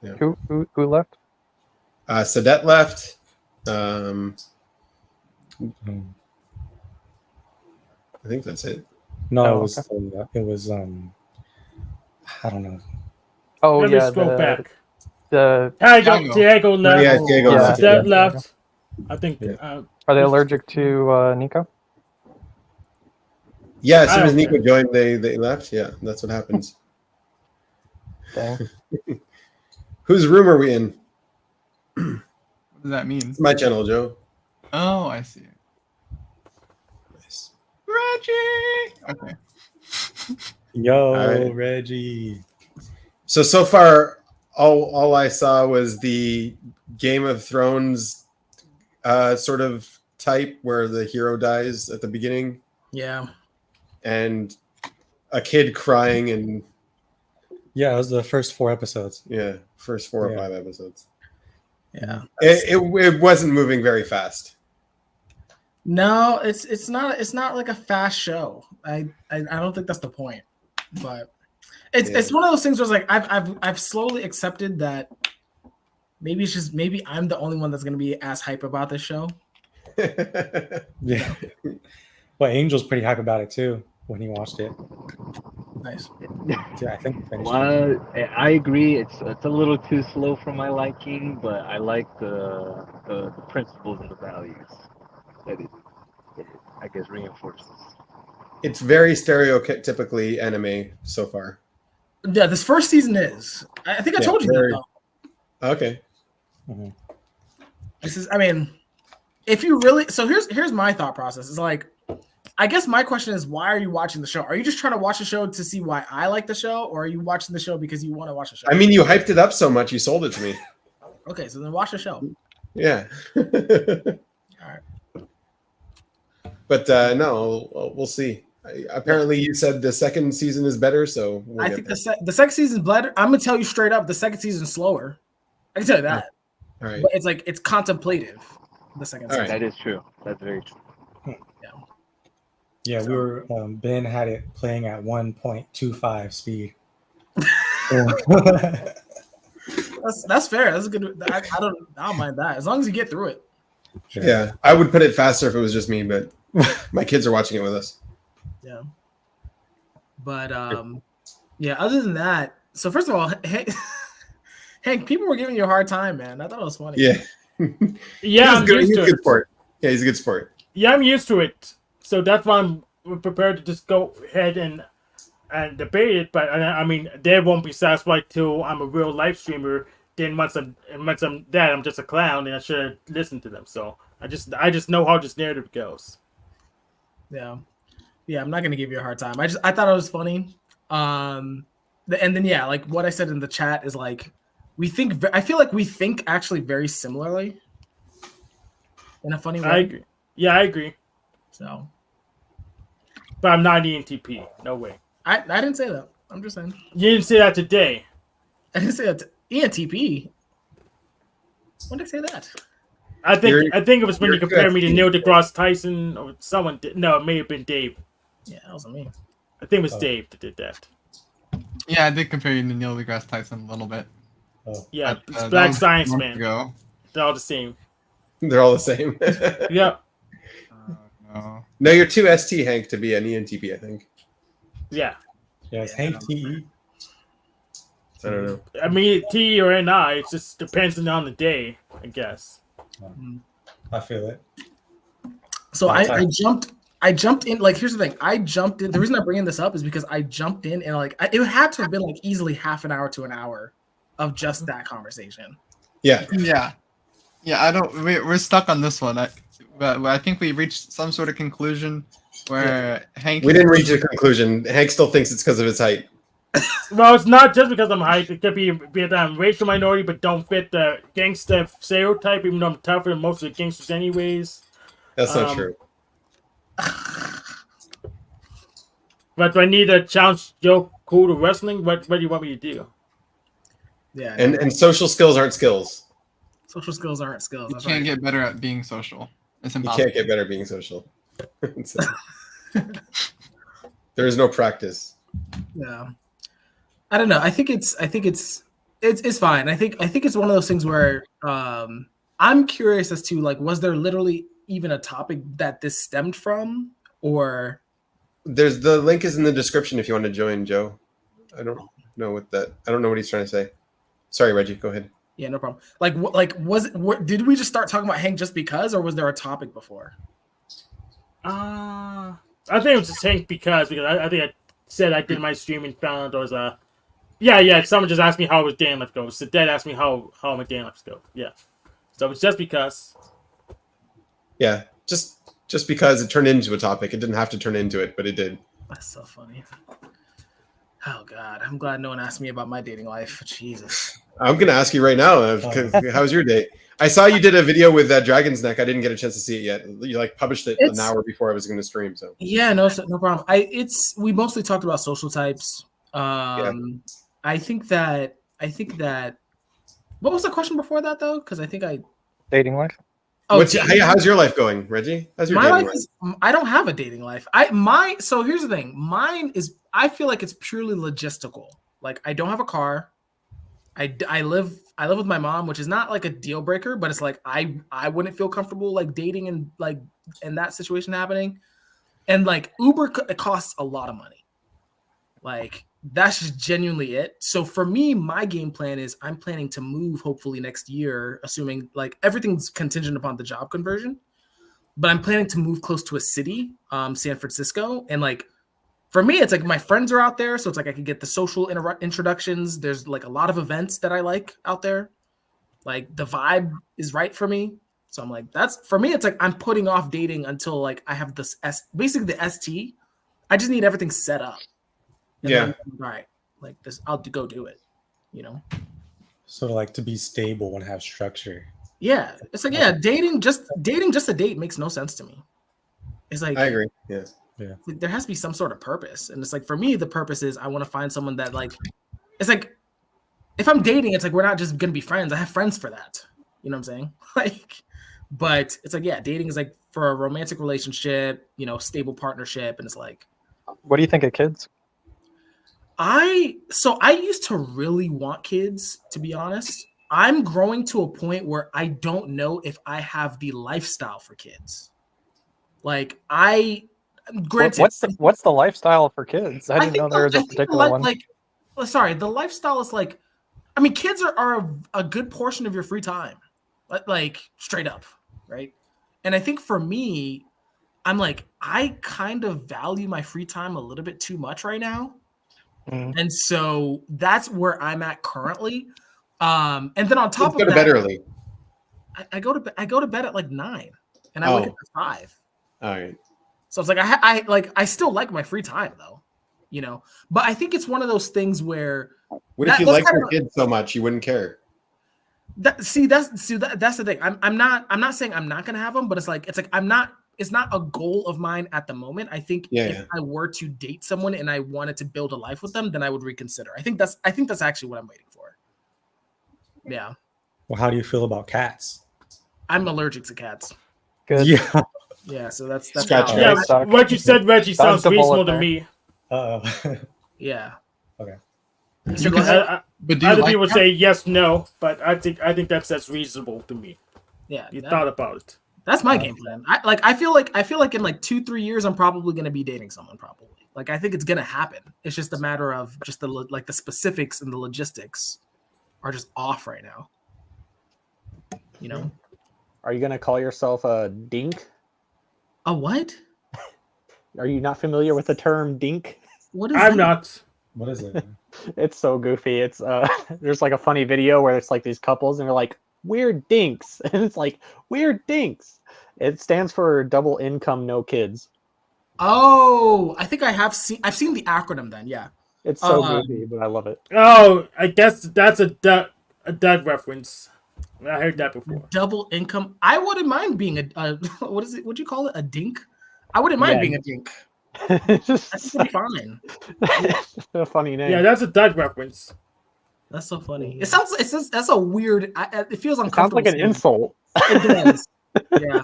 Yeah. Who left? Sadet left. I think that's it. No, Oh, it was I don't know. Oh Let me yeah, scroll back. the Diego left. Yeah, Diego left. That left. I think. are they allergic to Nico? Yeah, as soon I as don't Nico care. joined, they left. Yeah, that's what happens. Dang. Whose room are we in? What does that mean? It's my channel, Joe. Oh, I see. Nice. Reggie! Okay. Yo, All right. Reggie. So far, all I saw was the Game of Thrones sort of type where the hero dies at the beginning. Yeah. And a kid crying and Yeah, it was the first 4 episodes. yeah, first 4 or 5 episodes. Yeah. It wasn't moving very fast. No, it's not like a fast show. I don't think that's the point. But it's one of those things where it's like I've slowly accepted that maybe I'm the only one that's gonna be as hype about this show. Yeah. But Angel's pretty hype about it too when he watched it. Nice. Yeah, I think we finished. Well, I agree. It's a little too slow for my liking, but I like the principles and the values that it I guess reinforces. It's very stereotypically anime so far. Yeah, this first season is. I think I Yeah, told you very- that though. Okay. This is, I mean, if you really, so here's my thought process. It's like, I guess my question is, why are you watching the show? Are you just trying to watch the show to see why I like the show, or are you watching the show because you want to watch the show? I mean, you hyped it up so much, you sold it to me. Okay, so then watch the show. Yeah. All right. But no, we'll see. Apparently, you said the second season is better, so we'll I get think there. the second season is better. I'm gonna tell you straight up, the second season is slower. I can tell you that. All right. But it's like it's contemplative. The second All season. right. That is true. That's very true. Yeah, we were Ben had it playing at 1.25 speed. That's fair. That's a good. I don't mind that as long as you get through it. Yeah, I would put it faster if it was just me, but my kids are watching it with us. Yeah. But yeah, other than that, so first of all, Hank, people were giving you a hard time, man. I thought it was funny. Yeah. Yeah, I'm He's used a to good it. sport. Yeah, he's a good sport. Yeah, I'm used to it. So that's why I'm prepared to just go ahead and debate it. But I mean, they won't be satisfied till I'm a real live streamer. Then once I'm that, I'm just a clown, and I should listen to them. So I just know how this narrative goes. Yeah. I'm not gonna give you a hard time. I thought it was funny. And then yeah, like what I said in the chat is like, I feel like we think actually very similarly in a funny way. I agree. Yeah, I agree. So, but I'm not an ENTP. No way. I didn't say that. I'm just saying. You didn't say that today. I didn't say that. ENTP. When did I say that? I think it was when you compared me to Neil deGrasse Tyson or someone. No, it may have been Dave. Yeah, that wasn't me. I think it was Dave that did that. Yeah, I did compare you to Neil deGrasse Tyson a little bit. Yeah, But, Black Science Man. Ago. They're all the same. They're all the same. Yeah. No. No, you're too ST, Hank, to be an ENTP, I think. Yeah. Yes, Hank TE. I don't know. I mean, T or NI, it just depends on the day, I guess. I feel it. So I jumped in. Like, here's the thing. I jumped in. The reason I'm bringing this up is because I jumped in and like it had to have been like easily half an hour to an hour of just that conversation. Yeah. I don't. We're stuck on this one. But I think we reached some sort of conclusion where Hank. We didn't reach a conclusion. Hank still thinks it's because of his height. Well, it's not just because I'm height. It could be that I'm racial minority, but don't fit the gangster stereotype. Even though I'm tougher than most of the gangsters, anyways. That's not true. But do I need to challenge Joe Cool to wrestling? What do you want me to do? Yeah. And social skills aren't skills. Social skills aren't skills. You can't get better at being social. It's You impossible. can't get better at being social. There is no practice. Yeah. I don't know. I think it's fine. I think it's one of those things where I'm curious as to like, was there literally even a topic that this stemmed from, or There's the link is in the description if you want to join, Joe. I don't know what he's trying to say. Sorry, Reggie. Go ahead. yeah, no problem. Did we just start talking about Hank just because, or was there a topic before? I think it was just Hank because I think I said I did my stream and found out there was a. Yeah. Someone just asked me how was Dan Left Go. So Dad asked me how my Dan Left Go. Yeah. So it's just because. Yeah, just because it turned into a topic. It didn't have to turn into it, but it did. That's so funny. Oh God, I'm glad no one asked me about my dating life. Jesus. I'm gonna ask you right now. How was your date? I saw you did a video with Dragon's Neck. I didn't get a chance to see it yet. You like published it an hour before I was going to stream. So yeah, no problem. We mostly talked about social types. I think that. What was the question before that though? Because I think dating life. Oh, how's your life going, Reggie? How's your dating life? I don't have a dating life. So here's the thing. Mine is. I feel like it's purely logistical. Like I don't have a car. I live with my mom, which is not like a deal breaker, but it's like I wouldn't feel comfortable like dating and like in that situation happening. And like Uber, it costs a lot of money. Like that's just genuinely it. So for me, my game plan is I'm planning to move hopefully next year, assuming like everything's contingent upon the job conversion. But I'm planning to move close to a city, San Francisco, and like. For me, it's like my friends are out there, so it's like I could get the social introductions. There's like a lot of events that I like out there. Like the vibe is right for me. So I'm like, that's for me. It's like I'm putting off dating until like I have this basically the ST. I just need everything set up. And then, all right, like this, I'll go do it. You know. Sort of like to be stable and have structure. Yeah, it's like dating just a date makes no sense to me. It's like I agree. Yeah. Yeah. There has to be some sort of purpose. And it's like, for me, the purpose is I want to find someone that like, it's like, if I'm dating, it's like, we're not just going to be friends. I have friends for that. You know what I'm saying? Like, but it's like, yeah, dating is like for a romantic relationship, you know, stable partnership. And it's like, what do you think of kids? I used to really want kids, to be honest. I'm growing to a point where I don't know if I have the lifestyle for kids. Like granted, what's the lifestyle for kids? I didn't know there was a particular one. The lifestyle is like, I mean, kids are a good portion of your free time, like straight up, right? And I think for me, I'm like, I kind of value my free time a little bit too much right now, and so that's where I'm at currently. And then on top of that, go to bed early. I go to bed at like 9, and I wake up at 5. All right. So it's like I still like my free time though, you know. But I think it's one of those things where what if you like your kids so much you wouldn't care? That's the thing. I'm not saying I'm not gonna have them, but it's like it's not a goal of mine at the moment. I think if I were to date someone and I wanted to build a life with them, then I would reconsider. I think that's actually what I'm waiting for. Yeah. Well, how do you feel about cats? I'm allergic to cats. Good. Yeah. Yeah, so that's yeah. What you said, Reggie, sounds reasonable to me. Yeah. Okay. But do you other like people would cats? say yes, no, but I think that's reasonable to me. Yeah, you thought about it. That's my game plan. I feel like in like 2-3 years, I'm probably gonna be dating someone. Probably. Like I think it's gonna happen. It's just a matter of just the specifics and the logistics are just off right now. You know. Are you gonna call yourself a dink? A what? Are you not familiar with the term dink? What is I'm not. What is it? It's so goofy. It's there's like a funny video where it's like these couples and they're like, we're dinks. And it's like, we're dinks. It stands for double income, no kids. Oh, I think I've seen the acronym then, yeah. It's so goofy, but I love it. Oh, I guess that's a Doug reference. I heard that before. Double income. I wouldn't mind being a what is it? What'd you call it? A dink? I wouldn't mind being a dink. That's pretty fine. A funny name. Yeah, that's a Doug reference. That's so funny. It sounds. That's a weird. It feels uncomfortable. Sounds like an insult. It does. Yeah.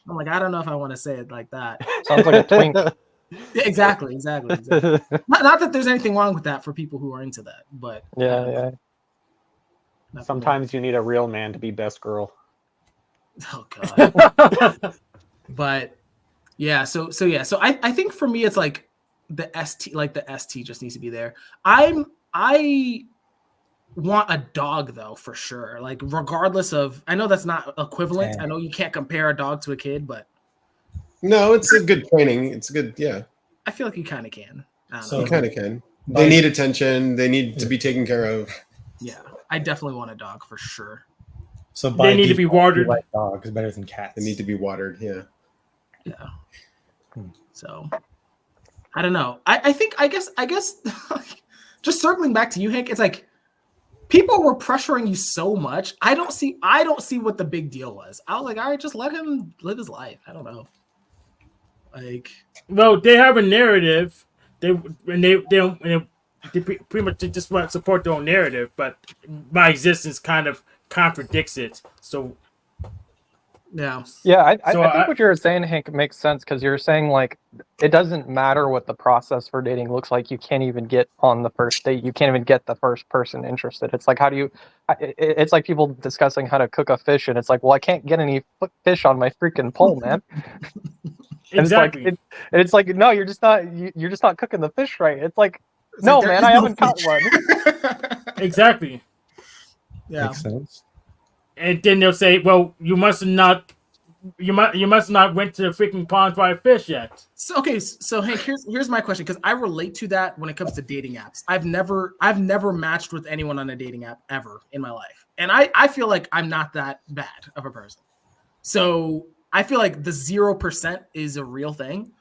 I'm like, I don't know if I want to say it like that. Sounds like a twink. Yeah, exactly. Not that there's anything wrong with that for people who are into that, but yeah. Sometimes you need a real man to be best girl. Oh God. But yeah, so I think for me it's like the ST just needs to be there. I want a dog though, for sure. Like regardless of, I know that's not equivalent. I know you can't compare a dog to a kid, but no, it's a good training. It's a good, yeah. I feel like you kind of can. You kind of can. They need attention. They need to be taken care of. Yeah, I definitely want a dog for sure. So they need to be watered. Like dogs better than cats. They need to be watered. Yeah. Yeah. So I don't know. I guess just circling back to you, Hank, it's like people were pressuring you so much. I don't see what the big deal was. I was like, all right, just let him live his life. I don't know. Like, well, they have a narrative. They pretty much just want to support their own narrative, but my existence kind of contradicts it. So yeah. I think what you're saying, Hank, makes sense, because you're saying like it doesn't matter what the process for dating looks like. You can't even get on the first date. You can't even get the first person interested. It's like, how do you? It's like people discussing how to cook a fish, and it's like, well, I can't get any fish on my freaking pole, man. Exactly. It's like no, you're just not cooking the fish right. It's like no, man, I haven't caught one. Exactly. Yeah. Makes sense. And then they'll say, "Well, you must not went to the freaking pond for a fish yet." So Hank, here's my question, because I relate to that when it comes to dating apps. I've never matched with anyone on a dating app ever in my life, and I feel like I'm not that bad of a person. So I feel like the 0% is a real thing.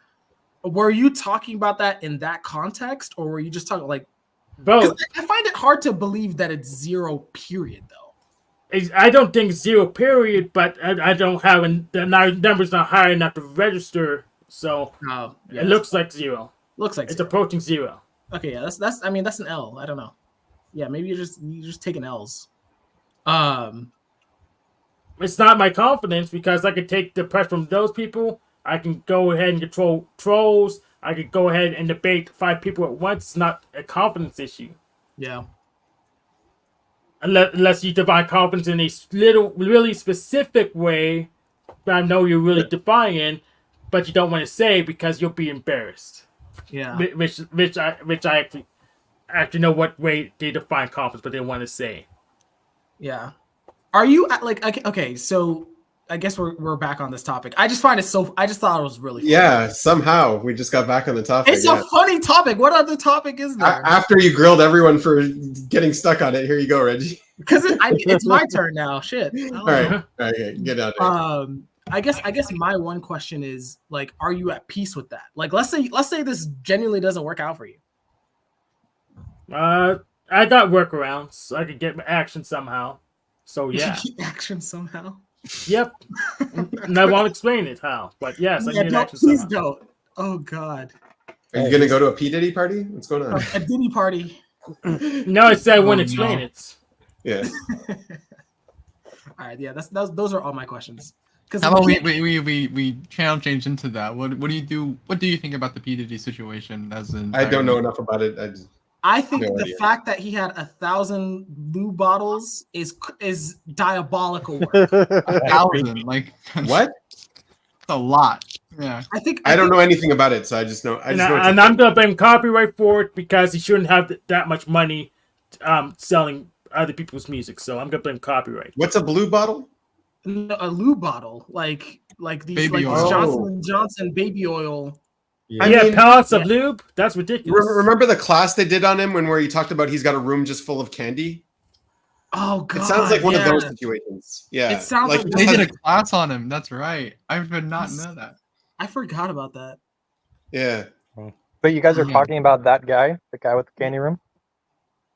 Were you talking about that in that context, or were you just talking like both? I find it hard to believe that it's 0 period though. I don't think 0 period, but I don't have the number's not high enough to register, so it looks like 0. Looks like it's 0. approaching 0. Okay, yeah, that's an L. I don't know. Yeah, maybe you're just taking L's. It's not my confidence, because I could take the pressure from those people. I can go ahead and control trolls. I could go ahead and debate 5 people at once. It's not a confidence issue. Yeah. Unless you define confidence in a really specific way that I know you're really defining, but you don't want to say because you'll be embarrassed. Yeah. Which I actually know what way they define confidence, but they want to say. Yeah. Are you like okay? So I guess we're back on this topic. I just thought it was really funny. Yeah, somehow we just got back on the topic. It's a funny topic. What other topic is there? After you grilled everyone for getting stuck on it, here you go, Reggie. Because it's my turn now. Shit. All right, okay, get out there. I guess my one question is like, are you at peace with that? Like, let's say this genuinely doesn't work out for you. I got workarounds. I could get action somehow. So yeah. Action somehow. Yep. And I won't explain it how, but yes, I Yeah, need no, action please somehow. don't. Oh God. Are you gonna go to a P Diddy party? What's going on? A Diddy party. No, I said I wouldn't explain it. Yeah. All right, yeah, those are all my questions. Because How about we channel change into that? What do you do? What do you think about the P Diddy situation as an? I don't know enough about it. I think No the idea. fact that he had 1,000 blue bottles is diabolical work. 1,000, like What? That's a lot. Yeah. I don't know anything about it, so I just know. And I'm gonna blame copyright for it because he shouldn't have that much money, selling other people's music. So I'm gonna blame copyright. What's a blue bottle? No, a lube bottle, like these Baby like oil. Johnson & Johnson baby oil. Yeah, pallets of lube. That's ridiculous. Remember the class they did on him where he talked about he's got a room just full of candy? Oh God! It sounds like one of those situations. Yeah, It sounds like they did a class on him. That's right. I did not know that. I forgot about that. Yeah. But you guys are talking about that guy, the guy with the candy room?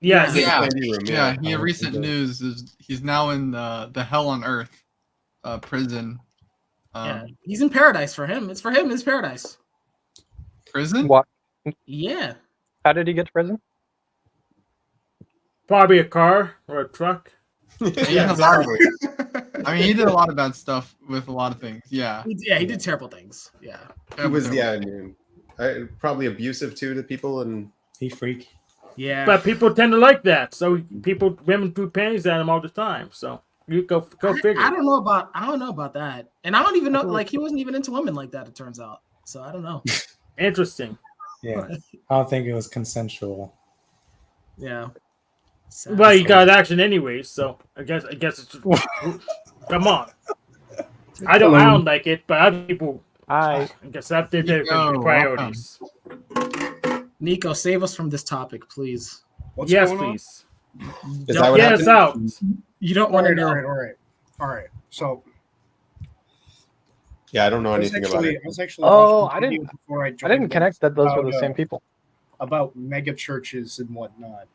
Yes. Yeah. Room, Yeah. He recent news is he's now in the Hell on Earth prison. Yeah, he's in paradise for him. It's for him. It's paradise. Prison? What? Yeah. How did he get to prison? Probably a car or a truck. Yeah, exactly. I mean, he did a lot of bad stuff with a lot of things. Yeah. He did terrible things. Yeah. He was probably abusive too to people, and he freak. Yeah. But people tend to like that. So women threw panties at him all the time. So you go figure. I don't know about that, and I don't even know. Like he wasn't even into women like that. It turns out. So I don't know. Interesting. Yeah, I don't think it was consensual. Yeah. Well, you got action anyways, so I guess it's come on. I don't like it, but other people. I guess that they're different priorities. Nico, save us from this topic, please. What's yes, going on? please. Is that what get us out. You don't want to know. All right. So. Yeah, I don't know anything about it. I was actually. I didn't connect that those were the same people. About mega churches and whatnot.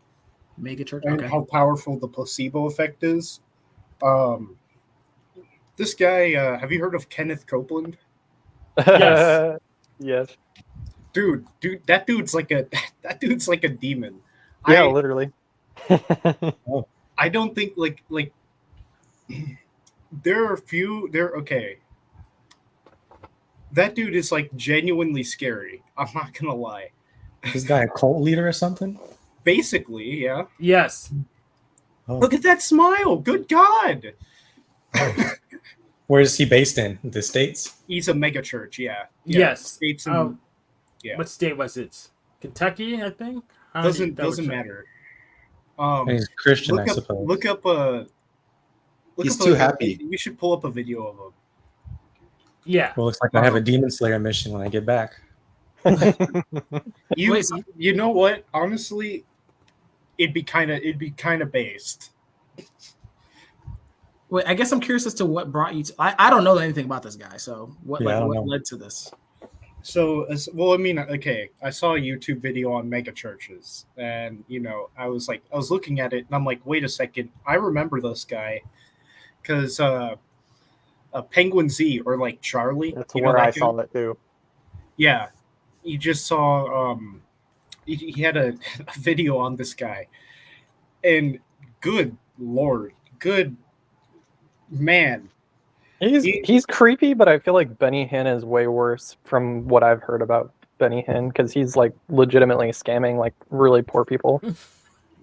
Mega church, and how powerful the placebo effect is. This guy, have you heard of Kenneth Copeland? Yes. Yes. Dude, that dude's like a demon. Yeah, literally. I don't think like okay. That dude is like genuinely scary. I'm not gonna lie. This guy a cult leader or something? Basically, yeah. Yes. Oh. Look at that smile. Good God. Where is he based in? The States? He's a mega church, yeah. Yes. States and, yeah. What state was it? Kentucky, I think. Doesn't matter. And he's Christian, I suppose. Look up He's too happy. We should pull up a video of him. Yeah. Well, looks like I have a Demon Slayer mission when I get back. You know what? Honestly, it'd be kind of based. Wait, I guess I'm curious as to what brought you to. I don't know anything about this guy, so what led to this? So, I mean, okay, I saw a YouTube video on mega churches, and I was looking at it, and I'm like, wait a second, I remember this guy, because Penguin Z or like Charlie. That's where I saw it too. Yeah, you just saw. He had a video on this guy, and good Lord, good man. He's creepy, but I feel like Benny Hinn is way worse from what I've heard about Benny Hinn, because he's like legitimately scamming like really poor people.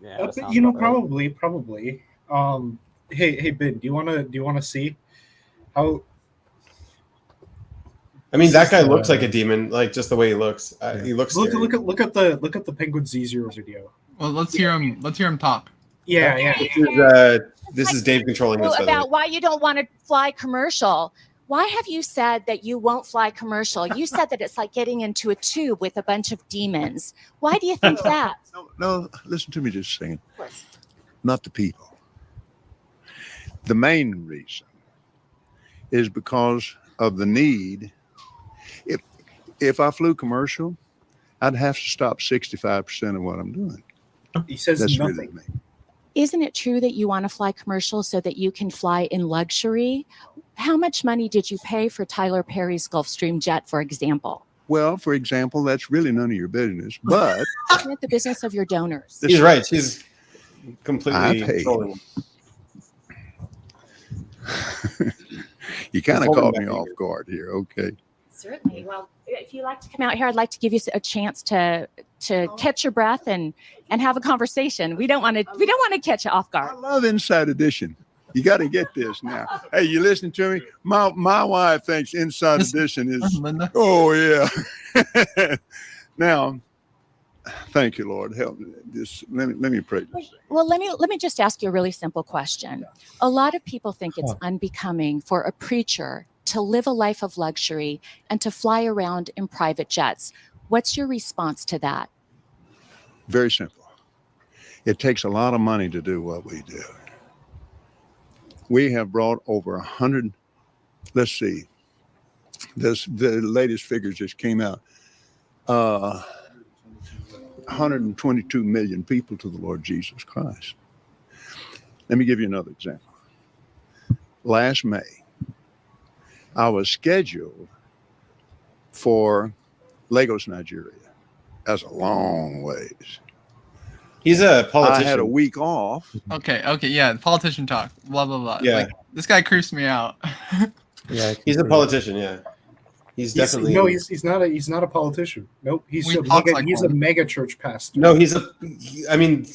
Yeah, probably. Hey Ben, do you wanna see how? I mean, that guy looks like a demon, like just the way he looks. He looks. Look at the Penguin Z0 video. Well, let's hear him. Let's hear him talk. Yeah. This is Dave controlling this. About why you don't want to fly commercial. Why have you said that you won't fly commercial? You said that it's like getting into a tube with a bunch of demons. Why do you think that? No, listen to me just a second. Not the people. The main reason is because of the need. If I flew commercial, I'd have to stop 65% of what I'm doing. He says That's nothing. really me. isn't it true that you want to fly commercial so that you can fly in luxury? How much money did you pay for Tyler Perry's Gulfstream jet, for example? Well, for example, that's really none of your business, but Isn't it the business of your donors? He's right. She's completely I paid. trolling him. You kind of Hold him caught back me a off year. guard here. Okay. Certainly. Well, if you'd like to come out here, I'd like to give you a chance to catch your breath and have a conversation. We don't want to catch you off I guard. love Inside Edition. You got to get this now. Hey, you listen to me? My wife thinks Inside Edition is. Linda. Oh yeah. Now, thank you, Lord. Help me. Let me pray. Well, let me just ask you a really simple question. A lot of people think it's unbecoming for a preacher to live a life of luxury and to fly around in private jets. What's your response to that? Very simple. It takes a lot of money to do what we do. We have brought over 100. Let's see. The latest figures just came out. 122 million people to the Lord Jesus Christ. Let me give you another example. Last May, I was scheduled for Lagos, Nigeria. That's a long ways. He's a politician. I had a week off. Okay, yeah, politician talk. Blah blah blah. Yeah. Like, this guy creeps me out. Yeah, he's a politician. Yeah, he's definitely. No, he's not a politician. Nope, he's a mega church pastor. No, I mean,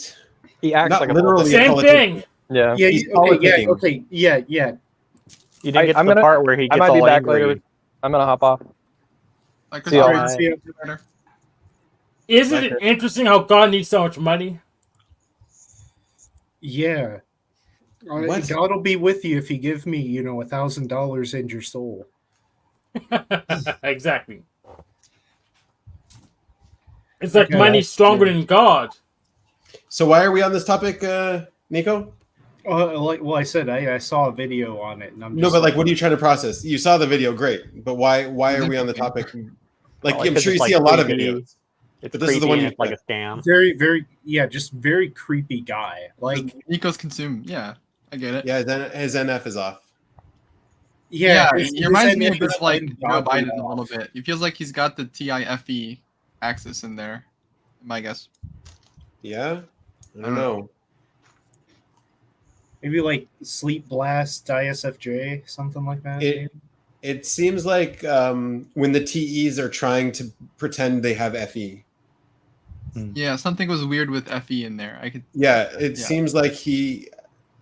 he acts not like a literally Same thing. Yeah. Yeah. He's Okay. politicking. Yeah. You didn't get to the part where he gets I might all be back angry. later. I'm gonna hop off. Like, See y'all. Isn't it interesting how God needs so much money? Yeah. What? God will be with you if you give me, $1,000 and your soul. Exactly. It's like money's stronger than God. So why are we on this topic, Nico? I said I saw a video on it, and I'm No, just but like, what are you trying to process? You saw the video, great, but why are we on the topic? Like, I'm sure you see a lot of videos, It's but this is the one you like a scam. very, very, just very creepy guy. Like Nico's consumed. Yeah, I get it. Yeah, then his NF is off. Yeah, his he reminds me NF of just is like like Joe godly Biden a off. little bit. He feels like he's got the TIFE axis in there. My guess. Yeah, I don't know. Maybe like Sleep Blast, ISFJ, something like that. It seems like when the TEs are trying to pretend they have FE. Yeah, something was weird with FE in there. It seems like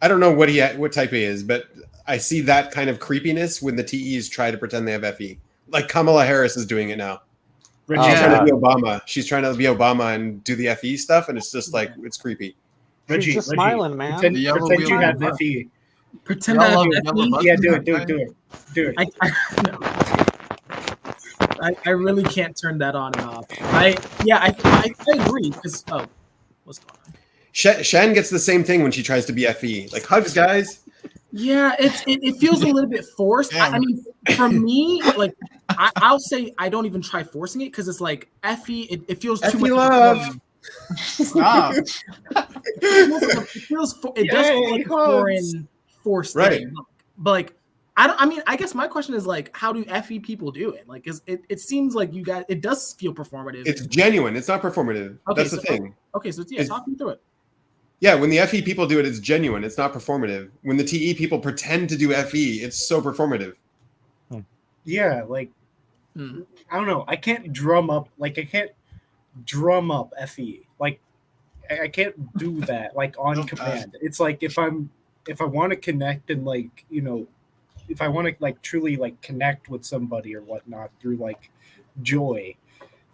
I don't know what type he is, but I see that kind of creepiness when the TEs try to pretend they have FE. Like Kamala Harris is doing it now. She's trying to be Obama. She's trying to be Obama and do the FE stuff, and it's just like, it's creepy. She's just smiling, man. Pretend you have FE. Pretend I have FE. Yeah, do it. I really can't turn that on and off. I agree because what's going on? Shan gets the same thing when she tries to be FE. Like, hugs, guys. Yeah, it feels a little bit forced. I mean, for me, like I'll say I don't even try forcing it because it's like FE. It feels too much. Love. Stop. It does feel like foreign forced right. thing. But like I guess my question is like, how do FE people do it? Like, it seems like you guys, it does feel performative. It's genuine. It's not performative. Okay, That's the thing. Okay, so talk me through it. Yeah, when the FE people do it, it's genuine. It's not performative. When the TE people pretend to do FE, it's so performative. Yeah, like I don't know. I can't drum up FE. Like I can't do that like on command. It's like if I want to connect and like, if I want to like truly like connect with somebody or whatnot through like joy,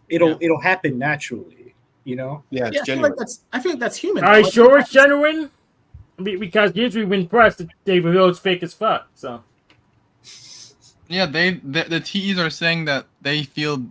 it'll happen naturally. Yeah, it's I genuine. feel like that's human. Are you sure it's genuine? Because usually when pressed, they reveal it's fake as fuck. So. Yeah, the TEs are saying that they feel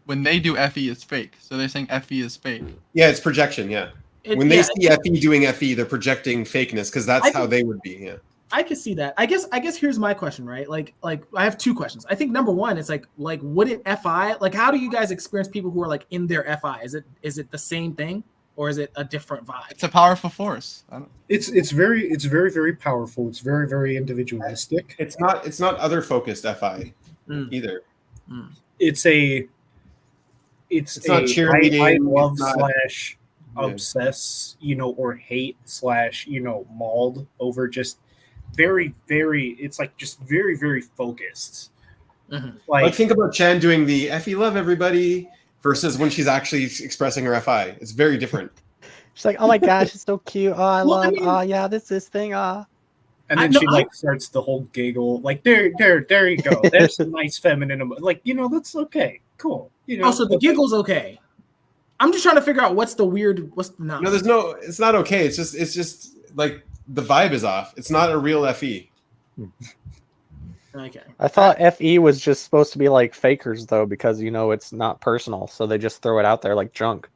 when they do FE it's fake. So they're saying FE is fake. Yeah, it's projection. Yeah. When they see FE doing FE, they're projecting fakeness because that's how they would be. Yeah. I can see that. I guess here's my question, right? Like I have two questions. I think number one is like wouldn't FI, like how do you guys experience people who are like in their FI? Is it the same thing? or is it a different vibe? It's a powerful force. It's very powerful. It's very individualistic. It's not other focused FI either. It's not cheerleading. I love it's not- slash obsess, or hate slash mauled over just very it's like just very focused. Like think about Chan doing the "Effie love everybody" versus when she's actually expressing her FI. It's very different. She's like, oh my gosh, it's so cute. Oh, I Well, I love. mean- Oh yeah, this thing. And then she starts the whole giggle, like there you go. There's some nice feminine, like that's okay, cool. Also, the giggle's okay. I'm just trying to figure out what's the no. No, it's not okay. It's just like the vibe is off. It's not a real FE. Okay. I thought FE was just supposed to be like fakers though, because it's not personal, so they just throw it out there like junk.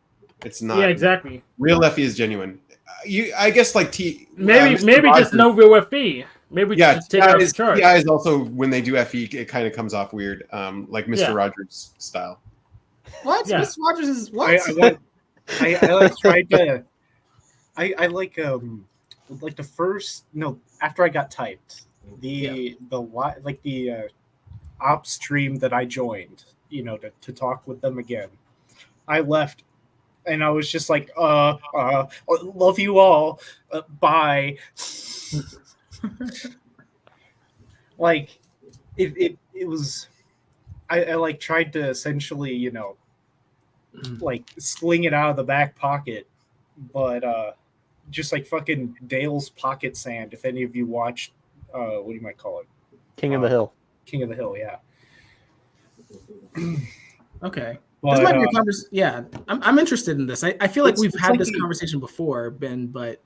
It's not. Yeah, exactly. Real FE is genuine. I guess like maybe Rogers, just no real FE. Maybe just take out the charge. TI is also when they do FE, it kind of comes off weird, like Mr. Rogers style. What? Yeah. Mr. Rogers is what? I like tried to. I like the first after I got typed the ops stream that I joined to talk with them again. I left and I was just like love you all, bye. Like it was I like tried to essentially like sling it out of the back pocket, but just like fucking Dale's Pocket Sand, if any of you watched what do you might call it, King of the Hill. King of the Hill, yeah. Okay. But, this might be a conversation. Yeah, I'm interested in this. I feel like we've had like this conversation before, Ben, but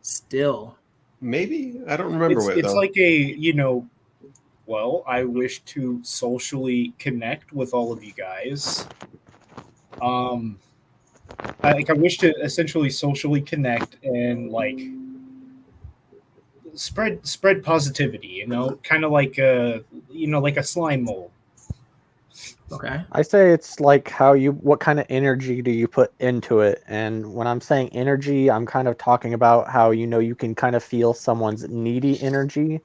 still. Maybe I don't remember what. It's like a well, I wish to socially connect with all of you guys. I wish to essentially socially connect and like spread positivity. Kind of like like a slime mold. Okay. I say it's like what kind of energy do you put into it? And when I'm saying energy, I'm kind of talking about how you can kind of feel someone's needy energy.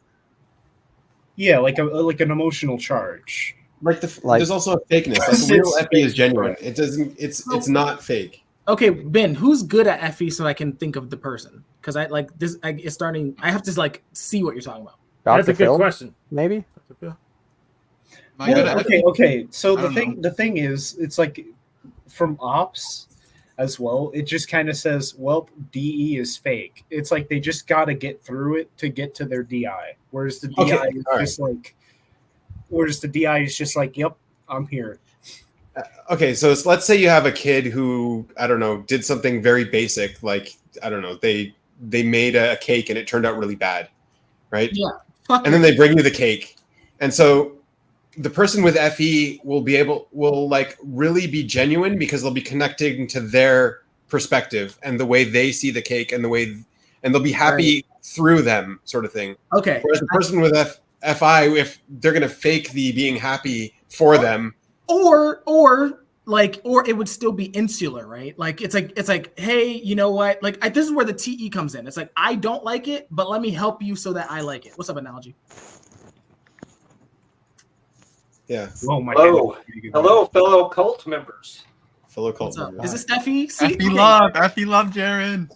Yeah, like an emotional charge. There's also a fakeness. Like real FE is genuine. It doesn't. It's not fake. Okay, Ben, who's good at FE so I can think of the person? Because I like this. It's starting. I have to like see what you're talking about. That's a good question. Maybe. Okay. So the thing is, it's like from ops as well. It just kind of says, "Well, DE is fake." It's like they just got to get through it to get to their DI. Whereas the DI is just like, "Yep, I'm here." Okay, so let's say you have a kid who I don't know did something very basic, like I don't know they made a cake and it turned out really bad, right? Yeah. And then they bring you the cake, and so the person with FE will like really be genuine because they'll be connecting to their perspective and the way they see the cake and they'll be happy through them, sort of thing. Okay. Whereas the person with FI, if they're gonna fake the being happy for them, or it would still be insular, right? Like it's like, hey, you know what? Like this is where the TE comes in. It's like I don't like it, but let me help you so that I like it. What's up, analogy? Yeah. Oh my God. Hello, fellow cult members. Fellow cult members. Is this Steffi? Effie love, Jaren.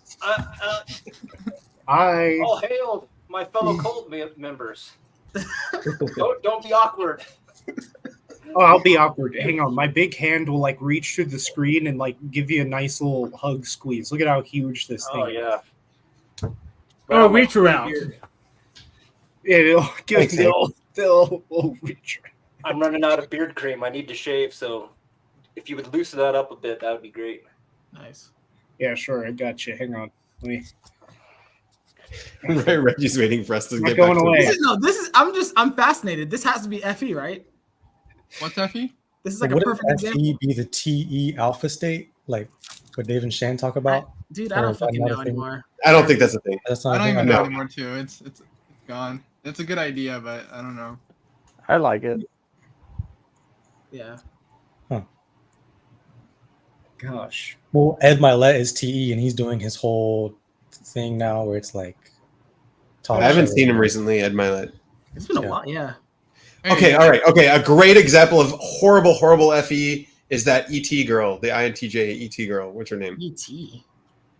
All hail, my fellow cult members. Don't be awkward. Oh, I'll be awkward. Hang on, my big hand will like reach through the screen and like give you a nice little hug squeeze. Look at how huge this thing is. Yeah. Oh, reach around. Yeah, it'll give the old reach around. I'm running out of beard cream. I need to shave, so if you would loosen that up a bit, that would be great. Nice. Yeah, sure. I got you. Hang on. Let me. Reggie's waiting for us to get going back away. I'm fascinated. This has to be FE, right? What's FE? This is like Would a perfect FE example. be the TE alpha state, like what Dave and Shan talk about? Dude, I don't fucking know anymore. I don't think that's a thing. That's I not don't a thing. even know anymore too. It's gone. It's a good idea, but I don't know. I like it. Yeah. Huh. Gosh. Well, Ed Milet is TE, and he's doing his whole thing now where it's like. I haven't seen him recently, Ed Milet. It's been a while, yeah. Okay, all right. Okay, a great example of horrible FE is that ET girl, the INTJ ET girl. What's her name? ET.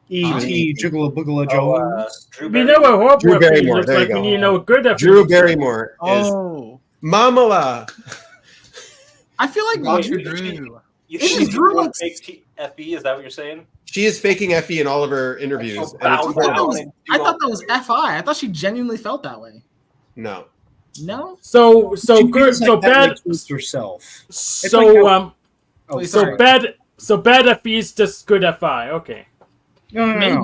E.T. Jiggler Boogler Jones. We know what horrible Drew FE Barrymore. looks There like. you We go. need to know what good FE Drew looks like. Barrymore is Mamala. I feel like You Isn't think Drew Drew like- fake FE? Is that what you're saying? She is faking FE in all of her interviews. And it's I thought horrible. that was FI. I thought she genuinely felt that way. No. No. So She good. feels So like that bad. makes herself. So like how- Oh, so sorry. bad. So bad FE is just good FI. Okay. No.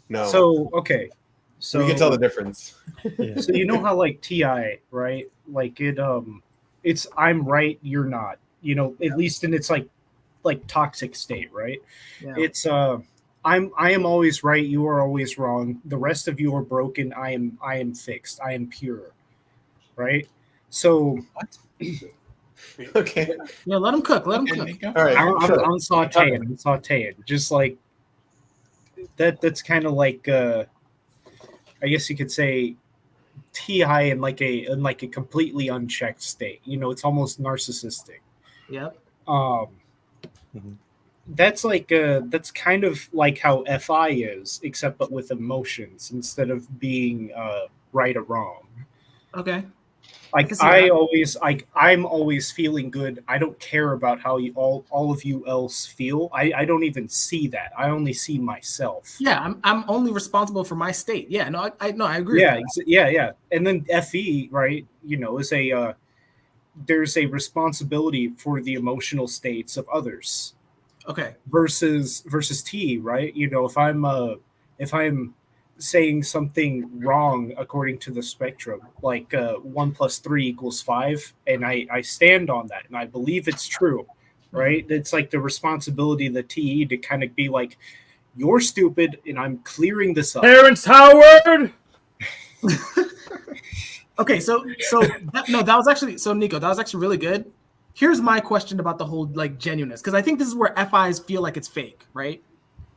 No. So okay. So we can tell the difference. So you know how like TI, right? Like it's I'm right, you're not. You know, at least in its like toxic state, right? Yeah. It's I am always right, you are always wrong. The rest of you are broken. I am fixed. I am pure. Right? So okay. Yeah, let him cook. Let him cook. All right. I'm sauteing. Just like that's kind of like I guess you could say TI in like a completely unchecked state. You know, it's almost narcissistic. Yep. That's like that's kind of like how FI is, except but with emotions instead of being right or wrong. Okay. Like I'm always feeling good. I don't care about how you all of you else feel. I don't even see that. I only see myself. Yeah, I'm only responsible for my state. Yeah, no, I agree. Yeah, with that. yeah. And then FE, right? You know, is a there's a responsibility for the emotional states of others. Okay. Versus T, right? You know, if I'm saying something wrong according to the spectrum, like 1 + 3 = 5, and I stand on that and I believe it's true, right? It's like the responsibility of the TE to kind of be like, you're stupid and I'm clearing this up. Terrence Howard. Okay, so that was actually Nico, that was actually really good. Here's my question about the whole like genuineness, because I think this is where FIs feel like it's fake, right?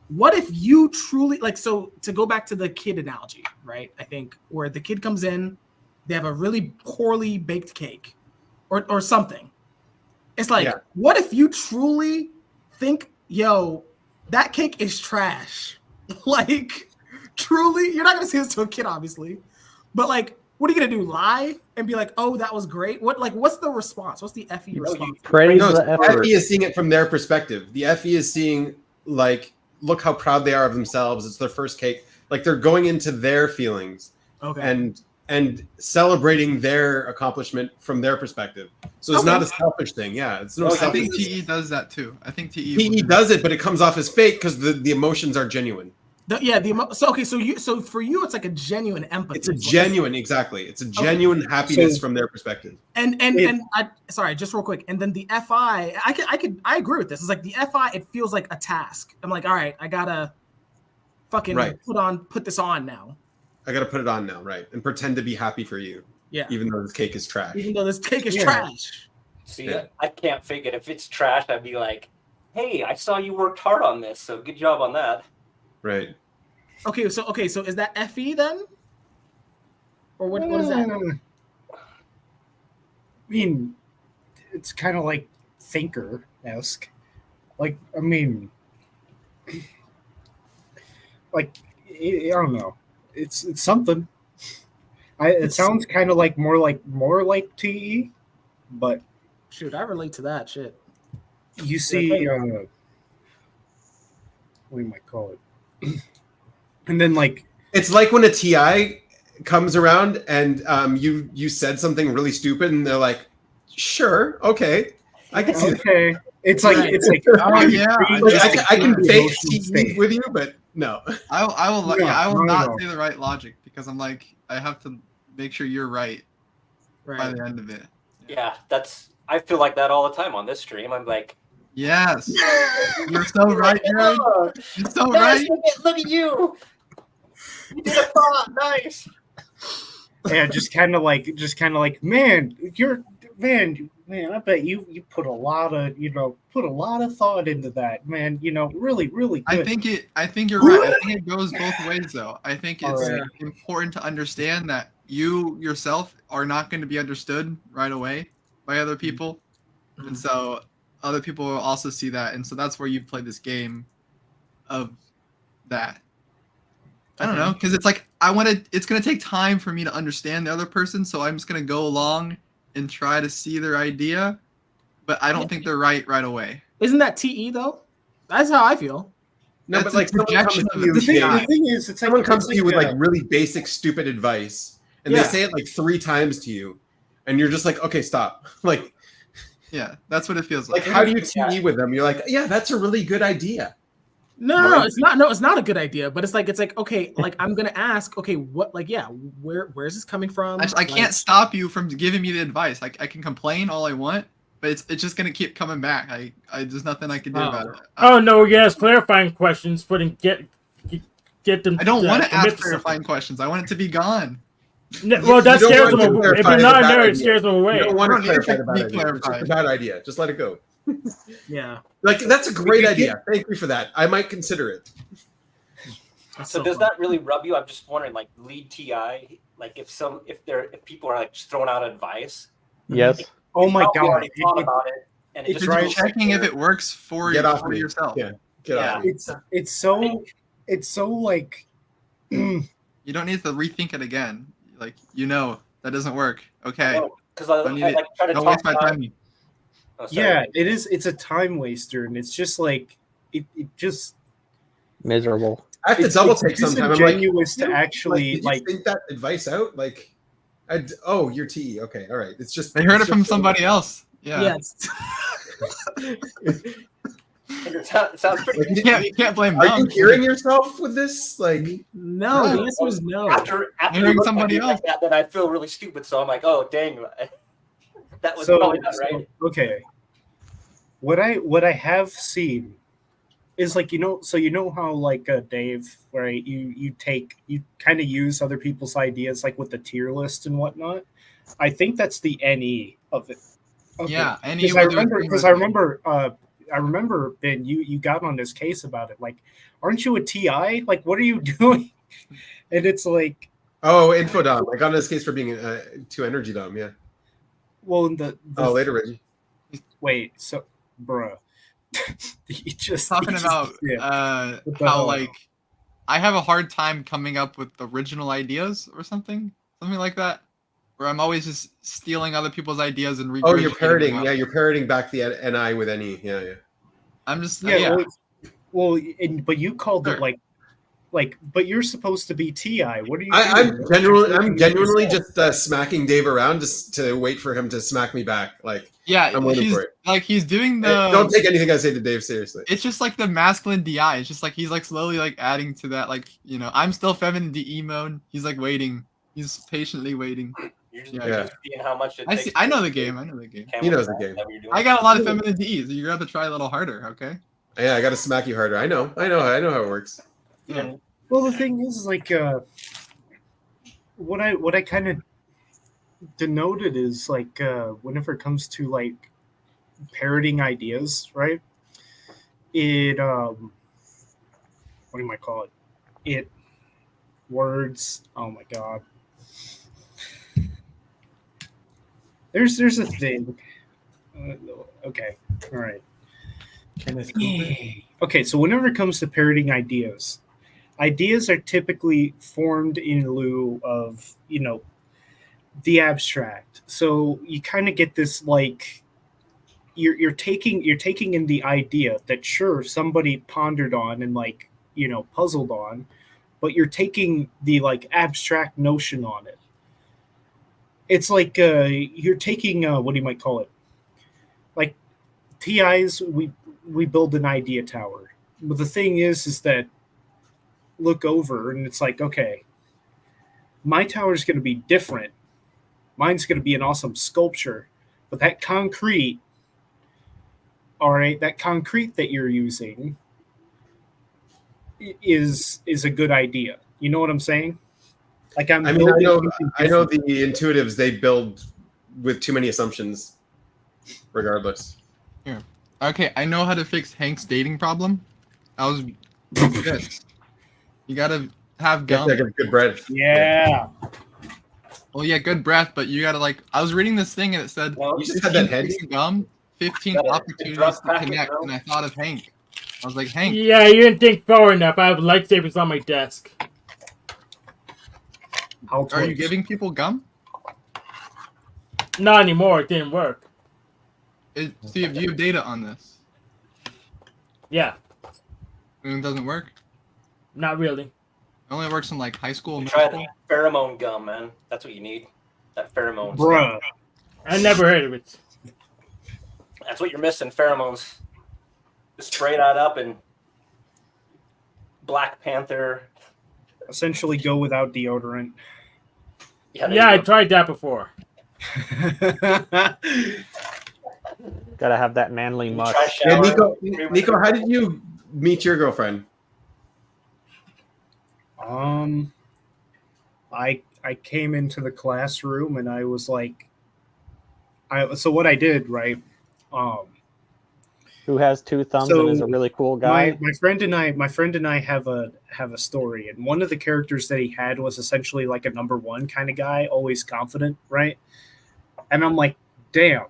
What if you truly like, so to go back to the kid analogy, right? I think where the kid comes in, they have a really poorly baked cake or something. It's like, What if you truly think, yo, that cake is trash? Like, truly, you're not gonna say this to a kid, obviously, but like, what are you gonna do? Lie and be like, "Oh, that was great." What's the response? What's the FE response? Praise the effort. FE is seeing it from their perspective. The FE is seeing like, look how proud they are of themselves. It's their first cake. Like they're going into their feelings, and celebrating their accomplishment from their perspective. So it's not a selfish thing. Yeah, it's no. I think TE does that too. I think TE. TE does it, but it comes off as fake because the emotions are genuine. So for you, it's like a genuine empathy. It's a genuine, exactly. It's a genuine happiness from their perspective. And sorry, just real quick. And then the FI, I agree with this. It's like the FI, it feels like a task. I'm like, all right, I gotta fucking put this on now. I gotta put it on now, right? And pretend to be happy for you. Yeah. Even though this cake is trash. Even though this cake is trash. See, I can't fake it. If it's trash, I'd be like, hey, I saw you worked hard on this, so good job on that. Right. Okay, so is that FE then? Or what is that? I mean, it's kind of like thinker-esque. Like, I mean, like, I don't know. It's something. It sounds kind of like more like TE, but shoot, I relate to that shit. You see, what do you might call it? And then like it's like when a TI comes around and you said something really stupid and they're like, sure, okay, I can see that. It's like oh yeah, I can fake TE with you, but no. I will not say the right logic because I'm like, I have to make sure you're right by the end of it. Yeah, I feel like that all the time on this stream. I'm like, yes, you're so right, Jared. You're so right. Look at you. You did a thought. Nice. Yeah, just kind of like, man, Man, I bet you put a lot of thought into that, man. Really, really good. I think you're right. I think it goes both ways, though. I think it's Alright. important to understand that you yourself are not going to be understood right away by other people, and so other people will also see that, and so that's where you've played this game of that. I don't know, because it's like it's going to take time for me to understand the other person, so I'm just going to go along and try to see their idea, but I don't think they're right away. Isn't that TE though? That's how I feel. No, That's but like a someone comes projection to of you, the yeah. thing is, it's someone like, comes to you with like like really basic, stupid advice, and Yeah. they say it like 3 times to you, and you're just like, okay, stop. Like, Yeah, that's what it feels like like. how do you TE with them? You're like, yeah, that's a really good idea. No, it's not. No, it's not a good idea. But it's like okay. Like I'm gonna ask. Okay, what? Like yeah, where's this coming from? I can't stop you from giving me the advice. Like I can complain all I want, but it's just gonna keep coming back. I there's nothing I can do about it. Oh no, yes, clarifying questions for them get them. I don't want to commit ask clarifying questions. I want it to be gone. Well, that You don't scares them want to away. If clarify you're the not bad there, it idea. scares them away. You don't want I to don't need clarify it the to bad be idea. It's just a clarified. bad idea. Just let it go. Yeah. Like that's a great idea. Thank you for that. I might consider it. So does that really rub you? I'm just wondering, like lead TI, like if people are like just throwing out advice. Yes. Like, Oh you my probably God. already thought about it, and it It's just just checking if it works for Get you off for me. yourself. Yeah. Get off me. It's so like You don't need to rethink it again. Like that doesn't work. Okay. because I Don't need like try to Don't talk waste my about. time. Oh, sorry. yeah, it is. It's a time waster, and it's just like it just. Miserable. I have to It's double take sometime. I'm like, disingenuous to actually did you like. think that advice out? Like, you're TE. Okay, all right. It's just They heard it's it from just- somebody else. Yeah. Yes. It sounds pretty. You can't blame Are them. you hearing yourself with this? Like, No, the answer is no. After Hearing you look somebody at me else. like that, then I feel really stupid. So I'm like, oh dang, that was So, probably not right. okay. What I have seen is like so how like Dave, right? You kind of use other people's ideas like with the tier list and whatnot. I think that's the NE of it. Yeah, NE Because will do it pretty much. I remember Ben, you got on this case about it. Like, aren't you a TI? Like, what are you doing? And it's like, oh, info dom. I got in this case for being too energy dom. Yeah. well, Later, Reggie. Wait, so, bruh, you just Talking about yeah. What the how hell? like I have a hard time coming up with original ideas or something like that. Where I'm always just stealing other people's ideas and Oh, you're regurgitating parroting. them Yeah, out. you're parroting back the NI with NE. Yeah. I'm just Yeah, but you called Sure. it but you're supposed to be TI. What are you? I'm doing? genuinely just smacking Dave around just to wait for him to smack me back. Like, Yeah, I'm waiting he's for it. like he's doing the. Don't take anything I say to Dave seriously. It's just like the masculine DI. It's just like he's like slowly like adding to that. Like I'm still feminine DE mode. He's like waiting. He's patiently waiting. You're just Yeah. seeing how much it I takes see. I know to the game. I know the game. He knows the game. that you're doing. I got a lot of feminine DEs. You're gonna have to try a little harder. Okay. Yeah, I got to smack you harder. I know how it works. Yeah. Well, the thing is, like, what I kind of denoted is like whenever it comes to like parroting ideas, right? It what do you call it? It words. Oh my god. There's a thing. Okay, all right. Okay, so whenever it comes to parroting ideas are typically formed in lieu of, the abstract. So you kind of get this like you're taking in the idea that sure somebody pondered on and like, puzzled on, but you're taking the like abstract notion on it. It's like you're taking what do you might call it? Like TIs, we build an idea tower. But the thing is that look over and it's like, okay, my tower is going to be different. Mine's going to be an awesome sculpture, but that concrete, all right, that concrete that you're using is a good idea. You know what I'm saying? Like I know the intuitives, they build with too many assumptions. regardless. Here. Okay, I know how to fix Hank's dating problem. I was this. You gotta have gum. Yeah, good breath. Yeah. Well, yeah, good breath, but you gotta like. I was reading this thing and it said You just had that 15 handy? pieces of gum, 15 Got a opportunities drug to packet, connect, bro. and I thought of Hank. I was like, Hank. Yeah, you didn't think far enough. I have lightsabers on my desk. Are you giving people gum? Not anymore. It didn't work. See if you have data on this. Yeah. And it doesn't work. Not really. It only works in like high school. You Middle try school. the pheromone gum, man. That's what you need. That pheromone. Bruh. I never heard of it. That's what you're missing. Pheromones. Just spray that up and Black Panther. Essentially, go without deodorant. Yeah, I tried that before. Gotta have that manly musk. Yeah, Nico, how did you meet your girlfriend? I came into the classroom and I was like, so what I did, right? Who has two thumbs and is a really cool guy? My friend and I have a story, and one of the characters that he had was essentially like a number one kind of guy, always confident, right? And I'm like, damn,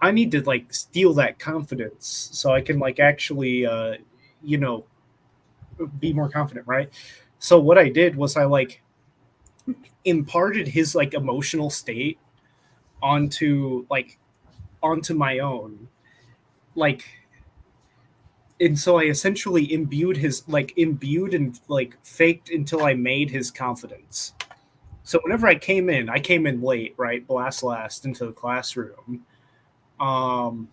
I need to like steal that confidence so I can like actually, be more confident, right? So what I did was I like imparted his like emotional state onto my own, like. And so I essentially imbued and like faked until I made his confidence. So whenever I came in late, right? Blast last into the classroom. And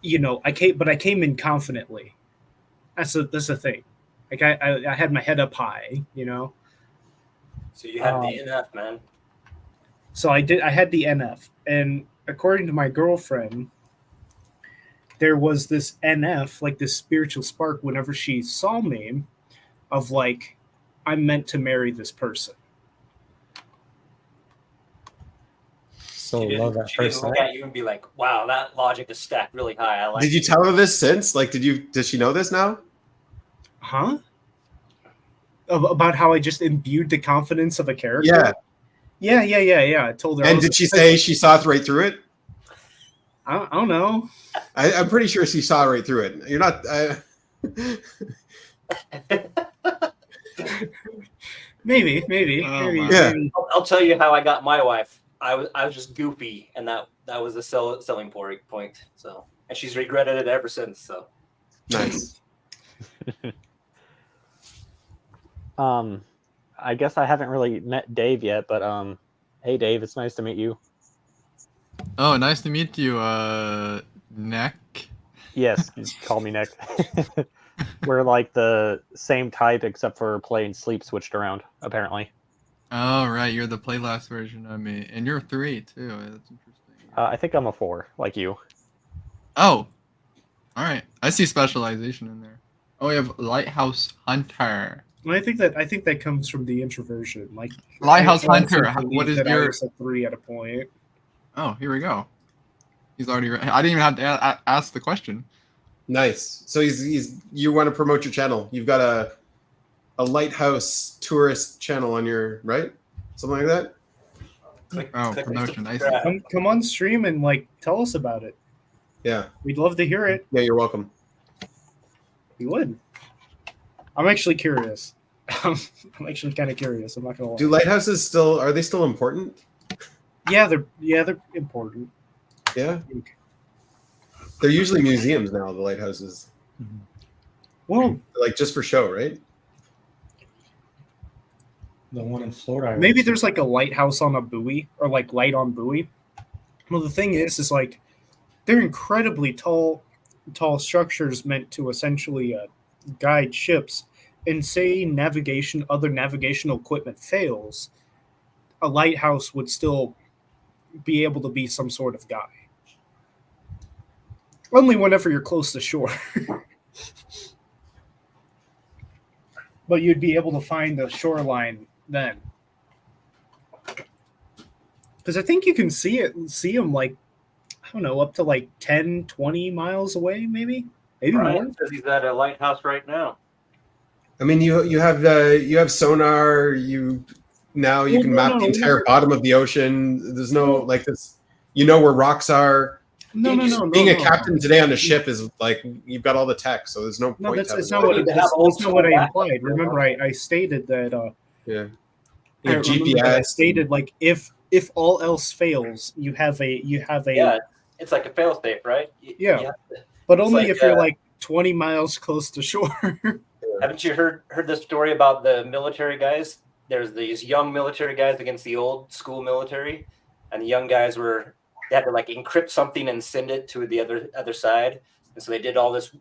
I came in confidently. That's the thing. Like I had my head up high, So you had the NF, man. So I had the NF, and according to my girlfriend, there was this NF, like this spiritual spark, whenever she saw me, of like, I'm meant to marry this person. So She love didn't, that she didn't first look sight. at you and be like, wow, that logic is stacked really high. I like Did you tell her this since? Like, does she know this now? Huh? About how I just imbued the confidence of a character? Yeah. Yeah. I told her. And did she say she saw right through it? I don't know. I'm pretty sure she saw right through it. You're not. Maybe. Yeah. I'll tell you how I got my wife. I was just goofy, and that was the selling point. So, and she's regretted it ever since. So nice. I guess I haven't really met Dave yet, but hey Dave, it's nice to meet you. Oh, nice to meet you, Neck. Yes, call me Nick. We're like the same type except for playing sleep switched around, apparently. Oh, right, you're the playlist version of me. And you're 3, too. That's interesting. I think I'm a 4, like you. Oh, alright. I see specialization in there. Oh, we have Lighthouse Hunter. Well, I think that comes from the introversion. Like Lighthouse I also Hunter, believe what is that I your... was a 3 at a point. Oh, here we go. He's already... I didn't even have to ask the question. Nice. So you want to promote your channel. You've got a lighthouse tourist channel on your right? Something like that? Promotion. Nice. Come on stream and like tell us about it. Yeah. We'd love to hear it. Yeah, you're welcome. We would. I'm actually curious. I'm actually kind of curious. I'm not gonna lie. Do lighthouses are they still important? Yeah, they're important. Yeah. They're usually museums now, the lighthouses. Well, like just for show, right? The one in Florida. Maybe there's like a lighthouse on a buoy or like light on buoy. Well, the thing is like they're incredibly tall structures meant to essentially guide ships. And say other navigational equipment fails, a lighthouse would still be able to be some sort of guide. Only whenever you're close to shore. But you'd be able to find the shoreline then. Because I think you can see them like, I don't know, up to like 10, 20 miles away, maybe more. Brian says he's at a lighthouse right now. I mean, you have sonar. You can map the entire bottom of the ocean. There's no like this. You know where rocks are. Being a captain today on a ship is like you've got all the tech, so there's no point. That's not what I implied. Remember, I stated that. Yeah. I remember that I stated like if all else fails, you have a. Yeah, it's like a failsafe, right? But only if you're like 20 miles close to shore. Haven't you heard this story about the military guys? There's these young military guys against the old school military, and the young guys they had to like encrypt something and send it to the other side, and so they did all this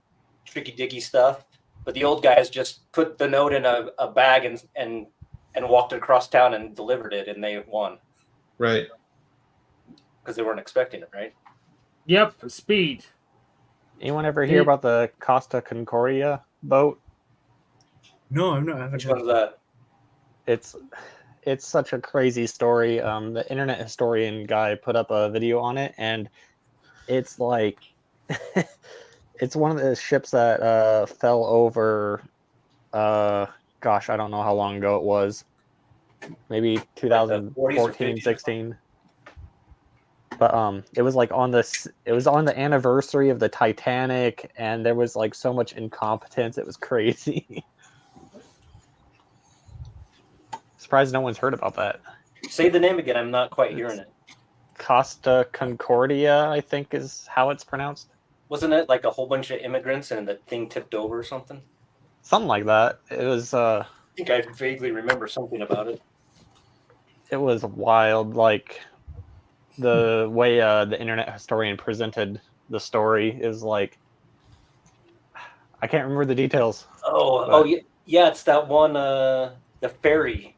tricky dicky stuff. But the old guys just put the note in a bag and walked it across town and delivered it, and they won. Right. Because they weren't expecting it, right? Yep, speed. Anyone ever hear about the Costa Concordia boat? No, I'm not. Which one's that? It's such a crazy story. The internet historian guy put up a video on it, and it's like it's one of the ships that fell over. Gosh, I don't know how long ago it was. Maybe 2014, 16. But it was like it was on the anniversary of the Titanic, and there was like so much incompetence. It was crazy. Surprised no one's heard about that. Say the name again. I'm not quite hearing it. Costa Concordia, I think is how it's pronounced. Wasn't it like a whole bunch of immigrants and the thing tipped over or something? Something like that. It was. I think I vaguely remember something about it. It was wild. Like the way the internet historian presented the story is like. I can't remember the details. Oh yeah, it's that one. The ferry.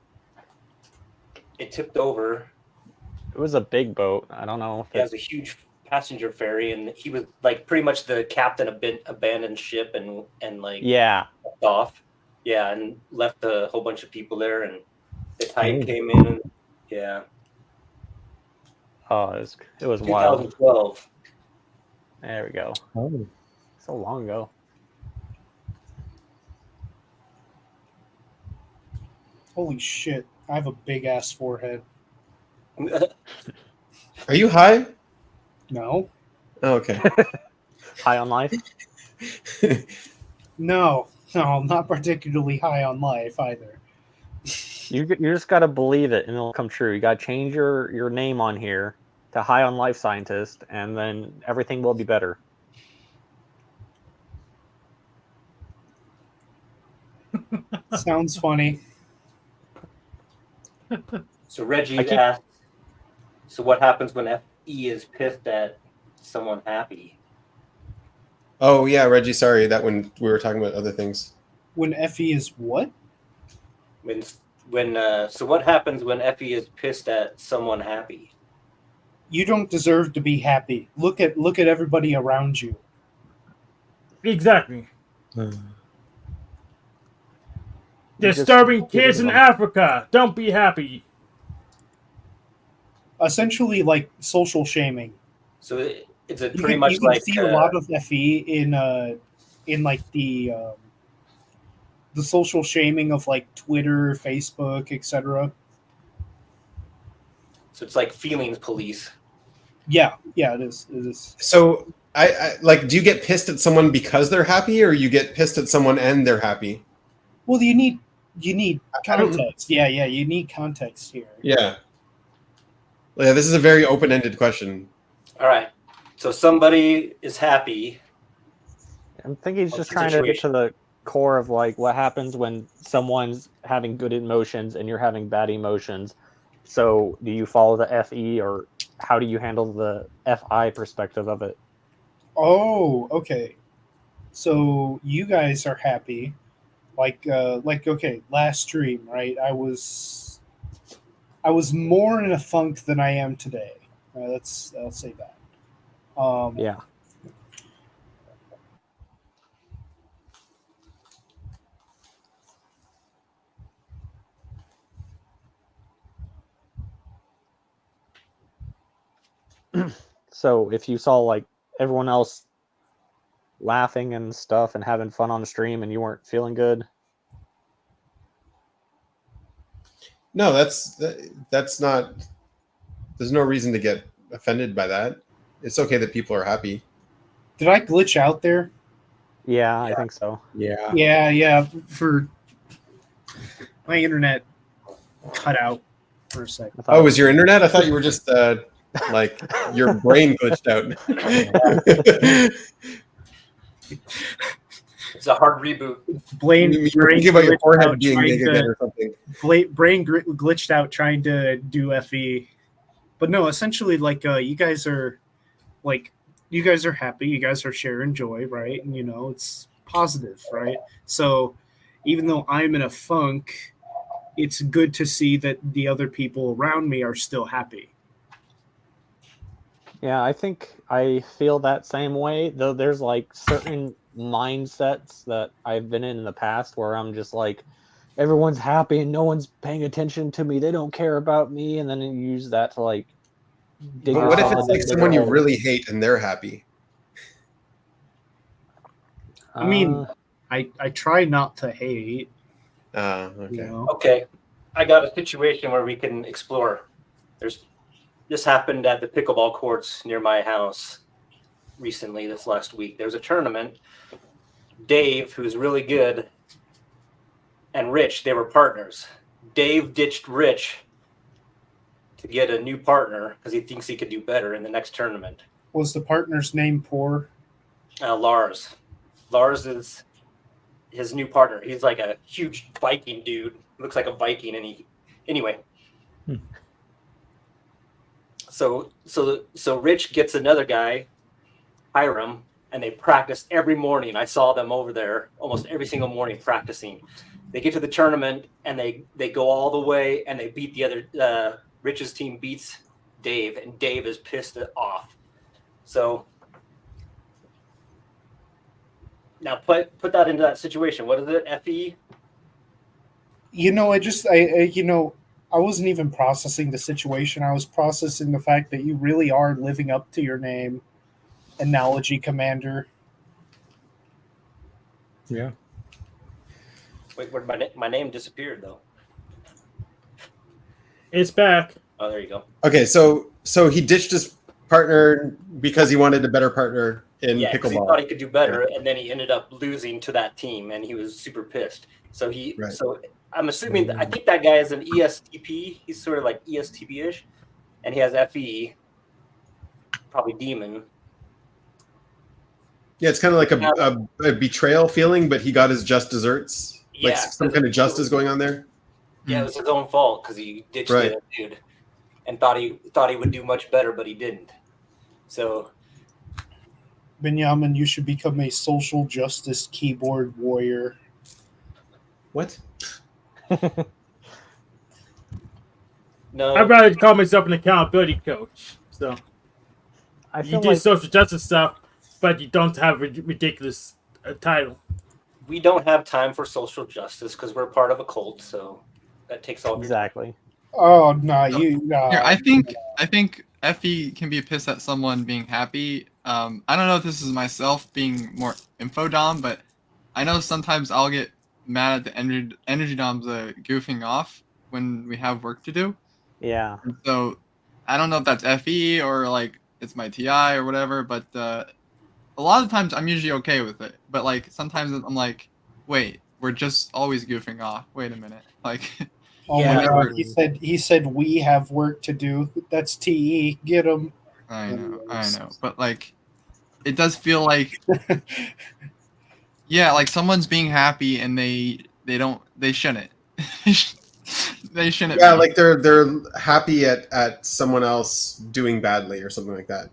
It tipped over. It was a big boat. I don't know. It was a huge passenger ferry, and he was like pretty much the captain of abandoned ship and like left off. Yeah, and left a whole bunch of people there, and the tide came in, and yeah. Oh, it was wild. 2012. There we go. Oh, so long ago. Holy shit! I have a big ass forehead. Are you high? No. Oh, okay. High on life? No, I'm not particularly high on life either. You just got to believe it and it'll come true. You got to change your name on here to High on Life Scientist, and then everything will be better. Sounds funny. So Reggie asked, so what happens when FE is pissed at someone happy? Oh yeah, Reggie. Sorry, that when we were talking about other things. When FE is what? So what happens when FE is pissed at someone happy? You don't deserve to be happy. Look at everybody around you. Exactly. Disturbing kids in Africa. Don't be happy. Essentially, like social shaming. So it's pretty much like you can see a lot of FE in like the social shaming of like Twitter, Facebook, etc. So it's like feelings police. Yeah, it is. It is. So I like. Do you get pissed at someone because they're happy, or you get pissed at someone and they're happy? Well, you need context. Yeah, you need context here. Yeah. Yeah, this is a very open-ended question. All right. So somebody is happy. I'm thinking he's just trying to get to the core of like what happens when someone's having good emotions and you're having bad emotions. So do you follow the FE, or how do you handle the FI perspective of it? Oh, okay. So you guys are happy. Like okay, last stream, right? I was more in a funk than I am today. I'll say that. Yeah. So if you saw like everyone else laughing and stuff and having fun on the stream and you weren't feeling good. No, that's not. There's no reason to get offended by that. It's okay that people are happy. Did I glitch out there? Yeah, I think so. Yeah. Yeah. For my internet cut out for a second. Oh, was your internet? I thought you were just like your brain glitched out. It's a hard reboot. Brain thinking about your glitched forehead out being trying big to- again or something. Brain glitched out trying to do FE, but no, essentially, like you guys are happy, you guys are sharing joy, right? And it's positive, right? So even though I'm in a funk, it's good to see that the other people around me are still happy. Yeah, I think I feel that same way, though there's like certain mindsets that I've been in the past where I'm just like, everyone's happy and no one's paying attention to me. They don't care about me. And then you use that to like dig But what if yourself it's a like bigger someone you hole. really hate and they're happy? I mean, I try not to hate. Okay. Okay, I got a situation where we can explore. This happened at the pickleball courts near my house recently, this last week. There was a tournament. Dave, who's really good, and Rich, they were partners. Dave ditched Rich to get a new partner because he thinks he could do better in the next tournament. Was the partner's name Poor? Lars. Lars is his new partner. He's like a huge Viking dude. Looks like a Viking, and anyway. So Rich gets another guy, Hiram, and they practice every morning. I saw them over there almost every single morning practicing. They get to the tournament and they go all the way and they beat the other. Rich's team beats Dave, and Dave is pissed off. So now put that into that situation. What is it? FE? I wasn't even processing the situation. I was processing the fact that you really are living up to your name, Analogy Commander. Yeah. Wait, where my name disappeared though? It's back. Oh, there you go. Okay, so he ditched his partner because he wanted a better partner in Yeah, because he pickleball. thought he could do better, and then he ended up losing to that team, and he was super pissed. So so I'm assuming I think that guy is an ESTP. He's sort of like ESTP-ish, and he has FE, probably demon. Yeah, it's kind of like a betrayal feeling, but he got his just desserts. Like Yeah, some kind of justice going on there. Yeah, it was his own fault because he ditched Right. the dude and thought he would do much better, but he didn't. So Benjamin, you should become a social justice keyboard warrior. What? no, I'd rather call myself an accountability coach. So I you feel do like social justice stuff, but you don't have a ridiculous title. we don't have time for social justice because we're part of a cult. So that takes all of your time. exactly. Oh no, Here, I think Effie can be pissed at someone being happy. I don't know if this is myself being more info dom, but I know sometimes I'll get mad at the energy doms goofing off when we have work to do. Yeah. And so I don't know if that's FE or like it's my TI or whatever, but a lot of times I'm usually okay with it. But like sometimes I'm like, wait, we're just always goofing off. Wait a minute, like. Oh my God! He said we have work to do. That's TE. Get him. I know, but like, it does feel like, yeah, like someone's being happy and they shouldn't. They shouldn't. Yeah, be. like they're happy at someone else doing badly or something like that.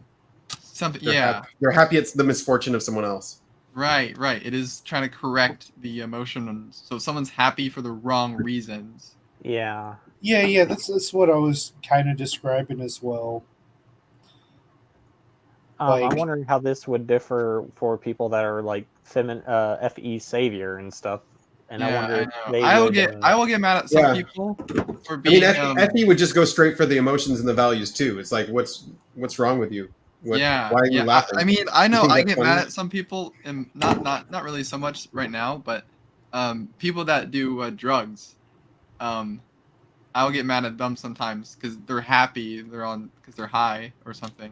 Something, They're yeah. happy. They're happy it's the misfortune of someone else. Right. It is trying to correct the emotion, so someone's happy for the wrong reasons. Yeah. Yeah. That's what I was kind of describing as well. I'm wondering how this would differ for people that are like FE savior and stuff. and I wonder if know. they I will would. get mad at some Yeah. people for I being. mean, Effie would just go straight for the emotions and the values too. It's like, what's wrong with you? Why are you laughing? I mean, I You know think I that's get mad funny? at some people, and not really so much right now, but people that do drugs, I'll get mad at them sometimes because they're happy, because they're high or something.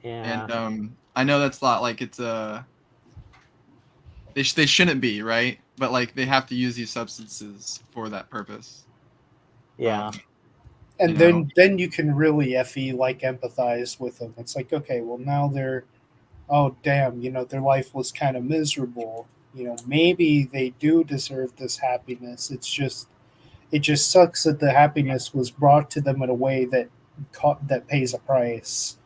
Yeah. And I know that's not like it's they shouldn't be, right? But like they have to use these substances for that purpose. Yeah. And you know? then you can really like empathize with them. It's like, okay, well now they're, oh damn, their life was kind of miserable. Maybe they do deserve this happiness. It just sucks that the happiness was brought to them in a way that pays a price.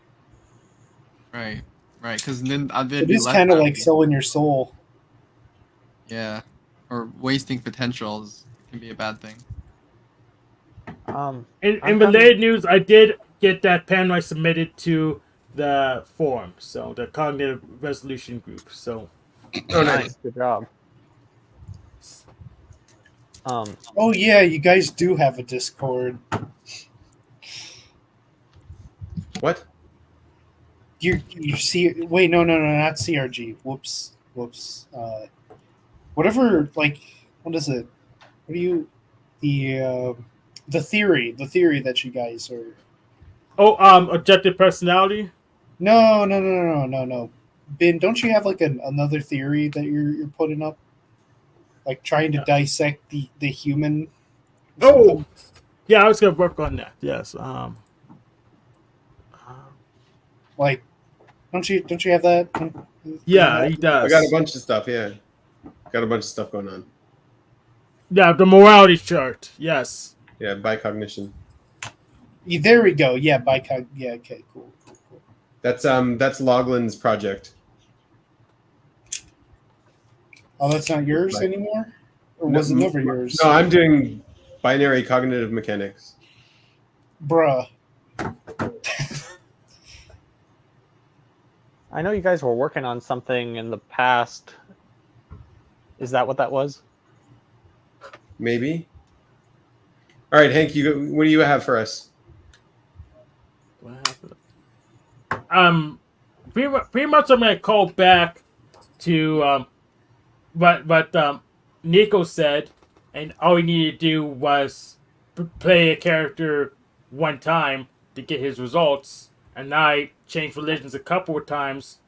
Right. Because then they'd It be is less kind of like happy. selling your soul. Yeah. Or wasting potentials can be a bad thing. In related news, I did get that panel I submitted to the forum, so the cognitive resolution group. So, nice, good job. Oh yeah, you guys do have a Discord. What? You see? Wait, no, not CRG. Whoops. Whatever. Like, what is it? What do you? The theory that you guys are. objective personality. No. Ben, don't you have like another theory that you're putting up? Like trying to dissect the human. Oh, yeah, I was gonna work on that. Yes. Like, don't you have that? Yeah, he does. I got a bunch of stuff. Yeah, got a bunch of stuff going on. Yeah, the morality chart. Yes. Yeah, by cognition. Yeah, there we go. Yeah, yeah. Okay, cool. That's Loglin's project. Oh, that's not yours anymore, or was it never yours? No, I'm doing binary cognitive mechanics. Bruh. I know you guys were working on something in the past. Is that what that was? Maybe. All right, Hank. What do you have for us? Pretty much I'm gonna call back to what Nico said, and all we needed to do was play a character one time to get his results, and I changed religions a couple of times,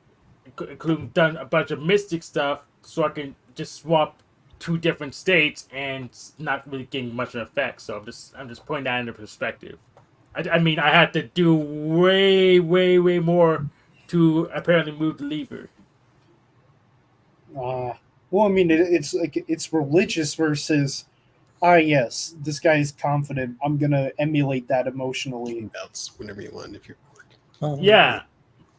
including done a bunch of mystic stuff, so I can just swap two different states and it's not really getting much of an effect. So I'm just putting that into perspective. I mean, I had to do way more to apparently move the lever. Well, I mean, it's like it's religious versus, yes, this guy is confident. I'm gonna emulate that emotionally. Belts whenever you want if you're bored. Yeah,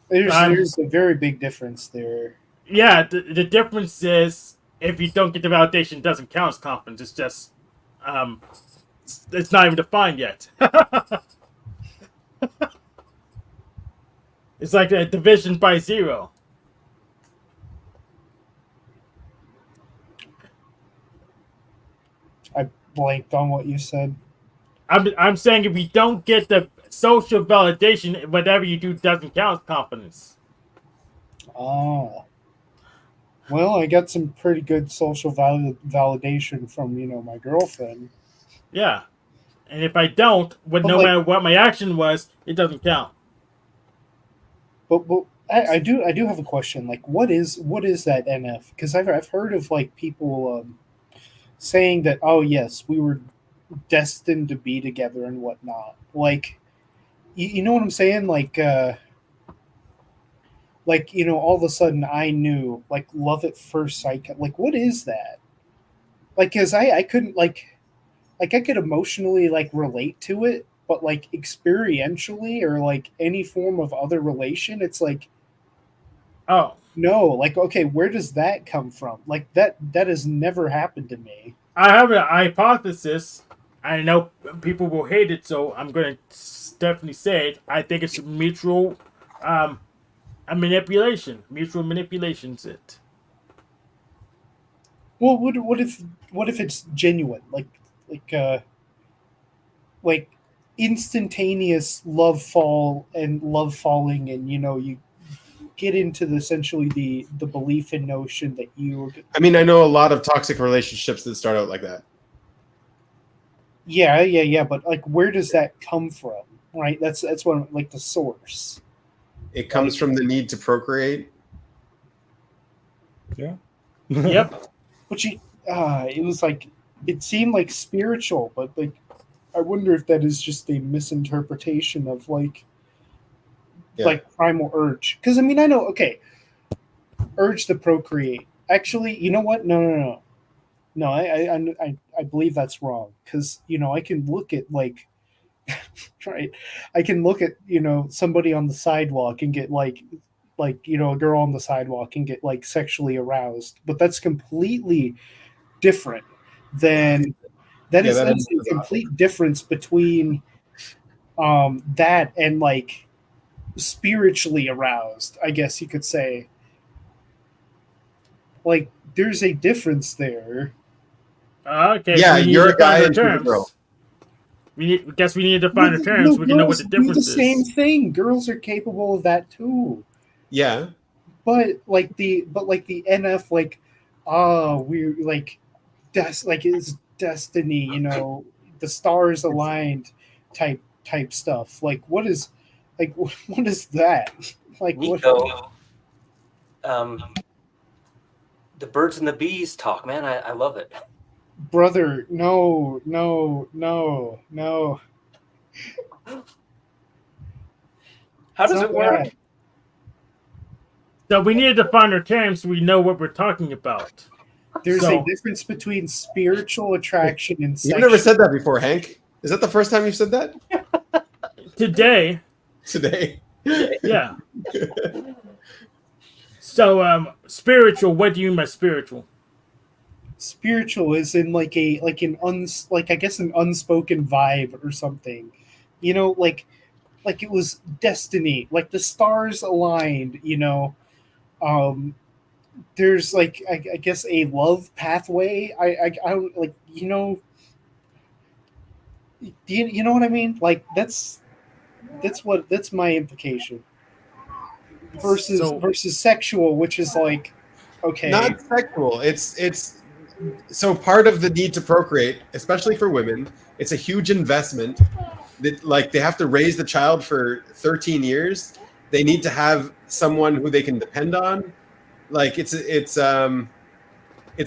there's a very big difference there. Yeah, the difference is if you don't get the validation, it doesn't count as confidence. It's just, it's not even defined yet. It's like a division by 0. I blanked on what you said. I'm saying if you don't get the social validation, whatever you do doesn't count as confidence. Oh. Well, I got some pretty good social validation from, my girlfriend. Yeah. And if I don't, no matter what my action was, it doesn't count. But I do have a question. Like, what is that NF? Because I've heard of like people saying that, oh yes, we were destined to be together and whatnot. Like, you know what I'm saying? Like all of a sudden I knew, like, love at first sight. Like, what is that? Like, because I couldn't like I could emotionally like relate to it, but like experientially or like any form of other relation, it's like, oh no, like, okay, where does that come from? Like that has never happened to me. I have a hypothesis. I know people will hate it, so I'm going to definitely say it. I think it's mutual manipulation. Mutual manipulation's it. Well, what if it's genuine, like instantaneous love falling, and you get into essentially the belief and notion that you. I mean, I know a lot of toxic relationships that start out like that. Yeah, but like, where does that come from? Right, that's what, like, the source. It comes from the need to procreate. Yeah. Yep. But it was like, it seemed like spiritual, but like, I wonder if that is just a misinterpretation of like primal urge. Because I mean, I know, okay, urge to procreate. Actually, you know what? No. I believe that's wrong, because I can look at like, right, I can look at somebody on the sidewalk and get like a girl on the sidewalk and get like sexually aroused, but that's completely different than that's a complete difference between that and like spiritually aroused, I guess you could say. Like, there's a difference there. Okay. Yeah, so we need you're to a guy define the and she's a girl. terms. Guess we need to define the terms. So we can know what the difference do the is. same thing. Girls are capable of that too. Yeah. But like the NF, like, we're like it's destiny, the stars aligned type stuff. Like, what is that? Like, Nico, the birds and the bees talk, man. I love it. Brother, no. How does it work? That. So we need to define our terms so we know what we're talking about. There's a difference between spiritual attraction and You've never said that before, Hank. Is that the first time you've said that? Today. Yeah. So, spiritual. What do you mean by spiritual? Spiritual is in like I guess an unspoken vibe or something. Like it was destiny. Like the stars aligned. There's like I guess a love pathway. I don't like Do you know what I mean? Like that's my implication. Versus sexual, which is like, okay, not sexual. It's so part of the need to procreate, especially for women. It's a huge investment. That, like, they have to raise the child for 13 years. They need to have someone who they can depend on. Like it's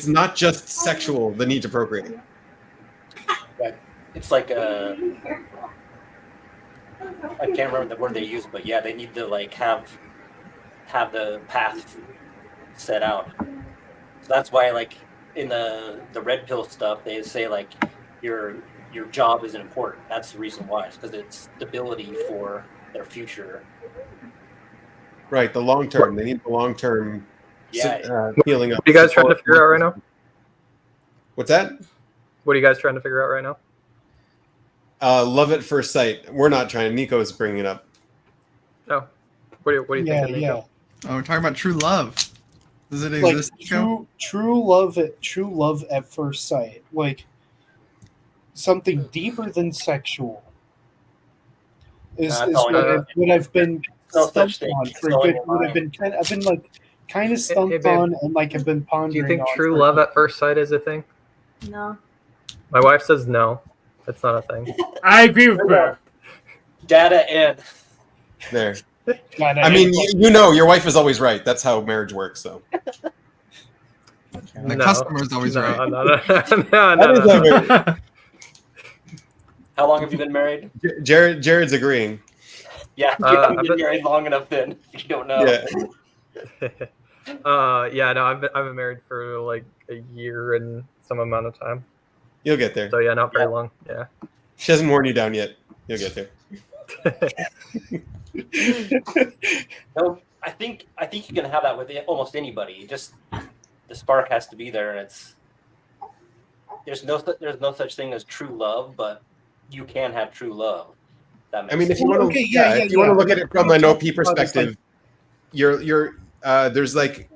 not just sexual. The need to procreate. It's like I can't remember the word they use, but yeah, they need to like have the path set out. So that's why, like, in the red pill stuff, they say like your job isn't important. That's the reason why. It's because it's stability for their future. Right, the long term. They need the long term. Healing up. What are you guys trying to figure out right now? What's that? What are you guys trying to figure out right now? Love at first sight. We're not trying. Nico's bringing it up. Oh, what do you think, Nico? Oh, we're talking about true love. Does it like exist? true love at first sight, like something deeper than sexual. Is what I've been stumped on for a good. I've been kind of stumped on, and like I've been pondering. Do you think on true love at first sight is a thing? No. My wife says no. That's not a thing. I agree with her. Data in. There. I mean, your wife is always right. That's how marriage works. So the customer is always right. No. How long have you been married? Jared's agreeing. Yeah, you haven't been married long enough then. If you don't know. Yeah. No, I've been married for like a year and some amount of time. You'll get there. So yeah, not very long. Yeah. She hasn't worn you down yet. You'll get there. No, I think you can have that with almost anybody. Just the spark has to be there, and there's no such thing as true love, but you can have true love. That makes sense. If you want to, if you want to look at it from an OP perspective, there's like,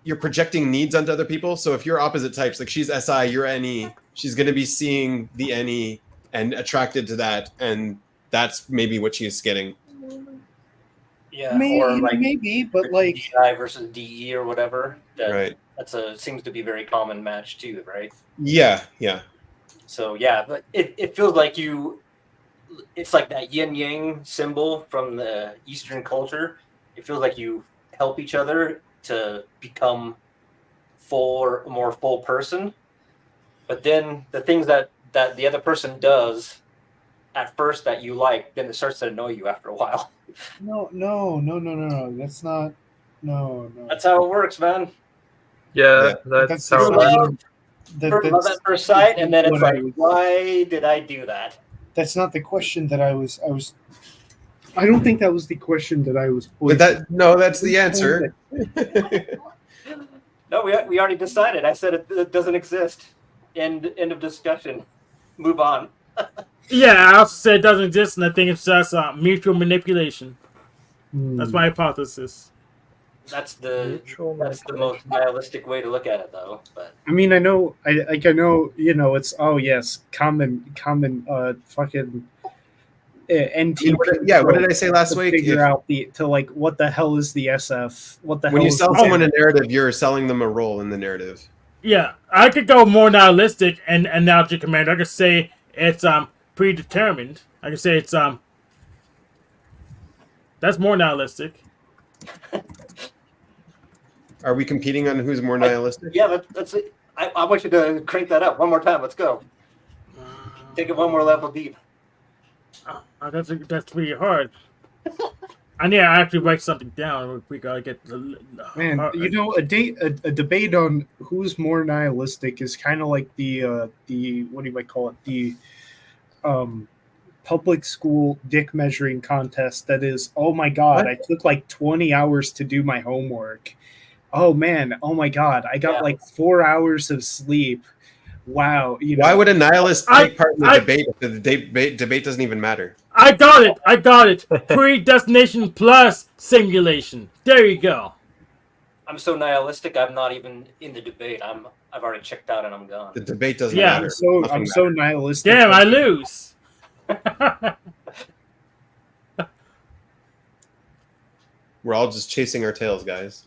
you're projecting needs onto other people. So if you're opposite types, like she's SI, you're NE, she's going to be seeing the NE and attracted to that, and that's maybe what she's getting. Yeah, Maybe, or like maybe, but like DI versus DE or whatever. Right. That's seems to be a very common match too, right? Yeah, yeah. So yeah, but it feels like it's like that yin yang symbol from the Eastern culture. It feels like you help each other to become a more full person. But then the things that the other person does at first that you like, then it starts to annoy you after a while. no. That's not. No. That's how it works, man. Yeah, that's how. Love that's at first sight, and then it's what like, why did I do that? That's not the question that I was. I don't think that was the question that I was. But that's the answer. No, we already decided. I said it doesn't exist. End of discussion. Move on. Yeah, I also said it doesn't exist, and I think it's just mutual manipulation. That's my hypothesis. That's the most nihilistic way to look at it, though. But I mean, I know. It's yes, common, fucking. NTP. What did I say last week? Figure out what the hell is the SF? What the hell? When you is sell the someone a narrative, you're selling them a role in the narrative. Yeah, I could go more nihilistic and analogy, Commander. I could say it's predetermined. I could say it's that's more nihilistic. Are we competing on who's more nihilistic? Yeah, that's it. I want you to crank that up one more time. Let's go. Take it one more level deep. That's pretty hard. I need to actually write something down. We gotta get the man. A debate on who's more nihilistic is kind of like the what do you might call it, the public school dick measuring contest. That is, oh my god, what? I took like 20 hours to do my homework. Oh man, oh my god, I got like 4 hours of sleep. Wow. Why would a nihilist take part in the debate if the debate doesn't even matter? I got it. Predestination plus simulation. There you go. I'm so nihilistic. I'm not even in the debate. I've already checked out and I'm gone. The debate doesn't matter. I'm so nihilistic. Damn, I lose. We're all just chasing our tails, guys.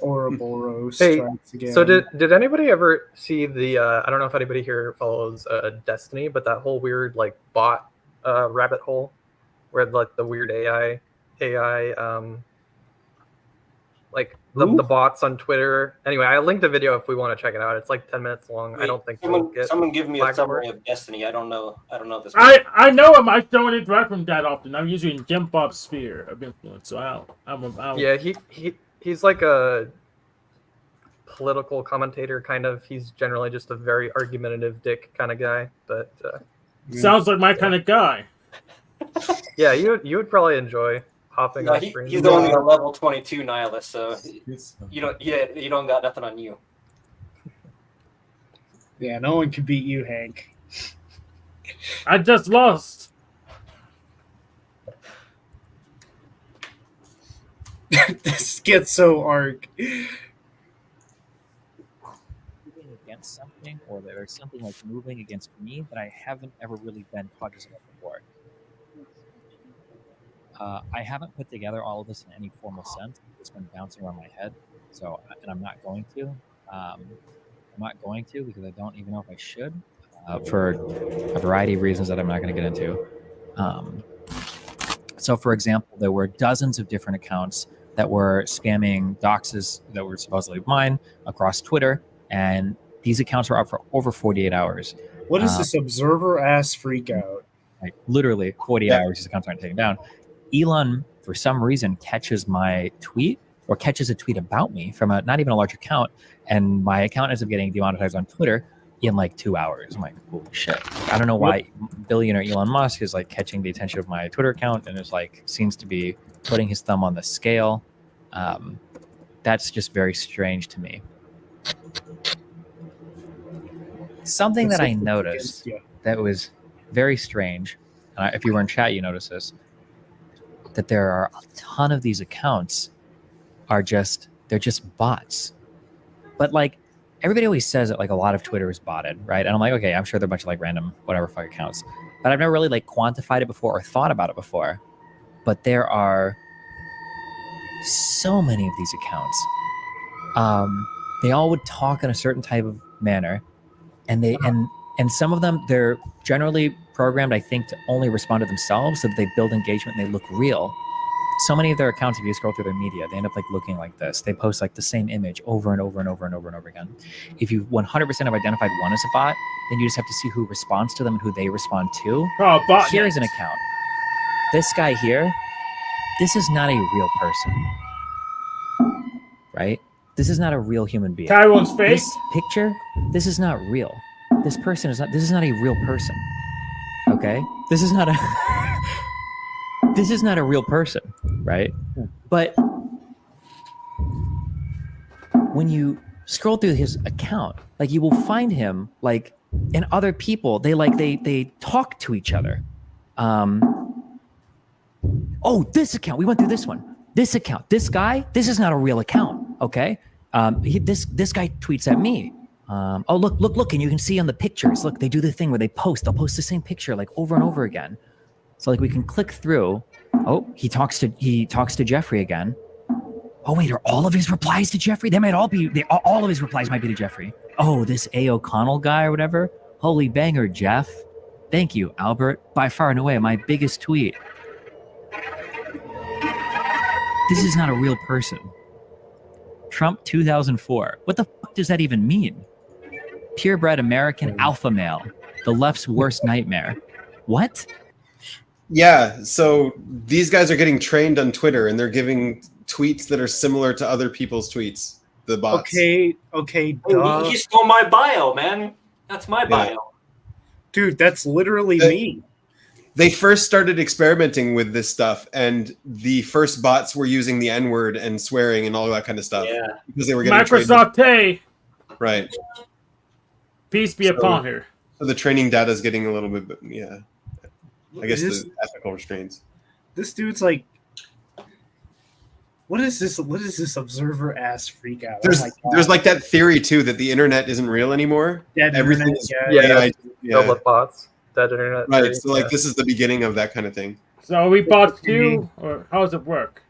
Ouroboros strikes again. So did anybody ever see the I don't know if anybody here follows Destiny, but that whole weird like bot rabbit hole where like the weird AI like the bots on Twitter. Anyway, I linked the video if we want to check it out. It's like 10 minutes long. I don't think someone give me a summary of Destiny. I don't know this. I know him. I don't interact with him that often. I'm usually in Jim Bob's sphere of influence, so yeah, he's like a political commentator, kind of. He's generally just a very argumentative dick kind of guy. But sounds like my kind of guy. Yeah, you would probably enjoy hopping on screen. He's only a level 22 nihilist, so you don't got nothing on you. Yeah, no one can beat you, Hank. I just lost. This gets so arc. Against something, or there's something like moving against me that I haven't ever really been cognizant of before. I haven't put together all of this in any formal sense. It's been bouncing around my head, and I'm not going to. I'm not going to because I don't even know if I should, for a variety of reasons that I'm not going to get into. So, for example, there were dozens of different accounts that were spamming doxes that were supposedly mine across Twitter, and these accounts were up for over 48 hours. What is this observer ass freak out? Like literally 48 hours, these accounts aren't taken down. Elon, for some reason, catches my tweet or catches a tweet about me from not even a large account, and my account ends up getting demonetized on Twitter in like 2 hours. I'm like, holy shit. I don't know why billionaire Elon Musk is like catching the attention of my Twitter account and is like seems to be putting his thumb on the scale. That's just very strange to me. Something that I noticed that was very strange, if you were in chat, you noticed this, that there are a ton of these accounts they're just bots. But like everybody always says that like a lot of Twitter is botted, right? And I'm like, okay, I'm sure they're a bunch of like random whatever fuck accounts, but I've never really like quantified it before or thought about it before. But there are so many of these accounts. They all would talk in a certain type of manner, and some of them, they're generally programmed, I think, to only respond to themselves so that they build engagement and they look real. So many of their accounts, if you scroll through their media, they end up like looking like this. They post like the same image over and over and over and over and over again. If you 100% have identified one as a bot, then you just have to see who responds to them and who they respond to. Oh, bot. Here's an account. This guy here, this is not a real person, right? This is not a real human being. Tyrone Space? This picture, this is not real. This is not a real person. Okay? This is not a real person, right? But when you scroll through his account, like you will find him like and other people, they talk to each other. Oh, this account, we went through this one. This account, this guy, this is not a real account, okay? This guy tweets at me. Oh, look, and you can see on the pictures, look, they do the thing where they'll post the same picture like over and over again. So like we can click through. Oh, he talks to Jeffrey again. Oh wait, are all of his replies to Jeffrey? They might all be, all of his replies might be to Jeffrey. Oh, this A. O'Connell guy or whatever. Holy banger, Jeff. Thank you, Albert. By far and away, my biggest tweet. This is not a real person. Trump 2004. What the fuck does that even mean? Purebred American alpha male. The left's worst nightmare. What? Yeah, so these guys are getting trained on Twitter and they're giving tweets that are similar to other people's tweets. The bots. Okay, duh. You stole my bio, man. That's my bio. Dude, that's literally me. They first started experimenting with this stuff, and the first bots were using the N-word and swearing and all that kind of stuff. Yeah. Because they were getting Microsoft Tay. Right. Peace be upon her. So the training data is getting a little bit, yeah. I guess the ethical restraints. This dude's like, what is this? What is this observer ass freak out? There's like that theory too that the internet isn't real anymore. Everything is AI. Bots. That internet. Right. theory, So like this is the beginning of that kind of thing. So we bought two, or how does it work?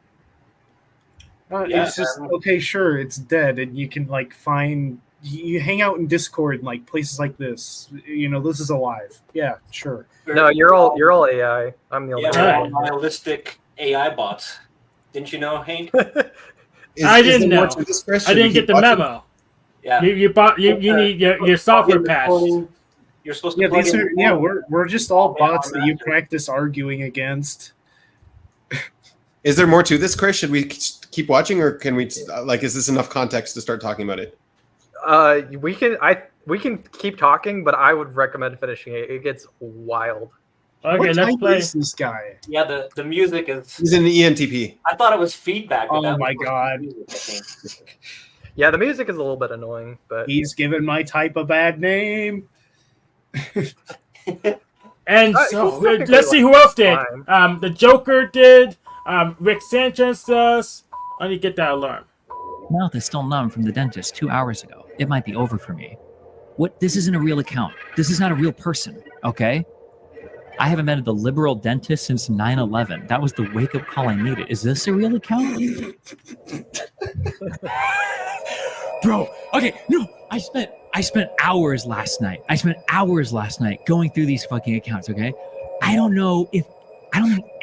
It's just okay. Sure, it's dead, and you can like find. You hang out in Discord and like places like this. You know, this is alive. Yeah, sure. No, you're all AI. I'm the only all one. nihilistic AI bots. Didn't you know, Hank? I didn't know. I didn't get the memo. Yeah. You need your software patch. You're supposed to. We're just all bots that you practice arguing against. Is there more to this, Chris? Should we keep watching, or can we is this enough context to start talking about it? We can keep talking, but I would recommend finishing it. It gets wild. Okay, what let's type play. is this guy? Yeah, the music is. He's in the ENTP. I thought it was feedback. But Oh my god. Yeah, the music is a little bit annoying, but He's given my type a bad name. And so let's see who else did. The Joker did. Rick Sanchez does. I need to get that alarm. Mouth is still numb from the dentist 2 hours ago. It might be over for me. What? This isn't a real account. This is not a real person, okay? I haven't been to the liberal dentist since 9/11. That was the wake-up call I needed. Is this a real account? Bro, okay, no, I spent hours last night. Going through these fucking accounts, okay? I don't think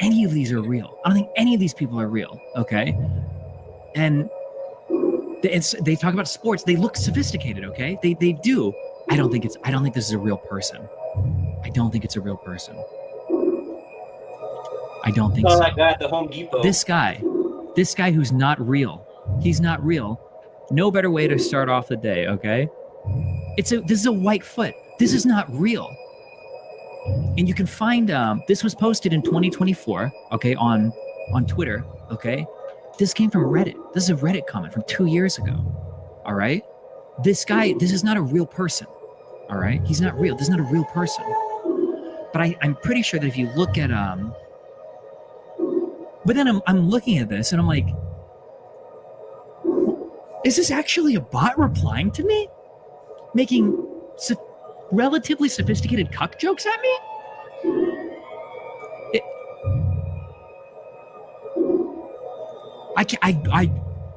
any of these are real. I don't think any of these people are real, okay? And they talk about sports. They look sophisticated, okay? They do. I don't think this is a real person. I don't think it's a real person. I don't think so. That guy at the Home Depot. This guy who's not real. He's not real. No better way to start off the day, okay? This is a white foot. This is not real. And you can find this was posted in 2024, okay, on Twitter, okay? This came from Reddit. This is a Reddit comment from 2 years ago. All right? This is not a real person. All right? He's not real. This is not a real person. But I'm pretty sure that if you look at but then I'm looking at this and I'm like, Is this actually a bot replying to me? Making relatively sophisticated cuck jokes at me?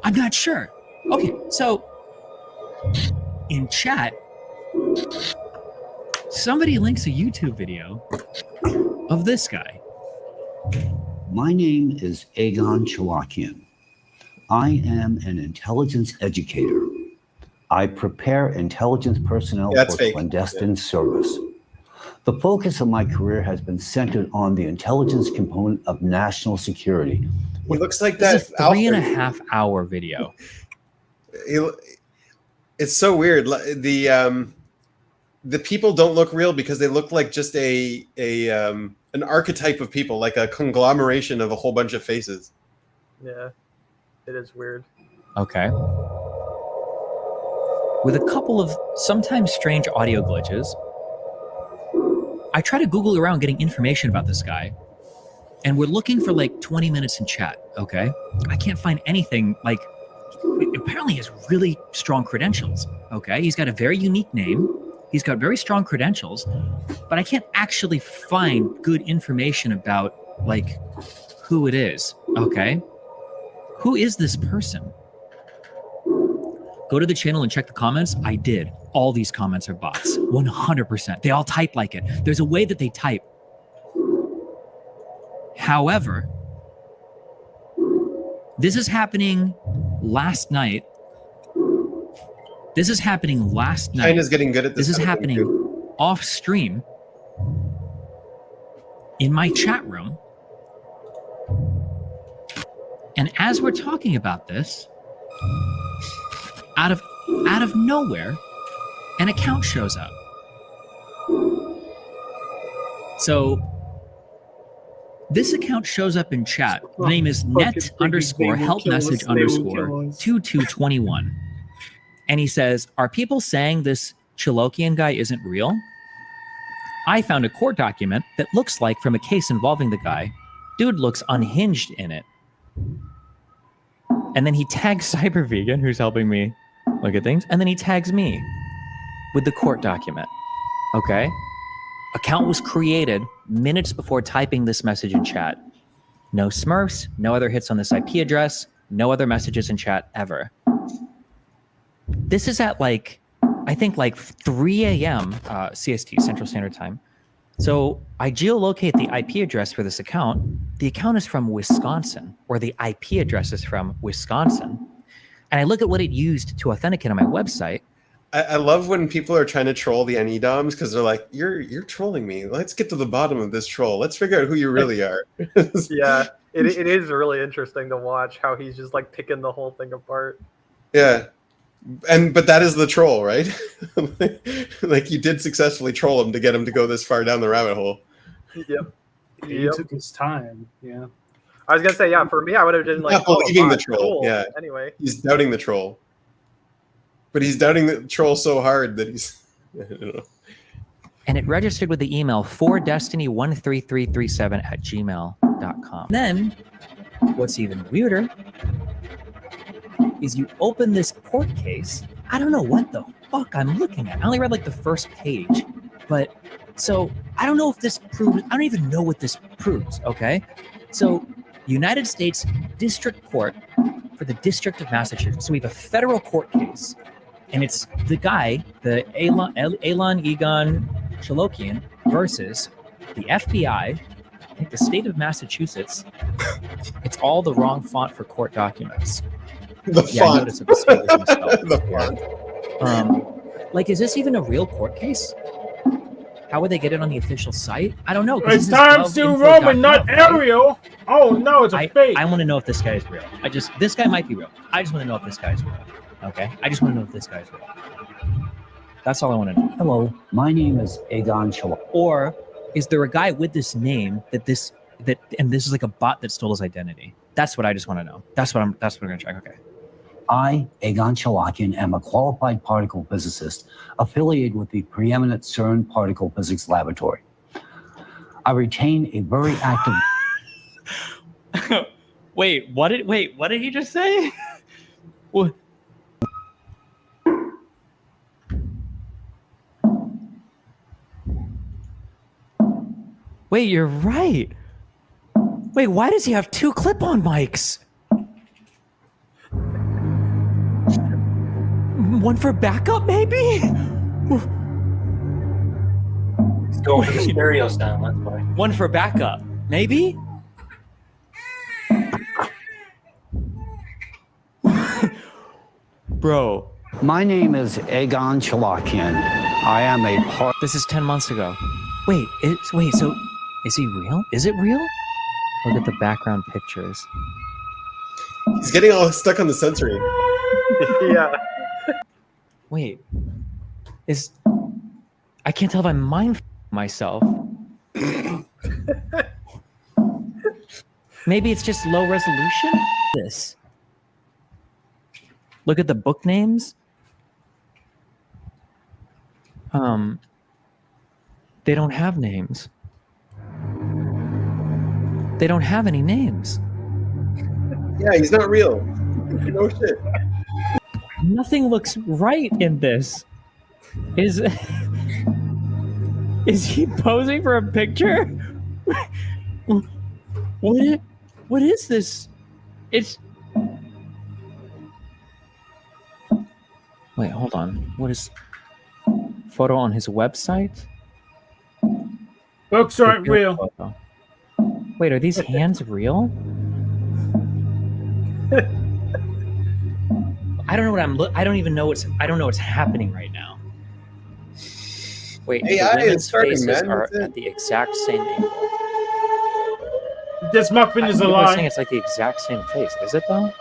I'm not sure. Okay, so in chat, somebody links a YouTube video of this guy. My name is Aegon Chalakian. I am an intelligence educator. I prepare intelligence personnel for clandestine service. The focus of my career has been centered on the intelligence component of national security. He looks like This that. is a 3.5 hour video. It's so weird. The people don't look real because they look like just an archetype of people, like a conglomeration of a whole bunch of faces. Yeah, it is weird. Okay. With a couple of sometimes strange audio glitches, I try to Google around getting information about this guy, and we're looking for like 20 minutes in chat, okay? I can't find anything. Like, apparently he has really strong credentials, okay? He's got a very unique name. He's got very strong credentials, but I can't actually find good information about, like, who it is, okay? Who is this person? Go to the channel and check the comments. I did. All these comments are bots, 100%. They all type like it. There's a way that they type. However, this is happening last night. China's getting good at this. This is happening off stream in my chat room. And as we're talking about this, out of nowhere, an account shows up. So this account shows up in chat. The name is net_help_message_2221. And he says, are people saying this Chalakian guy isn't real? I found a court document that looks like from a case involving the guy. Dude looks unhinged in it. And then he tags Cyber Vegan, who's helping me look at things, and then he tags me with the court document. Okay? Account was created minutes before typing this message in chat. No smurfs, no other hits on this IP address, no other messages in chat ever. This is at like, I think like 3 a.m. CST, Central Standard Time. So I geolocate the IP address for this account. The account is from Wisconsin, or the IP address is from Wisconsin. And I look at what it used to authenticate on my website. I love when people are trying to troll the NEDOMs because they're like, you're trolling me. Let's get to the bottom of this troll. Let's figure out who you really are. Yeah, it is really interesting to watch how he's just like picking the whole thing apart. Yeah. But that is the troll, right? Like you did successfully troll him to get him to go this far down the rabbit hole. Yep. He took his time. Yeah. I was gonna say, yeah, for me I would have been like, not believing the troll. cool. Yeah. Anyway. He's doubting the troll. But he's doubting the troll so hard that he's I don't know. And it registered with the email 4destiny13337@gmail.com. Then, what's even weirder is you open this court case. I don't know what the fuck I'm looking at. I only read like the first page. But, so, I don't know if this proves, I don't even know what this proves, okay? So, United States District Court for the District of Massachusetts. So we have a federal court case. And it's the guy, the Egon Chalakian versus the FBI, I think the state of Massachusetts. It's all the wrong font for court documents. The font. I noticed that the spelling was misspelled. The font. Like, is this even a real court case? How would they get it on the official site? I don't know. It's Times New Roman, not Arial. Oh no, it's a fake. I want to know if this guy is real. This guy might be real. I just want to know if this guy is real. Okay, I just want to know if this guy's real. That's all I want to know. Hello, my name is Aegon Chalakian. Or is there a guy with this name and this is like a bot that stole his identity? That's what I just want to know. That's what we're gonna check. Okay. I, Aegon Chalakian, am a qualified particle physicist affiliated with the preeminent CERN Particle Physics Laboratory. I retain a very active. Wait, what did he just say? What? Wait, you're right. Wait, why does he have 2 clip-on mics? One for backup, maybe? He's going for the stereo sound, that's why. One for backup, maybe? Bro. My name is Egon Chalakian. I am a part. This is 10 months ago. Wait, so is he real? Is it real? Look at the background pictures. He's getting all stuck on the censoring. Yeah. Wait. I can't tell if I'm mind myself. Maybe it's just low resolution? This. Look at the book names. They don't have names. They don't have any names. Yeah, he's not real. No shit. Nothing looks right in this. Is he posing for a picture? What is this? It's Wait, hold on. What is photo on his website? Books aren't real. Photo. Wait, are these hands real? I don't know what I don't even know I don't know what's happening right now. Wait, AI the women's is starting, faces man. are That's it. at the exact same angle. This muffin is a People are lie. saying it's like the exact same face. Is it though?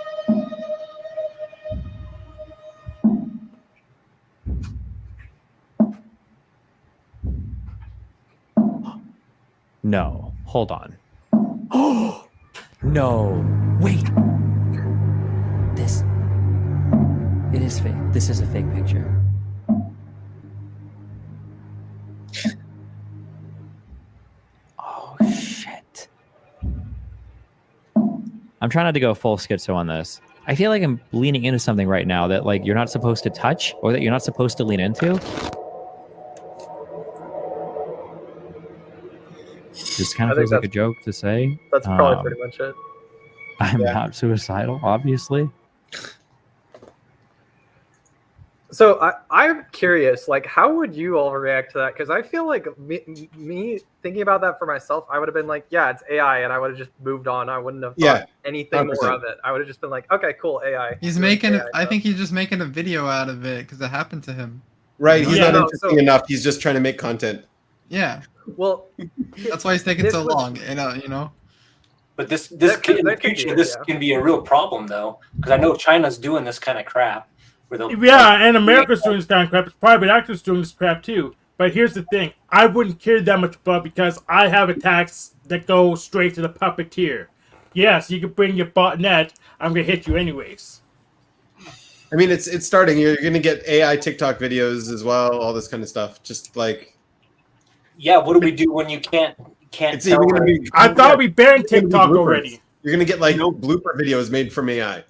No. Hold on. Oh no. Wait. It is fake. This is a fake picture. Oh shit. I'm trying not to go full schizo on this. I feel like I'm leaning into something right now that like you're not supposed to touch or that you're not supposed to lean into. This kind of feels like a joke to say. That's probably pretty much it. I'm not suicidal, obviously. So I'm curious, like, how would you all react to that? Because I feel like me thinking about that for myself, I would have been like, yeah, it's AI, and I would have just moved on. I wouldn't have thought anything 100%. more of it. I would have just been like, okay, cool, AI. He's making. I think he's just making a video out of it because it happened to him. Right, he's Yeah. not interesting enough. He's just trying to make content. Yeah. Well, that's why it's taking so long. And you know. But this in the future, this can be a real problem though, because I know China's doing this kind of crap. Yeah, and America's doing this kind of crap. Private actors doing this crap too. But here's the thing: I wouldn't care that much about because I have a tax that goes straight to the puppeteer. Yes, you can bring your botnet. I'm gonna hit you anyways. I mean, it's starting. You're gonna get AI TikTok videos as well. All this kind of stuff. Just like. Yeah, what do we do when you can't It's tell? even gonna be, I thought we banned it's gonna be TikTok bloopers. already. You're gonna get like blooper videos made from AI.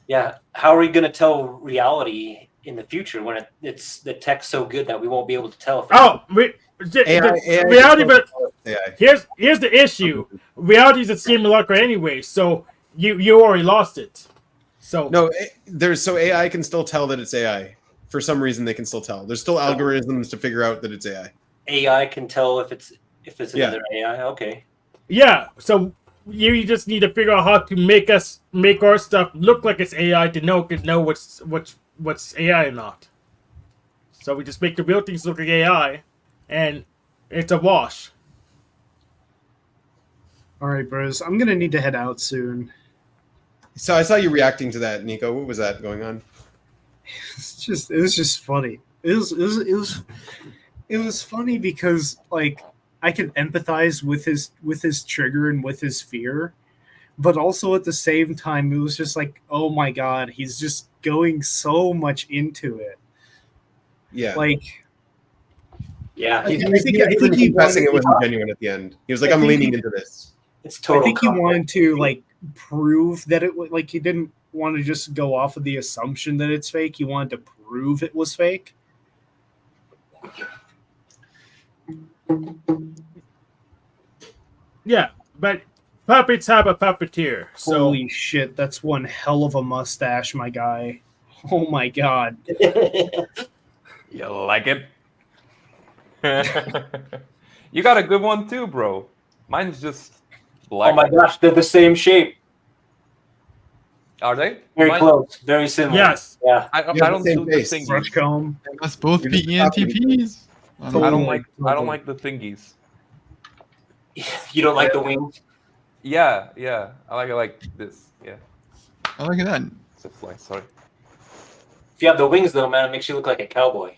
Yeah, how are we going to tell reality in the future when it's the tech's so good that we won't be able to tell? AI reality, but AI. here's the issue: reality is a simulacra anyway, so you already lost it. So no, AI can still tell that it's AI. For some reason, they can still tell. There's still algorithms to figure out that it's AI. AI can tell if it's another AI. Okay. Yeah, so you just need to figure out how to make our stuff look like it's AI to know what's AI or not. So we just make the real things look like AI, and it's a wash. All right, bros. I'm gonna need to head out soon. So I saw you reacting to that, Nico. What was that going on? It was just funny. It was funny because like I can empathize with his trigger and with his fear, but also at the same time it was just like, oh my god, he's just going so much into it. Yeah. Like. Yeah, I think he confessing it wasn't genuine at the end. He was like, "I'm leaning into this." It's total. I think he wanted to like prove that it was like he didn't want to just go off of the assumption that it's fake. He wanted to prove it was fake. Yeah, but puppets have a puppeteer. So Holy shit, that's one hell of a mustache, my guy. Oh my god. You like it? You got a good one too, bro. Mine's just black. Oh my gosh, they're the same shape. Are they? Very Mine- close. Very similar. Yes. Yeah. I don't do the thingies. Brush comb. They must both You're be just copying ENTPs. I don't Totally, like totally. the thingies. You don't like the wings? Yeah, yeah. I like it like this. Yeah. Oh, look at that. It's a fly, sorry. If you have the wings, though, man, it makes you look like a cowboy.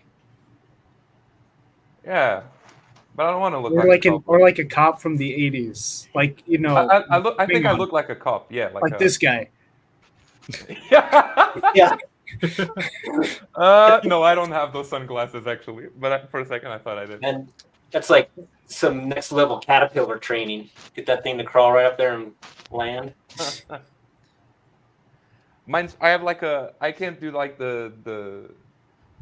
Yeah. But I don't want to look Or like a cop. or like a cop from the 80s. Like, you know. I think I hang on. look like a cop. Yeah, Like this guy. Yeah. No, I don't have those sunglasses actually. But for a second, I thought I did. And that's like some next level caterpillar training. Get that thing to crawl right up there and land. Mine's. I have like a. I can't do like the.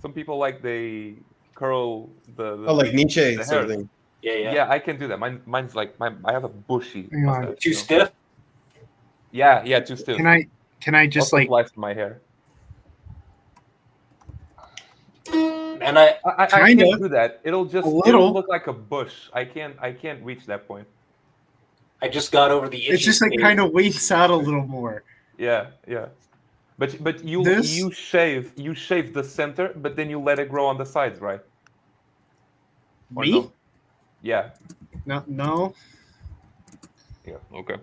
Some people like they curl the like Nietzsche the sort of hairs. thing. Yeah. Yeah, I can do that. Mine's like I have a bushy. Hang on. mustache, Too you know? stiff? Yeah, too stiff. Can I just Also like applies to my hair? And I can't do that. It'll little. look like a bush. I can't reach that point. I just got over the itchy it just like stage. kind of winks out a little more. Yeah. But you This? shave the center, but then you let it grow on the sides, right? Or Me? no? Yeah. No. Yeah. Okay. I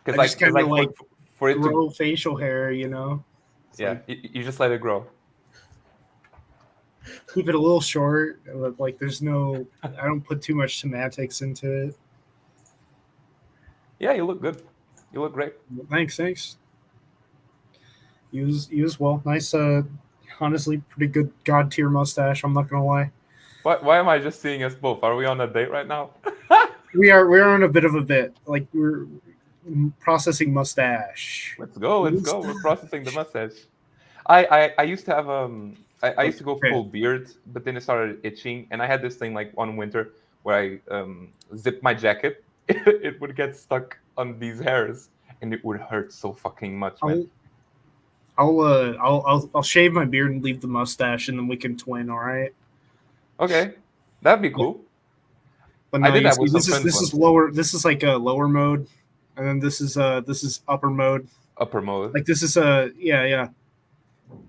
Because just kind of like for it to grow facial hair, you know. It's yeah, like, you just let it grow. keep it a little short. Like there's no. I don't put too much semantics into it. Yeah, you look good. You look great. Thanks. You as well. Nice. Honestly, pretty good god tier mustache. I'm not gonna lie. Why am I just seeing us both? Are we on a date right now? We're on a bit of a bit. Like we're processing mustache. Let's go. We're processing the mustache. I used to have I used to go full beard, but then it started itching, and I had this thing like one winter where I zipped my jacket. It would get stuck on these hairs, and it would hurt so fucking much, man. I'll shave my beard and leave the mustache, and then we can twin. All right. Okay, that'd be cool. But I no, did you that see, with this some is friends once. lower. This is like a lower mode, and then this is upper mode. Upper mode. Like this is a yeah.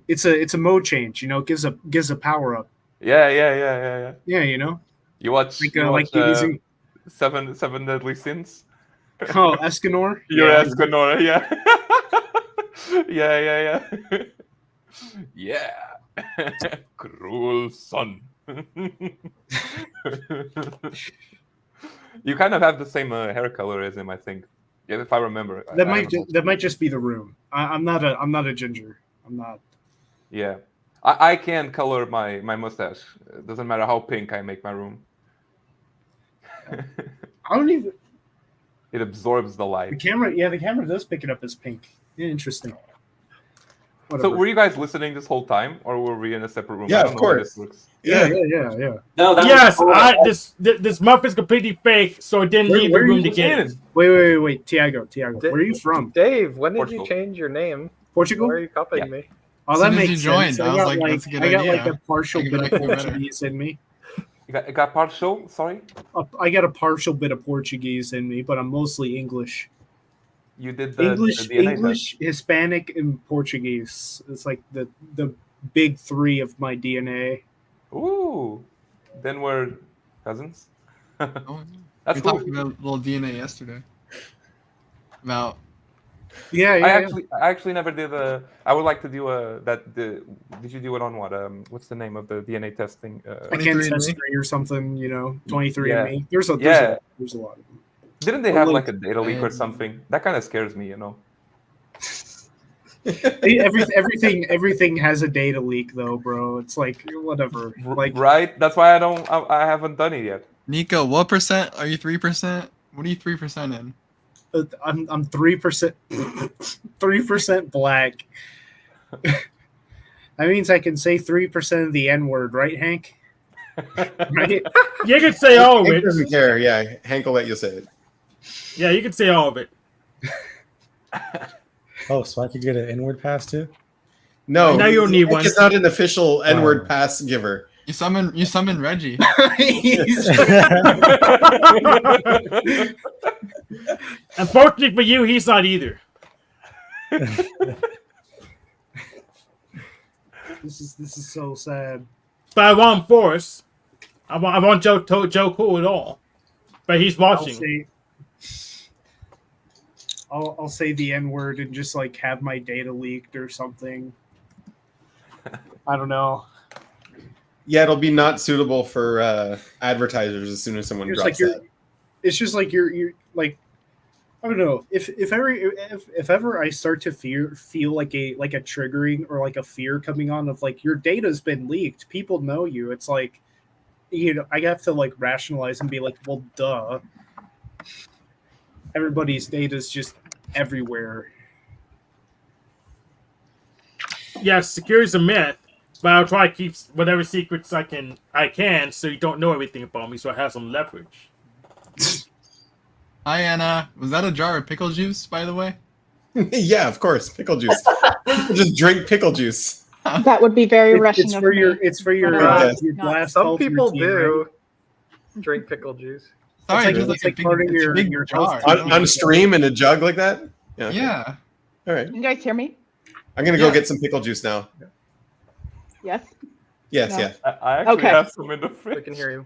It's a mode change. You know, it gives a power up. Yeah. Yeah, you know. You watch using Seven Deadly Sins. Oh, Escanor. You're Yeah. Escanor, yeah. Yeah. Yeah. Cruel son. You kind of have the same hair color as him, I think. Yeah, if I remember. That I might just be the room. I'm not a ginger. I'm not. Yeah. I can color my mustache. It doesn't matter how pink I make my room. I don't even. It absorbs the light. The camera does pick it up as pink. Yeah, interesting. So Whatever. were you guys listening this whole time, or were we in a separate room? Yeah, I don't of know how course. this works. Yeah. No, that yes, was this muff is completely fake, so it didn't leave the room to get it. Wait, Tiago, where are you from? Dave, when did Portugal. you change your name? Portugal? Why are you copying me? Oh, As that soon as makes you joined, sense. I was like, that's a good I got idea. like a partial I bit can of make it better. Portuguese in me. You got partial? Sorry? I got a partial bit of Portuguese in me, but I'm mostly English. You did the English, the DNA English, Hispanic, and Portuguese. It's like the big three of my DNA. test? Ooh. Then we're cousins? Oh, That's we cool. talked about a little DNA yesterday. About Yeah. I actually never did I would like to do did you do it on what? What's the name of the DNA testing? Ancestry or something, 23andMe. Yeah. There's a lot of them. Didn't they Or have like- like a data leak or something? That kind of scares me, Everything has a data leak though, bro. It's like whatever. Like Right? That's why I haven't done it yet. Nico, what percent are you? 3%? What are you 3% in? I'm 3%, 3% black. That means I can say 3% of the N word, right, Hank? Right? You can say all of Hank it. doesn't care. Yeah, Hank will let you say it. Yeah, you can say all of it. Oh, so I could get an inward pass too? No, Now you don't need Hank one. is not an official N-word pass giver. You summon Reggie. Unfortunately for you, he's not either. This is so sad. But I want Forrest. I want Joe Cool at all. But he's watching. I'll say the N word and just like have my data leaked or something. I don't know. Yeah, it'll be not suitable for advertisers as soon as someone It's drops like that. it's just like you're like, I don't know, if ever I start to feel like a triggering or like a fear coming on of like your data's been leaked, people know you. It's like, I have to like rationalize and be like, well, duh. Everybody's data's just everywhere. Yes, security's a myth, but I'll try to keep whatever secrets I can, so you don't know everything about me, so I have some leverage. Hi, Anna. Was that a jar of pickle juice, by the way? Yeah, of course, pickle juice. Just drink pickle juice. That would be very Russian of me. It's for your glass. Some people routine, do right? drink pickle juice. Sorry, it's like part of your jar. On stream in a jug like that? Yeah. Okay. Yeah. All right. You guys hear me? I'm going to go get some pickle juice now. Yes? Yes, No. yeah. I actually Okay. have some in the fridge. We can hear you.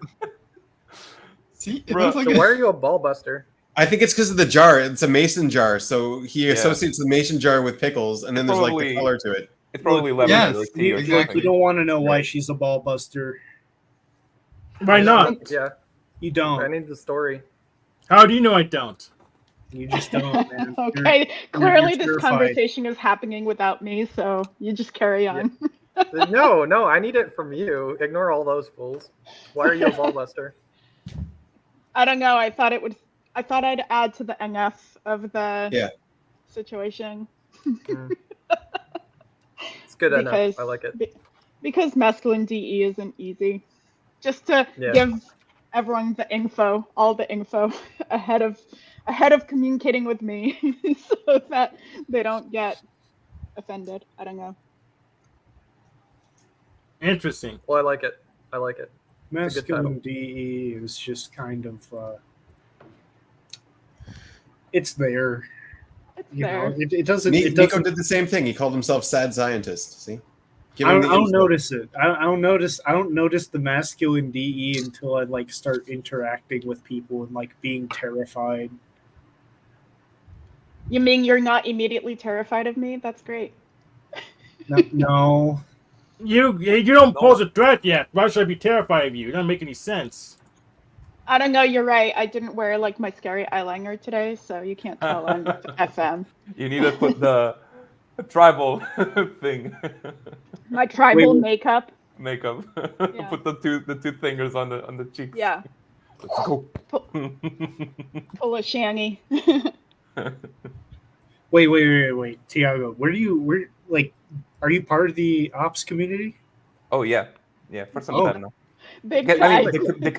See, Bro, so why are you a ball buster? I think it's because of the jar. It's a mason jar, so he Yeah. associates the mason jar with pickles, and then there's like the color to it. It's probably lemon Yes, or tea or exactly. You don't want to know why she's a ball buster. Why not? Yeah, You don't. I need the story. How do you know I don't? You just don't, man. Okay, clearly this terrified. conversation is happening without me, so you just carry on. No, I need it from you. Ignore all those fools. Why are you a ball buster? I don't know. I thought I'd add to the NF of the situation. It's good enough. I like it. Because masculine DE isn't easy. Just to Yeah. give everyone the info, all the info ahead of communicating with me, so that they don't get offended. I don't know. Interesting. Well, I like it. I like it. It's a good title. Masculine DE is just kind of it's there. It's You there. know, it doesn't. Nico It doesn't. did the same thing. He called himself Sad Scientist. See? Give I him don't, the I don't info. notice it. I don't notice. I don't notice the masculine DE until I like start interacting with people and like being terrified. You mean you're not immediately terrified of me? That's great. No. You don't pose a threat yet. Why should I be terrified of you? It doesn't make any sense. I don't know. You're right. I didn't wear like my scary eyeliner today, so you can't tell on FM. You need to put the tribal thing. My tribal makeup. Makeup. Yeah. Put the two fingers on the cheeks. Yeah. Let's go. Pull a shanny. Wait, Tiago. Where are you part of the ops community? Oh yeah, for some Oh. time now. Big I mean, time. the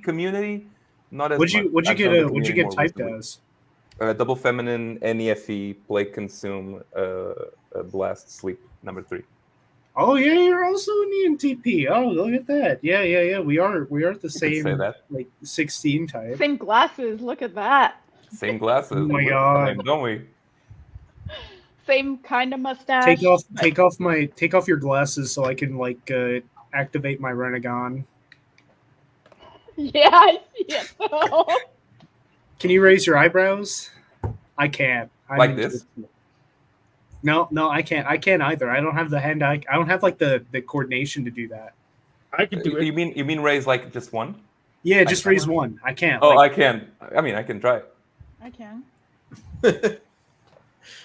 community, not as What'd you much. I've get done the what'd you community get more typed recently. as? Double feminine, NEFE, play, consume, blast, sleep, number 3. Oh yeah, you're also an ENTP. Oh, look at that. Yeah. We are the say same that. like 16 type. Same glasses. Look at that. Same glasses. Oh my We're the God. same, don't we? Same kind of mustache. Take off your glasses so I can like activate my Renegon. Yeah, I see it. Can you raise your eyebrows? I can't. Like this? No, I can't. I can't either. I don't have the hand. I don't have like the coordination to do that. I can do it. You mean raise like just one? Yeah, just raise one. I can't. Oh, like, I can. I mean, I can try it. I can.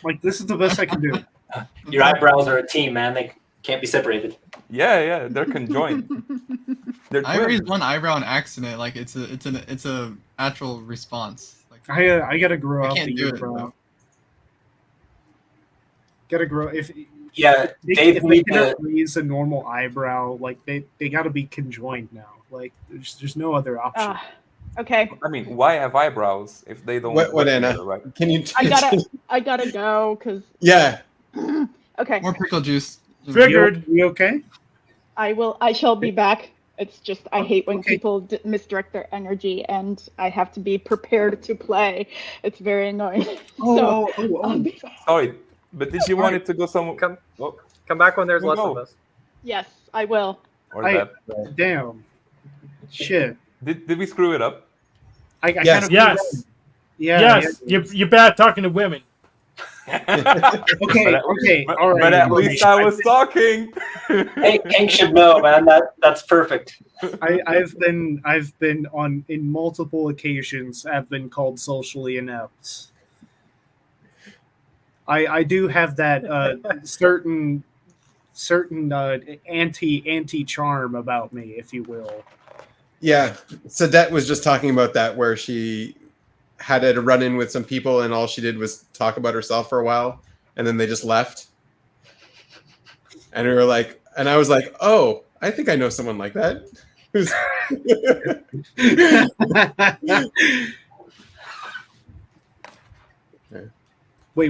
Like this is the best I can do. Your eyebrows are a team, man. They can't be separated. Yeah, they're conjoined. They're I twins. raised one eyebrow on accident. Like it's a natural response. Like I gotta grow I out can't the do it, eyebrow. though. Gotta grow. If Yeah, Dave, if we they need cannot to. raise a normal eyebrow, like they got to be conjoined now. Like there's no other option. Okay. I mean, why have eyebrows if they don't What, work Anna? together, right? Can you? I gotta go because. Yeah. Okay. More pickle juice. Figured. You okay? I shall be back. It's just I hate when people misdirect their energy, and I have to be prepared to play. It's very annoying. I'll be back. Sorry, but did you want it to go somewhere? Come back when there's less go. of us. Yes, I will. Or that. Damn. Shit. Did we screw it up? I kind Yes. of Yes. Yeah. Yes. You're bad talking to women. Okay. All right. But at least I was talking. Hank should know, man. That's perfect. I've been on in multiple occasions. I've been called socially inept. I do have that certain anti charm about me, if you will. Yeah, Sadette was just talking about that, where she had a run in with some people, and all she did was talk about herself for a while, and then they just left. And we were like, and I was like, oh, I think I know someone like that. Wait.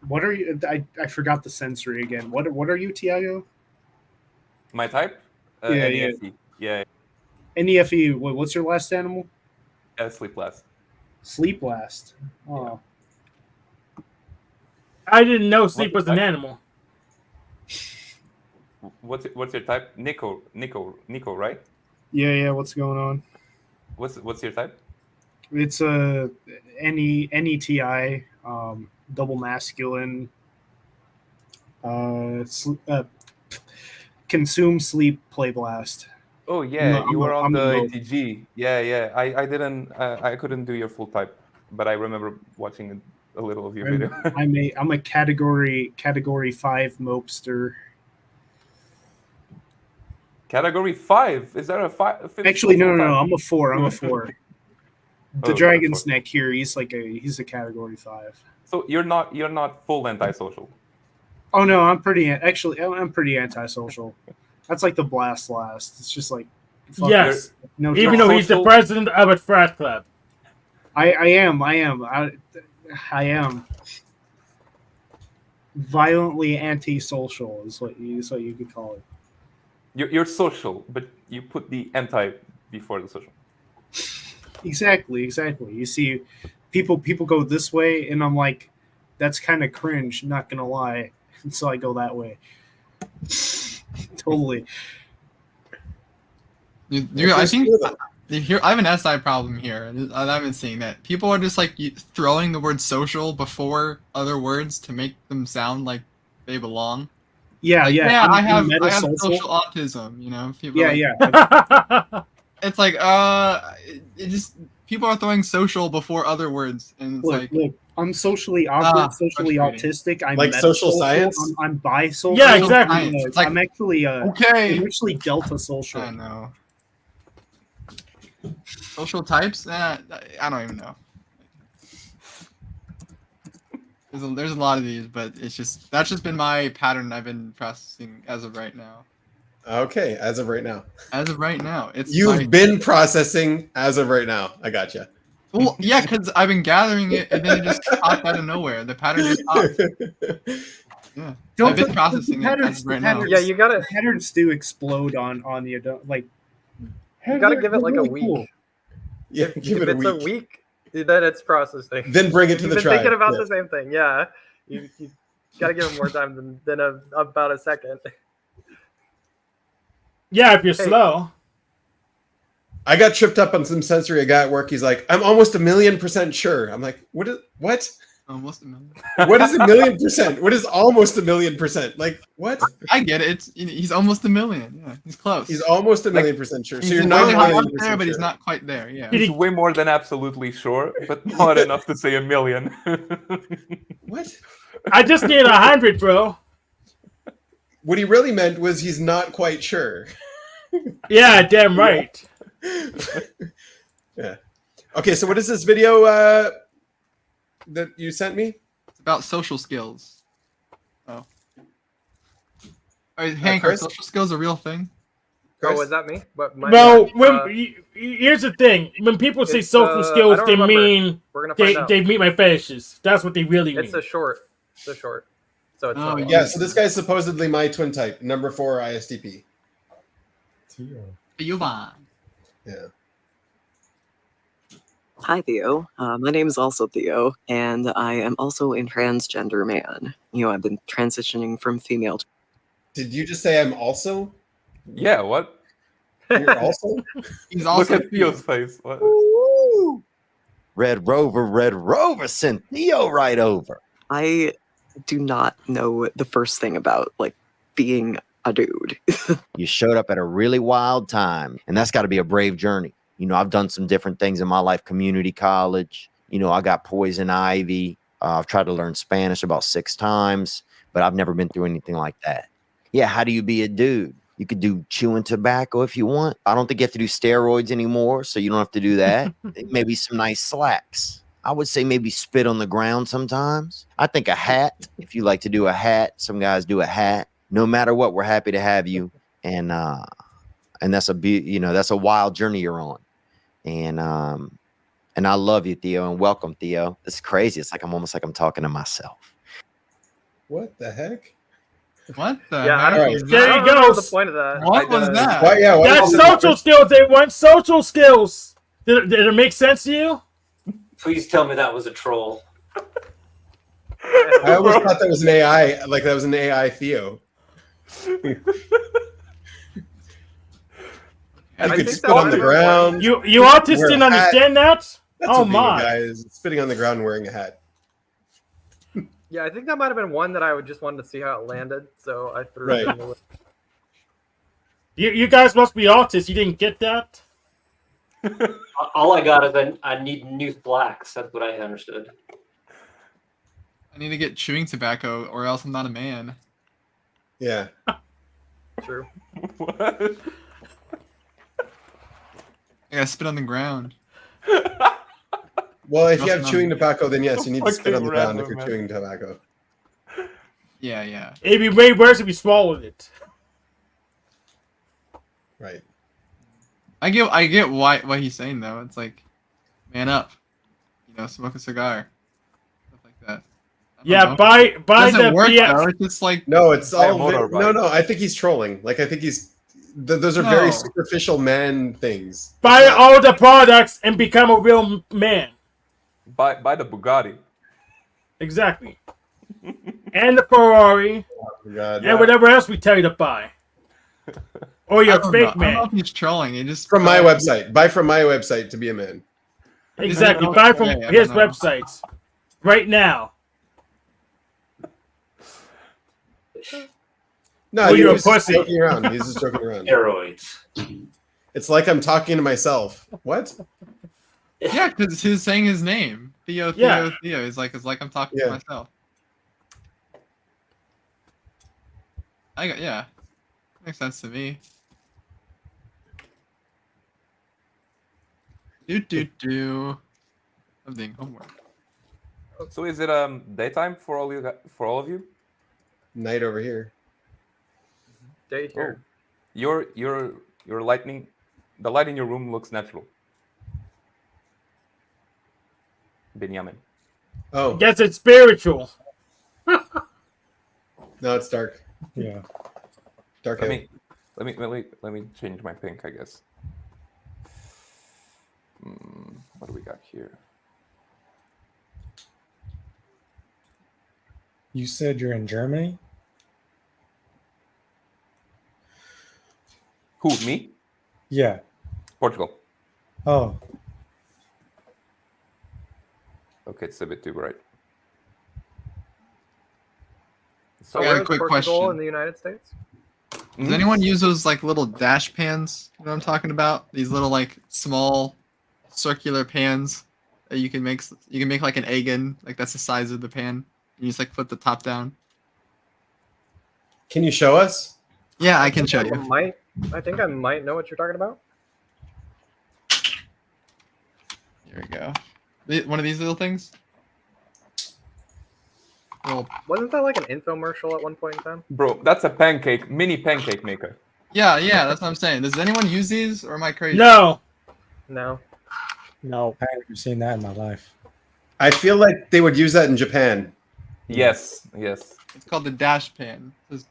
What are you? I forgot the sensory again. What are you, Tiago? My type? Yeah. NEFE. Yeah. NEFE. What's your last animal? Sleep last. Sleep last. Oh. I didn't know sleep was an animal. What's your type? Nico, right? Yeah. What's going on? What's your type? It's a NETI, double masculine. Consume, sleep, play, blast. Oh yeah, you were on the mode. ATG. Yeah. I didn't. I couldn't do your full type, but I remember watching a little of your video. I'm a category 5 mopester. Category 5? Is that a 5? Actually, no. I'm a 4. I'm a 4. The Oh, dragon's neck here. He's a category 5. So you're not full antisocial. Oh no, I'm pretty antisocial. That's like the blast last. It's just like Yes. No, even though he's the president of a frat club. I am violently antisocial is what you could call it. You're social, but you put the anti before the social. Exactly. You see, people go this way, and I'm like, that's kind of cringe. Not gonna lie, and so I go that way. Totally. I think here I have an SI problem here. I've been seeing that people are just like throwing the word social before other words to make them sound like they belong. Yeah. I have social autism. You know. People It's like it just people are throwing social before other words, and it's look, I'm socially awkward, socially autistic. I'm like social science. I'm bisocial. Yeah, exactly. It's like, I'm actually okay. I'm actually delta social. I know. Social types? I don't even know. There's a lot of these, but that's just been my pattern I've been processing as of right now. Okay, as of right now. As of right now, You've been processing as of right now. I gotcha. Well, yeah, because I've been gathering it, and then it just popped out of nowhere. The pattern just popped. Yeah, I've been processing it as of right now. Yeah, you gotta patterns do explode on the adult. Like you gotta give it like a week. Cool. Yeah, give it a week. Then it's processing. Then bring it to You've the been tribe. thinking about Yeah. the same thing. Yeah, you gotta give it more time than about a second. Yeah, if you're slow. I got tripped up on some sensory. A guy at work, he's like, I'm almost 1,000,000% sure. I'm like, what? Almost 1,000,000. What is 1,000,000%? What is almost 1,000,000%? Like, what? I get it. He's almost 1,000,000. Yeah, he's close. He's almost 1,000,000% sure. So He's you're not really high up 1,000,000% there, but he's sure. not quite there. Yeah. It's way more than absolutely sure, but not enough to say 1,000,000. What? I just need 100, bro. What he really meant was he's not quite sure. Yeah, damn right. Yeah. Okay, so what is this video that you sent me? It's about social skills. Oh. Hank, are social skills a real thing? Oh, was that me? But Well, here's the thing: when people say social skills, they mean they meet my fetishes. That's what they really mean. It's a short. So it's not yeah. So this guy's supposedly my twin type, number 4 ISTP. Yeah. Hi, Theo. My name is also Theo, and I am also a transgender man. I've been transitioning from female to... Did you just say I'm also? Yeah, what? You're also? He's Look at Theo's face. What? Woo! Red Rover sent Theo right over. I do not know the first thing about, being a dude. You showed up at a really wild time, and that's got to be a brave journey. I've done some different things in my life, community college. I got poison ivy. I've tried to learn Spanish about 6 times, but I've never been through anything like that. Yeah, how do you be a dude? You could do chewing tobacco if you want. I don't think you have to do steroids anymore, so you don't have to do that. Maybe some nice slacks. I would say maybe spit on the ground sometimes. I think a hat, if you like to do a hat, some guys do a hat. No matter what, we're happy to have you. And that's that's a wild journey you're on. And I love you, Theo, and welcome, Theo. It's crazy. It's almost like I'm talking to myself. What the heck? What the Yeah, heck? I don't, There I you don't know go. the point of that. What was that? That's social skills. They want social skills. Did it make sense to you? Please tell me that was a troll. I almost thought that was an AI, like that was an AI Theo. You could spit on the ground. You autists wear a didn't hat. understand that? That's Oh what being a my! guy is, spitting on the ground and wearing a hat. Yeah, I think that might have been one that I just wanted to see how it landed, so I threw it Right. in the list. You guys must be autists. You didn't get that? All I got is I need new blacks. That's what I understood. I need to get chewing tobacco, or else I'm not a man. Yeah. True. What? I gotta spit on the ground. Well, if you Nothing have on- chewing tobacco, then yes, you need to spit on the Fucking ground if random, you're man. chewing tobacco. Yeah. It'd be way worse if you swallowed it. Right. I get what he's saying though. It's like, man up. Smoke a cigar. Stuff like that. Yeah, buy Doesn't the work BS. though. It's just like No, it's Buy a all motorbike. no. I think he's trolling. Like I think those are very No. superficial man things. Buy all the products and become a real man. Buy the Bugatti. Exactly. And the Ferrari. Oh, God. And whatever else we tell you to buy. Or I you're a don't fake know. I don't know man. if he's trolling. He just From my website. Buy from my website to be a man. Exactly. I don't Buy know. from I don't his know. websites. Right now. No, Well, you're a he's just pussy. joking around. He's just joking around. Steroids. It's like I'm talking to myself. What? Yeah, because he's saying his name. Theo. Yeah. It's like I'm talking Yeah. to myself. Yeah. Makes sense to me. Do. I'm doing homework. So is it daytime for all of you? Night over here. Day here. Your lightning, the light in your room looks natural. Benjamin. Oh. Guess it's spiritual. No, it's dark. Yeah. Dark. Let out. me change my pink, I guess. What do we got here? You said you're in Germany? Who, me? Yeah. Portugal. Oh. Okay, it's a bit too bright. So I got a where is quick Portugal question. in the United States? Does anyone use those like little dash pans? You know what I'm talking about? These little like small circular pans that you can make. You can make like an egg in. Like that's the size of the pan. You just like put the top down. Can you show us? Yeah, I can show you. I think I might know what you're talking about. Here we go. One of these little things. Wasn't that like an infomercial at one point in time? Bro, that's a mini pancake maker. Yeah, that's what I'm saying. Does anyone use these, or am I crazy? No. No. No. I've never seen that in my life. I feel like they would use that in Japan. Yes. It's called the dash pan. There's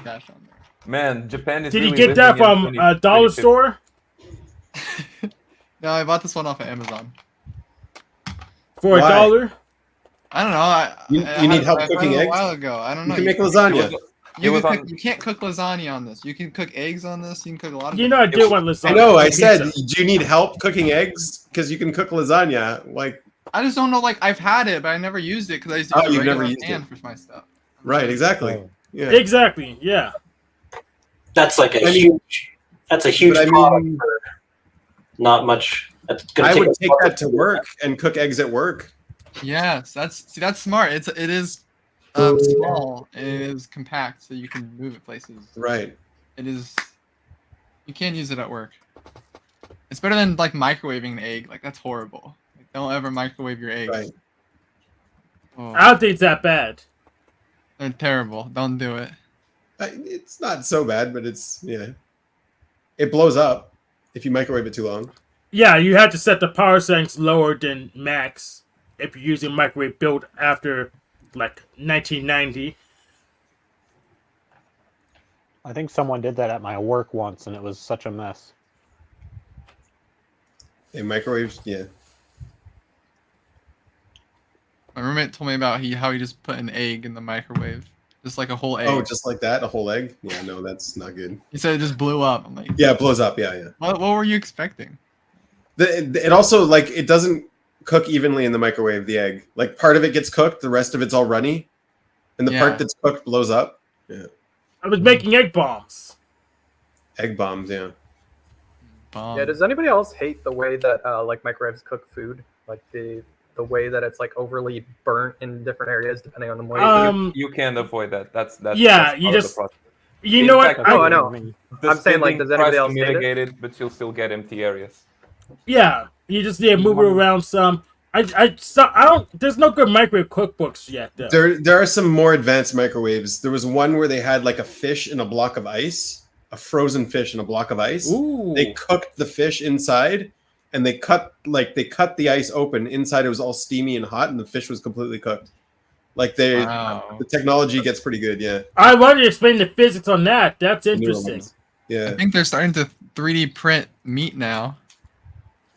dash on there. Man, Japan is. Did really you get that living from in a dollar 2050. store? No, I bought this one off of Amazon. For Why? $1? I don't know. You need help I cooking found it eggs? a while ago. I don't know. You can make lasagna. You can't cook lasagna on this. You can cook eggs on this. You can cook a lot of. You know I did want lasagna. I know. I Pizza. said, do you need help cooking eggs? Because you can cook lasagna. Like, I just don't know. Like I've had it, but I never used it because I used to Oh, use a you've never regular used pan it. for my stuff. right? Exactly. Yeah. Exactly. Yeah. That's like a huge. That's a huge But I product mean- for not much. That's gonna I take would us take that to work and cook eggs at work. Yes, that's smart. It is small and it is compact, so you can move it places. Right. It is. You can't use it at work. It's better than like microwaving an egg. Like that's horrible. Like, don't ever microwave your eggs. Right. Oh, I don't think it's that bad. they're terrible. Don't do it. It's not so bad, but it's it blows up if you microwave it too long. Yeah, you have to set the power settings lower than max if you're using microwave built after like 1990. I think someone did that at my work once, and it was such a mess. They microwaves, yeah. My roommate told me about how he just put an egg in the microwave, just like a whole egg. Oh, just like that, a whole egg? Yeah, no, that's not good. He said it just blew up. I'm like, Yeah, it blows up. Yeah. what were you expecting? It also like it doesn't cook evenly in the microwave. The egg, like part of it gets cooked, the rest of it's all runny, and the Yeah. part that's cooked blows up. Yeah, I was making egg bombs. egg bombs. Yeah. Yeah. Does anybody else hate the way that like microwaves cook food? Like the way that it's like overly burnt in different areas depending on the moisture. You can't avoid that. That's Yeah, that's you part of just- the process. You In know fact, what? I know. the I'm saying, like, spinning does anybody tries to else hate it? mitigate it, but you'll still get empty areas. Yeah, you just need to move it around some. I don't. There's no good microwave cookbooks yet, though. There are some more advanced microwaves. There was one where they had like a fish in a block of ice, a frozen fish in a block of ice. Ooh. They cooked the fish inside, and they cut the ice open. Inside it was all steamy and hot, and the fish was completely cooked. Like Wow. the technology gets pretty good. Yeah. I wanted to explain the physics on that. That's Newer interesting. ones. Yeah. I think they're starting to 3D print meat now.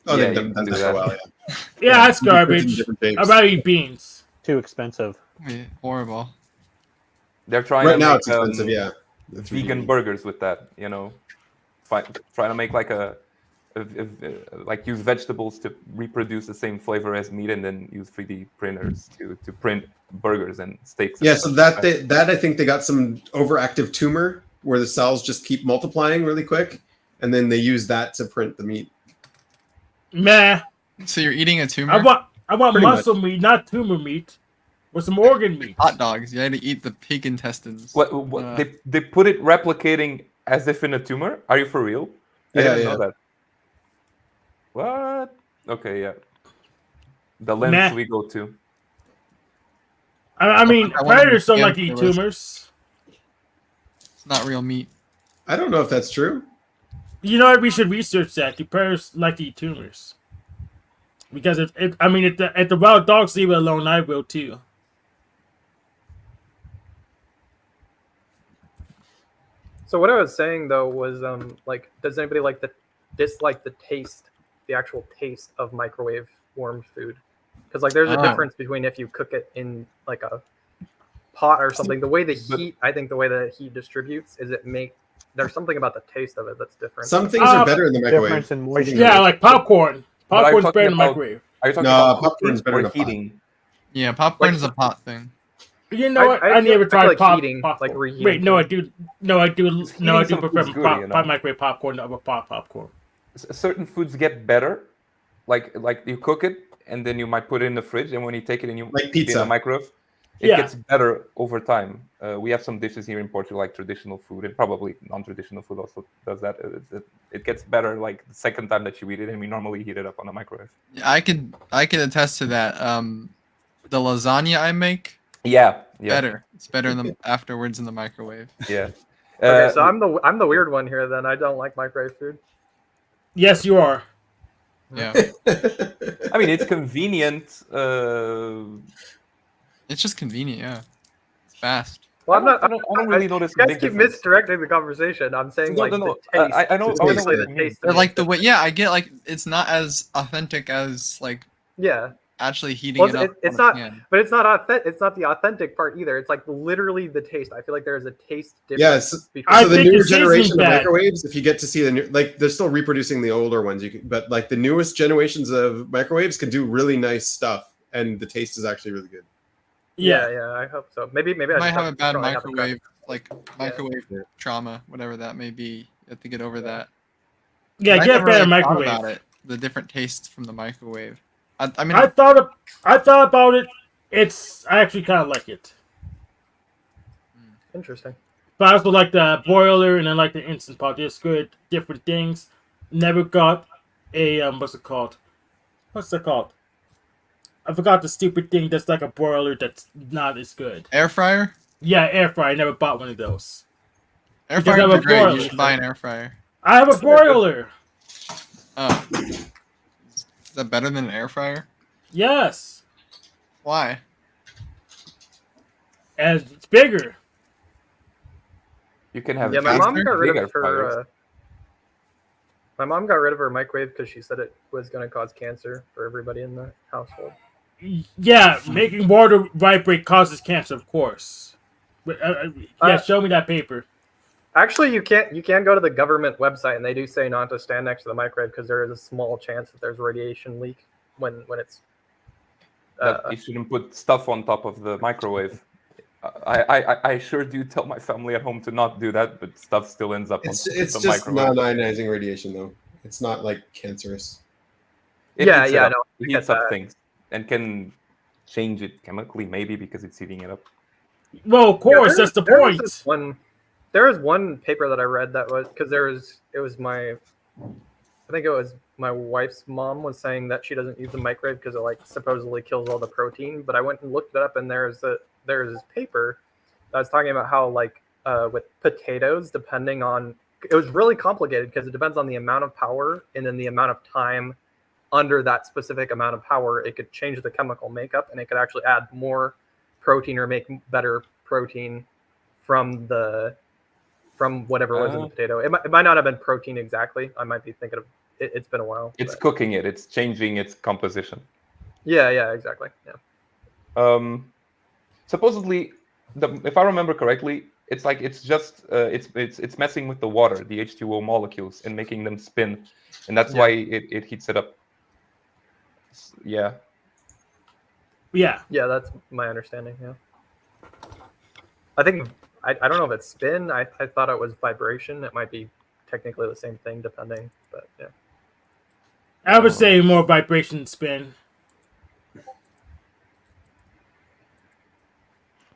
Oh, Yeah, they've you done can do that for that. a while. Yeah. Yeah, that's You can cook in garbage. different shapes. I'd rather eat beans. Too expensive. Horrible. They're trying Right to now make, it's expensive. Yeah. The 3D vegan meat. burgers with that. You know, trying to make like like use vegetables to reproduce the same flavor as meat, and then use 3D printers to print burgers and steaks. and Yeah, stuff so like that I think they got some overactive tumor where the cells just keep multiplying really quick, and then they use that to print the meat. Meh. So you're eating a tumor? I want Pretty muscle meat, not tumor meat, with some organ meat. Hot dogs. You had to eat the pig intestines. What they put it replicating as if in a tumor? Are you for real? I Yeah, didn't yeah. know that. What? Okay, yeah. The lengths Meh. we go to. I mean, I wanna predators don't be like to eat there was- tumors. It's not real meat. I don't know if that's true. You know what? We should research that. The predators like to eat tumors. Because if the wild dogs leave it alone, I will too. So what I was saying though was like, does anybody dislike the actual taste of microwave warmed food? Because like there's a difference between if you cook it in like a pot or something. The way the heat distributes is there's something about the taste of it that's different. Some things are better in the microwave. Difference in moisture. Yeah, like popcorn. But are you Popcorn's talking better in the about- microwave. Are you talking No, about popcorn's cooking better or in a pot. heating? Yeah, popcorn is a pot thing. You know what? I feel never tried like pop. heating, popcorn. like reheating Wait, no, I food. do. No, I do. No, I Heating do some prefer food's good, you know. microwave popcorn over popcorn. Certain foods get better, like you cook it and then you might put it in the fridge, and when you take it and you Like put it in pizza. the microwave, it Yeah. gets better over time. We have some dishes here in Portugal, like traditional food, and probably non-traditional food also does that. It gets better like the second time that you eat it, and we normally heat it up on the microwave. I can attest to that. The lasagna I make, Yeah. Better. It's better than afterwards in the microwave. Yeah. Okay, so I'm the weird one here. Then I don't like microwave food. Yes, you are. Yeah. I mean, it's convenient. It's just convenient. Yeah. It's fast. Well, I don't really notice You a guys big keep difference. misdirecting the conversation. I'm saying No, like no, no. the taste. I know. I know what you mean. Or like the way. Yeah, I get like it's not as authentic as like Yeah. actually heating Well, it up. it's on a not, pan. but it's not authentic. It's not the authentic part either. It's like literally the taste. I feel like there is a taste difference. Yes. between So the newer generation of microwaves, if you get to see the new, like they're still reproducing the older ones, but like the newest generations of microwaves can do really nice stuff, and the taste is actually really good. Yeah, I hope so. Maybe I might just have a bad probably haven't tried microwave, like microwave trauma, whatever that may be. You have to get over that. Yeah, But get I a never better really thought microwave. about it, the different tastes from the microwave. I mean, I thought about it. I actually kind of like it. Interesting. But I also like the broiler and I like the instant pot. It's good, different things. Never got a what's it called? What's it called? I forgot the stupid thing that's like a broiler that's not as good. Air fryer? Yeah, air fryer. I never bought one of those. Air Because I fryers have are a great. broiler. You should buy an air fryer. I have a broiler. Oh, is that better than an air fryer? Yes. Why? As it's bigger. You can have. Yeah, my mom got rid big of her. My mom got rid of her microwave because she said it was going to cause cancer for everybody in the household. Yeah, making water vibrate causes cancer, of course. But, yeah, show me that paper. Actually, you can go to the government website and they do say not to stand next to the microwave because there is a small chance that there's radiation leak when it's. That you shouldn't put stuff on top of the microwave. I sure do tell my family at home to not do that, but stuff still ends up on It's the just microwave. non-ionizing radiation, though. It's not like cancerous. It Yeah, heats yeah, it up. no, It I get heats up that. things and can change it chemically, maybe because it's heating it up. Well, of course, that's the point. There was one paper that I read that was because I think it was my wife's mom was saying that she doesn't use the microwave because it like supposedly kills all the protein. But I went and looked it up, and there's this paper that was talking about how like with potatoes, depending on it was really complicated because it depends on the amount of power and then the amount of time under that specific amount of power, it could change the chemical makeup and it could actually add more protein or make better protein from whatever was in the potato. It might not have been protein exactly. I might be thinking of it. It's been a while. It's cooking it. It's changing its composition. Yeah, exactly. Yeah. Supposedly, if I remember correctly, it's like it's just it's messing with the water, the H2O molecules, and making them spin, and that's why it heats it up. Yeah. Yeah. Yeah, that's my understanding. Yeah. I think I don't know if it's spin. I thought it was vibration. It might be technically the same thing, depending. But yeah. I would say more vibration spin.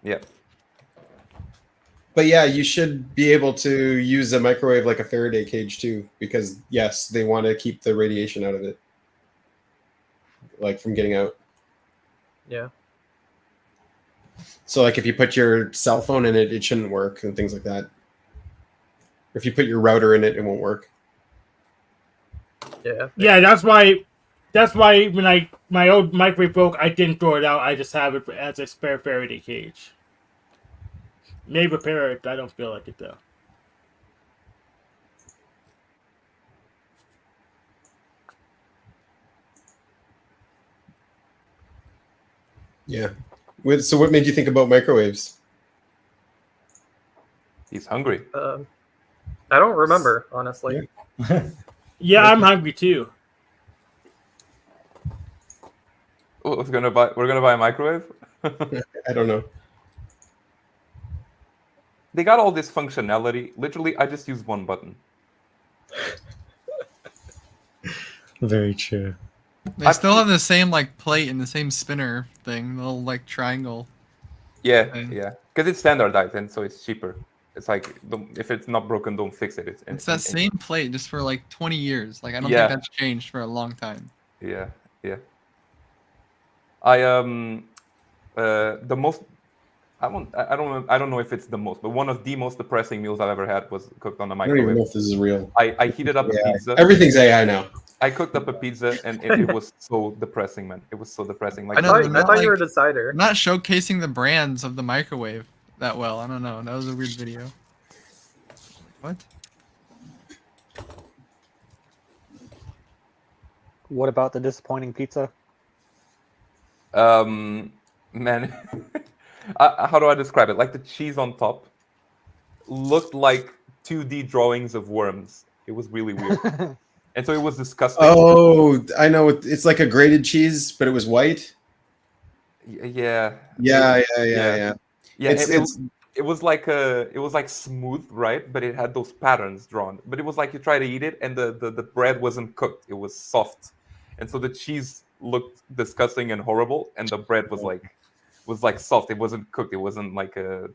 Yeah. But yeah, you should be able to use a microwave like a Faraday cage too, because yes, they want to keep the radiation out of it, like from getting out. Yeah. So like if you put your cell phone in it, it shouldn't work and things like that. If you put your router in it, it won't work. Yeah. Yeah, that's why when my old microwave broke, I didn't throw it out. I just have it as a spare Faraday cage. May repair it. I don't feel like it though. Yeah. So what made you think about microwaves? He's hungry. I don't remember, honestly. Yeah, I'm hungry too. Oh, we're gonna buy a microwave. I don't know. They got all this functionality. Literally, I just use one button. Very true. They still have the same like plate and the same spinner thing, the little like triangle. Yeah, because it's standardized and so it's cheaper. It's like if it's not broken, don't fix it. It's that same plate just for like 20 years. Like I don't Yeah. think that's changed for a long time. Yeah. I the most I don't know if it's the most, but one of the most depressing meals I've ever had was cooked on a I don't even microwave. know if this is real. I heated up a Yeah. pizza. Everything's AI now. I cooked up a pizza and it was so depressing, man. It was so depressing. Like I thought you were a decider. Not showcasing the brands of the microwave that well. I don't know. That was a weird video. What? What about the disappointing pizza? Man, how do I describe it? Like the cheese on top looked like 2D drawings of worms. It was really weird. And so it was disgusting. Oh, I know. It's like a grated cheese, but it was white. Yeah. Yeah. Yeah, It's it was like smooth, right? But it had those patterns drawn. But it was like you try to eat it and the bread wasn't cooked. It was soft. And so the cheese looked disgusting and horrible, and the bread was like soft. It wasn't cooked. It wasn't like a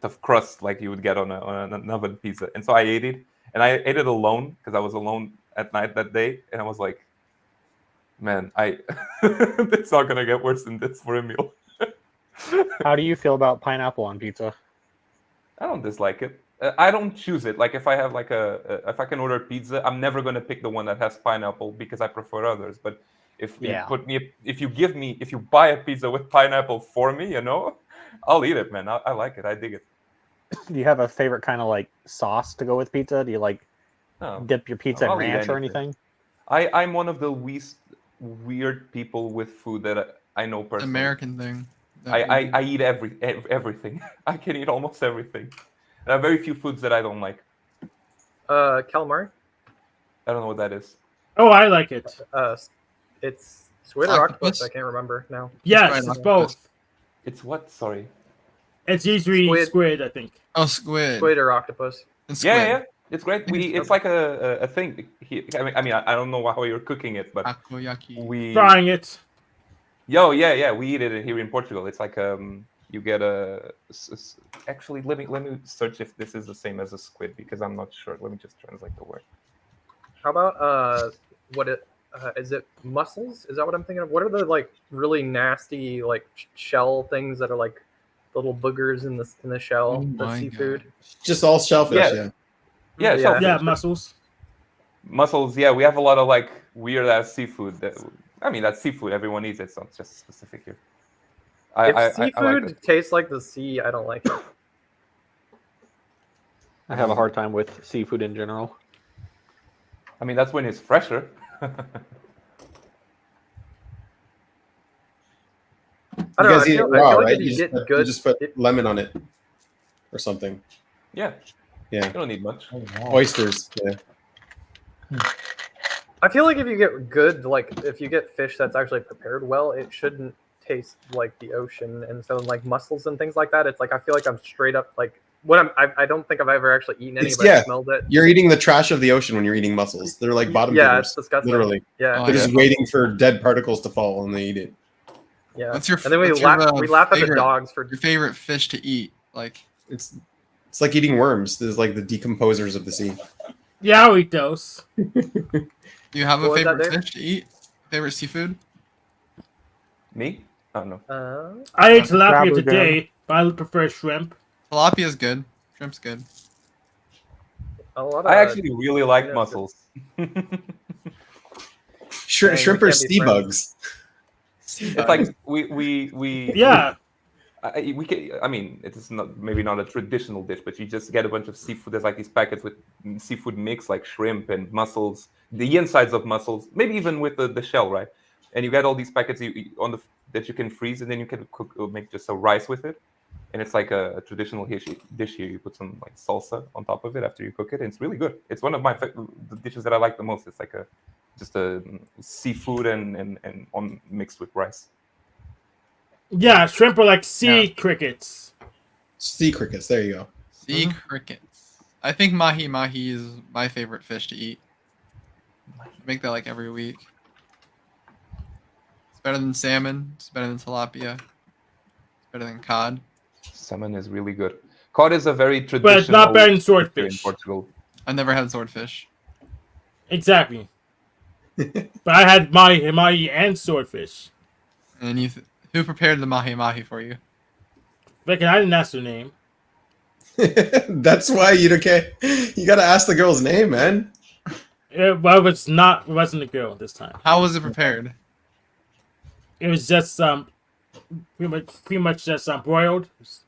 tough crust like you would get on an oven pizza. And so I ate it, and I ate it alone because I was alone at night that day, and I was like, man, it's not gonna get worse than this for a meal. How do you feel about pineapple on pizza? I don't dislike it. I don't choose it. Like if I have if I can order pizza, I'm never gonna pick the one that has pineapple because I prefer others. But if you buy a pizza with pineapple for me, I'll eat it, man. I like it. I dig it. Do you have a favorite kind of like sauce to go with pizza? Do you like dip your pizza in I'll eat ranch or anything. anything? I'm one of the least weird people with food that I know personally. American thing. I eat everything. I can eat almost everything. There are very few foods that I don't like. Calamari. I don't know what that is. Oh, I like it. It's squid or octopus. I can't remember now. Yes, it's both. It's what? Sorry. It's usually squid, I think. Oh, squid. Squid or octopus. Yeah. It's great. It's like a thing. I don't know how you're cooking it, but we frying it. Yeah. We eat it here in Portugal. It's like you get actually let me search if this is the same as a squid because I'm not sure. Let me just translate the word. How about is it mussels? Is that what I'm thinking of? What are the like really nasty like shell things that are like little boogers in the shell? The seafood. Just all shellfish. Yeah, shellfish. Yeah, mussels. Mussels. Yeah, we have a lot of like weird ass seafood. That's seafood. Everyone eats it, so it's just specific here. If seafood I like tastes like the sea, I don't like it. I have a hard time with seafood in general. That's when it's fresher. I don't know. Eat it raw, like right? if You just put lemon on it or something. Yeah. Yeah. You don't need much. Oysters. Yeah. I feel like if you get good, like if you get fish that's actually prepared well, it shouldn't taste like the ocean. And so like mussels and things like that, it's like I feel like I'm straight up like I don't think I've ever actually eaten any, but I smelled it. You're eating the trash of the ocean when you're eating mussels. They're like bottom feeders. It's disgusting. Literally. Yeah. They're just waiting for dead particles to fall and they eat it. Yeah. And then we laugh at the dogs for your favorite fish to eat. Like it's like eating worms. There's like the decomposers of the sea. Yeah, I'll eat those. Do you have a favorite fish to eat? Favorite seafood? Me? I don't know. I ate tilapia today, but I prefer shrimp. Tilapia is good. Shrimp's good. I actually really like mussels. Shrimp are sea bugs. It's like we yeah. We can. It's maybe not a traditional dish, but you just get a bunch of seafood. There's like these packets with seafood mix, like shrimp and mussels, the insides of mussels, maybe even with the shell, right? And you get all these packets that you can freeze, and then you can make just a rice with it. And it's like a traditional dish here. You put some like salsa on top of it after you cook it, and it's really good. It's one of the dishes that I like the most. It's like just a seafood and mixed with rice. Yeah, shrimp are like sea crickets. Sea crickets. There you go. Sea crickets. I think mahi is my favorite fish to eat. I make that like every week. It's better than salmon. It's better than tilapia. It's better than cod. Salmon is really good. Cod is a very traditional. But it's not better than swordfish. In Portugal. I've never had swordfish. Exactly. But I had mahi and swordfish. And who prepared the mahi for you? Vic, I didn't ask her name. That's why you don't care. You gotta ask the girl's name, man. Well, it wasn't a girl this time. How was it prepared? It was just pretty much just broiled. Is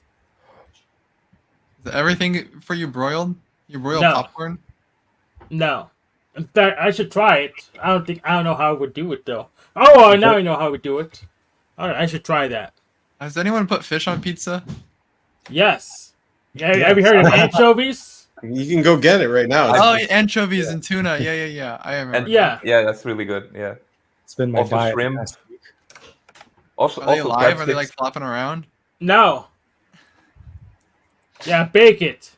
everything for you broiled? You broiled No. popcorn? No. In fact, I should try it. I don't know how I would do it though. Oh, now I know how I would do it. All right, I should try that. Has anyone put fish on pizza? Yes. Yeah. Have you heard of anchovies? You can go get it right now. Oh, anchovies and tuna. Yeah. I remember. Yeah, that's really good. Yeah. It's been my also diet shrimp. last week. Also, Are they alive? Are they breadsticks. like flopping around? No. Yeah, bake it.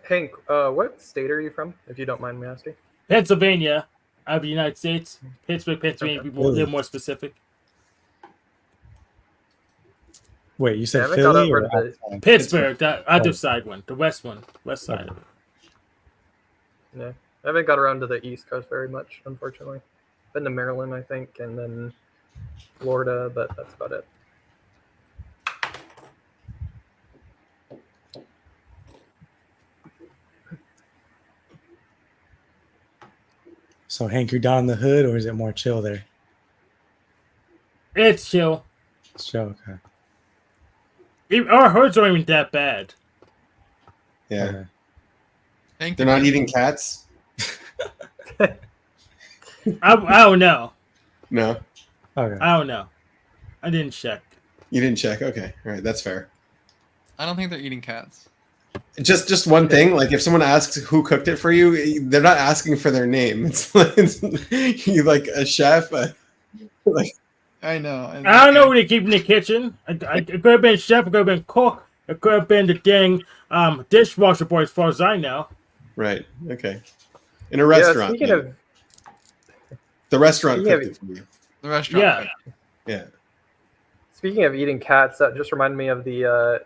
Hank, what state are you from, if you don't mind me asking? Pennsylvania, out of the United States. Pittsburgh, Pennsylvania. Okay. People live more specific. Wait, you said Yeah, I haven't got Philly over or to outside? Pittsburgh, the other side one, the west side of it. Yeah, I haven't got around to the East Coast very much, unfortunately. Been to Maryland, I think, and then Florida, but that's about it. So Hank, you're down in the hood, or is it more chill there? It's chill. It's chill, okay. Our hoods aren't even that bad. Yeah. Thank They're you. not eating cats? I don't know. No. Okay. I don't know. I didn't check. You didn't check? Okay. All right, that's fair. I don't think they're eating cats. Just one thing, like if someone asks who cooked it for you, they're not asking for their name. It's like you like a chef, like I know. I don't know what they keep in the kitchen. It could have been chef, it could have been cook, it could have been the dang dishwasher boy, as far as I know. right. Okay. In a restaurant. Speaking yeah. of The restaurant speaking cooked of- it for you. The restaurant. Yeah. Yeah. Speaking of eating cats, that just reminded me of the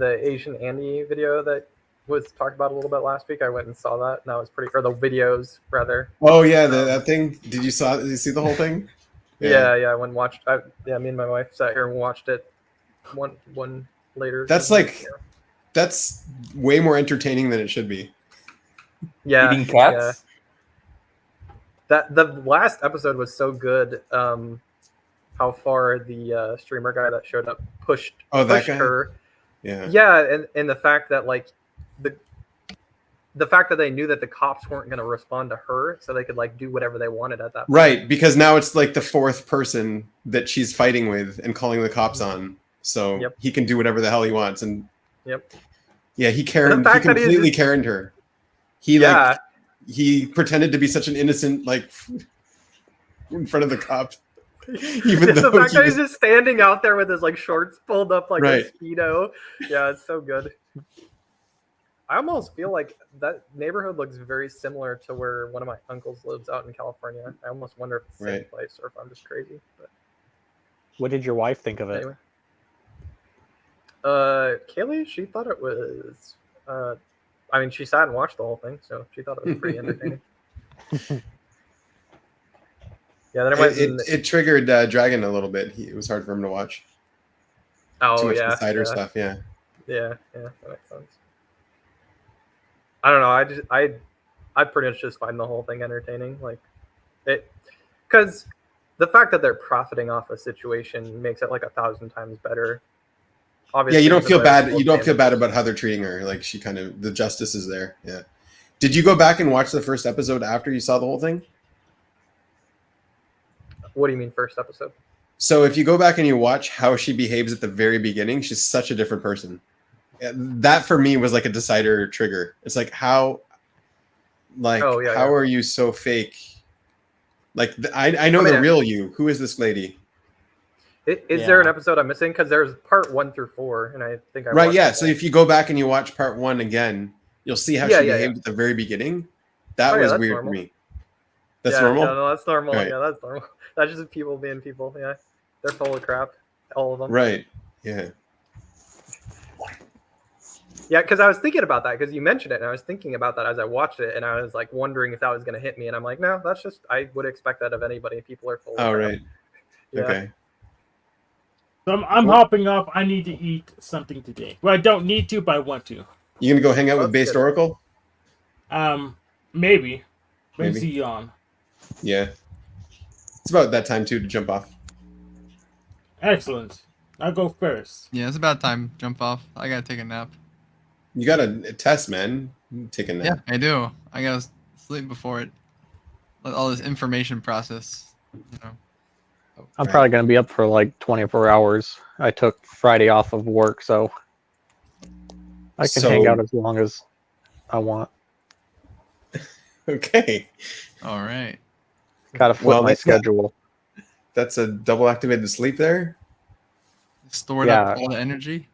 Asian Andy video that was talked about a little bit last week. I went and saw that, and that was pretty. Or the videos rather. Oh yeah, that thing. Did you see the whole thing? Yeah. I went and watched. Me and my wife sat here and watched it. One later. That's like, that's way more entertaining than it should be. Yeah, Eating cats? yeah. That the last episode was so good. How far the streamer guy that showed up pushed That guy? her. Yeah. Yeah, and the fact that like the fact that they knew that the cops weren't going to respond to her, so they could like do whatever they wanted at that point. Right, because now it's like the fourth person that she's fighting with and calling the cops on. So he can do whatever the hell he wants. And Yep. yeah, he And Karen. the He fact that he completely just- Karened her. He pretended to be such an innocent, like in front of the cops. Even the though fact he that he's was- just standing out there with his like shorts pulled up like Right. a speedo. Yeah, it's so good. I almost feel like that neighborhood looks very similar to where one of my uncles lives out in California. I almost wonder if it's the same Right. place or if I'm just crazy. But What did your wife think of it? anyway. Kaylee, she thought it was I mean she sat and watched the whole thing, so she thought it was pretty entertaining. Yeah, then I went it triggered Dragon a little bit. It was hard for him to watch. Oh Too much yeah, insider yeah. stuff. Yeah. Yeah, that makes sense. I don't know. I pretty much just find the whole thing entertaining. Like it, because the fact that they're profiting off a situation makes it like 1,000 times better. Obviously, Yeah, you don't feel there's bad. both You don't feel bad damages. about how they're treating her. Like she kind of the justice is there. Yeah. Did you go back and watch the first episode after you saw the whole thing? What do you mean first episode? So if you go back and you watch how she behaves at the very beginning, she's such a different person. That for me was like a decider trigger. It's like how, like Oh, yeah, how yeah. are you so fake? Like I know I mean, the real you. Who is this lady? Is there an episode I'm missing? Because there's part 1 through 4, and I think I Right. watched Yeah. it So all. if you go back and you watch part 1 again, you'll see how Yeah, she yeah, behaved at the very beginning. That Oh, yeah, was that's weird normal. for me. That's Yeah, normal. Yeah, no, that's normal. Right. Yeah, that's normal. That's just people being people. Yeah, they're full of crap, all of them. Right. Yeah. Yeah, because I was thinking about that because you mentioned it, and I was thinking about that as I watched it, and I was like wondering if that was going to hit me, and I'm like, no, that's just I would expect that of anybody. People are full. Oh of crap. right. Yeah. Okay. So I'm hopping off. I need to eat something today. Well, I don't need to, but I want to. You gonna go hang out with Based Oracle? Maybe. When's Maybe. he on? Yeah. It's about that time too to jump off. Excellent. I'll go first. Yeah, it's about time. Jump off. I gotta take a nap. You got a test, man. Take a nap. Yeah, I do. I gotta sleep before it. Let all this information process. You know. I'm probably going to be up for like 24 hours. I took Friday off of work, so I can hang out as long as I want. Okay. All right. Got to flip my schedule. That's a double activated sleep there. Stored up all the energy.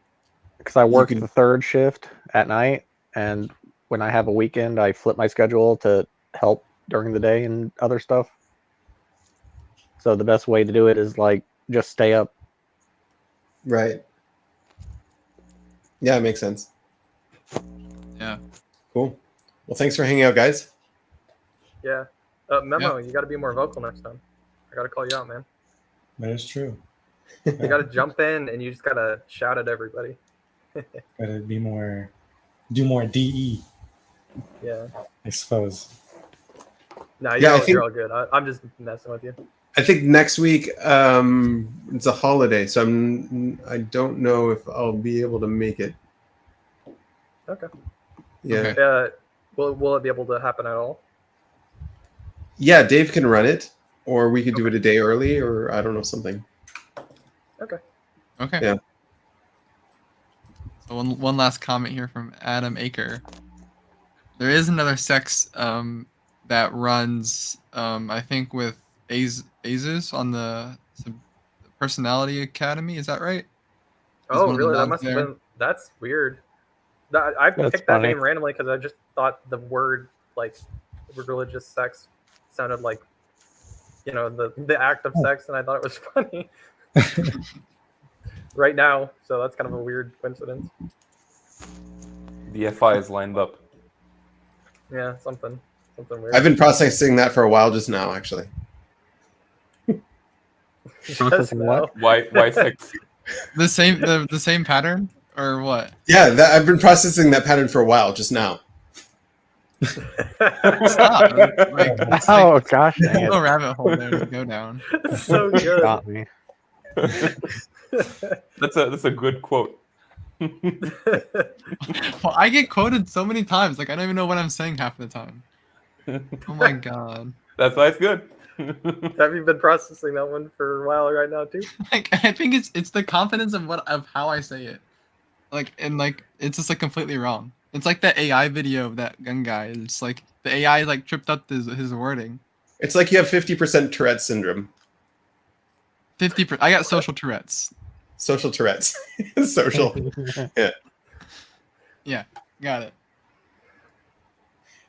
Because I work the third shift at night, and when I have a weekend, I flip my schedule to help during the day and other stuff. So the best way to do it is like just stay up. Right. Yeah, it makes sense. Yeah. Cool. Well, thanks for hanging out, guys. Yeah. Memo, you got to be more vocal next time. I got to call you out, man. That is true. You got to jump in and you just got to shout at everybody. Gotta be more, do more DE. Yeah. I suppose. No, Yeah, you're all good. I'm just messing with you. I think next week it's a holiday, so I don't know if I'll be able to make it. Okay. Yeah. Will it be able to happen at all? Yeah, Dave can run it, or we could do it a day early, or I don't know, something. Okay. Okay. Yeah. So one last comment here from Adam Aker. There is another sex that runs I think with Azus on the Personality Academy. Is that right? He's Oh, one of the really? That mods must have there. been. That's weird. I That's picked that funny. name randomly because I just thought the word like religious sex sounded like the act of sex, and I thought it was funny. Right now, so that's kind of a weird coincidence. The FI is lined up. Yeah, something weird. I've been processing that for a while just now, actually. Processing what? Why sex? The same pattern or what? Yeah, I've been processing that pattern for a while just now. Stop. It's Oh gosh, dang no it. rabbit hole there to go down. It's so good. Got me. That's a good quote. Well, I get quoted so many times, like I don't even know what I'm saying half the time. Oh my god. That's why it's good. Have you been processing that one for a while right now too? Like I think it's the confidence of how I say it. Like it's just like completely wrong. It's like that AI video of that gun guy. It's like the AI like tripped up his wording. It's like you have 50% Tourette's syndrome. 50%. I got social Tourette's. Social Tourette's. Social. Yeah. Yeah, got it.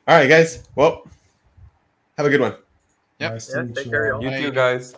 All right, guys. Well, have a good one. Yep. Nice to Yeah, meet take you care, all. y'all. You too, guys.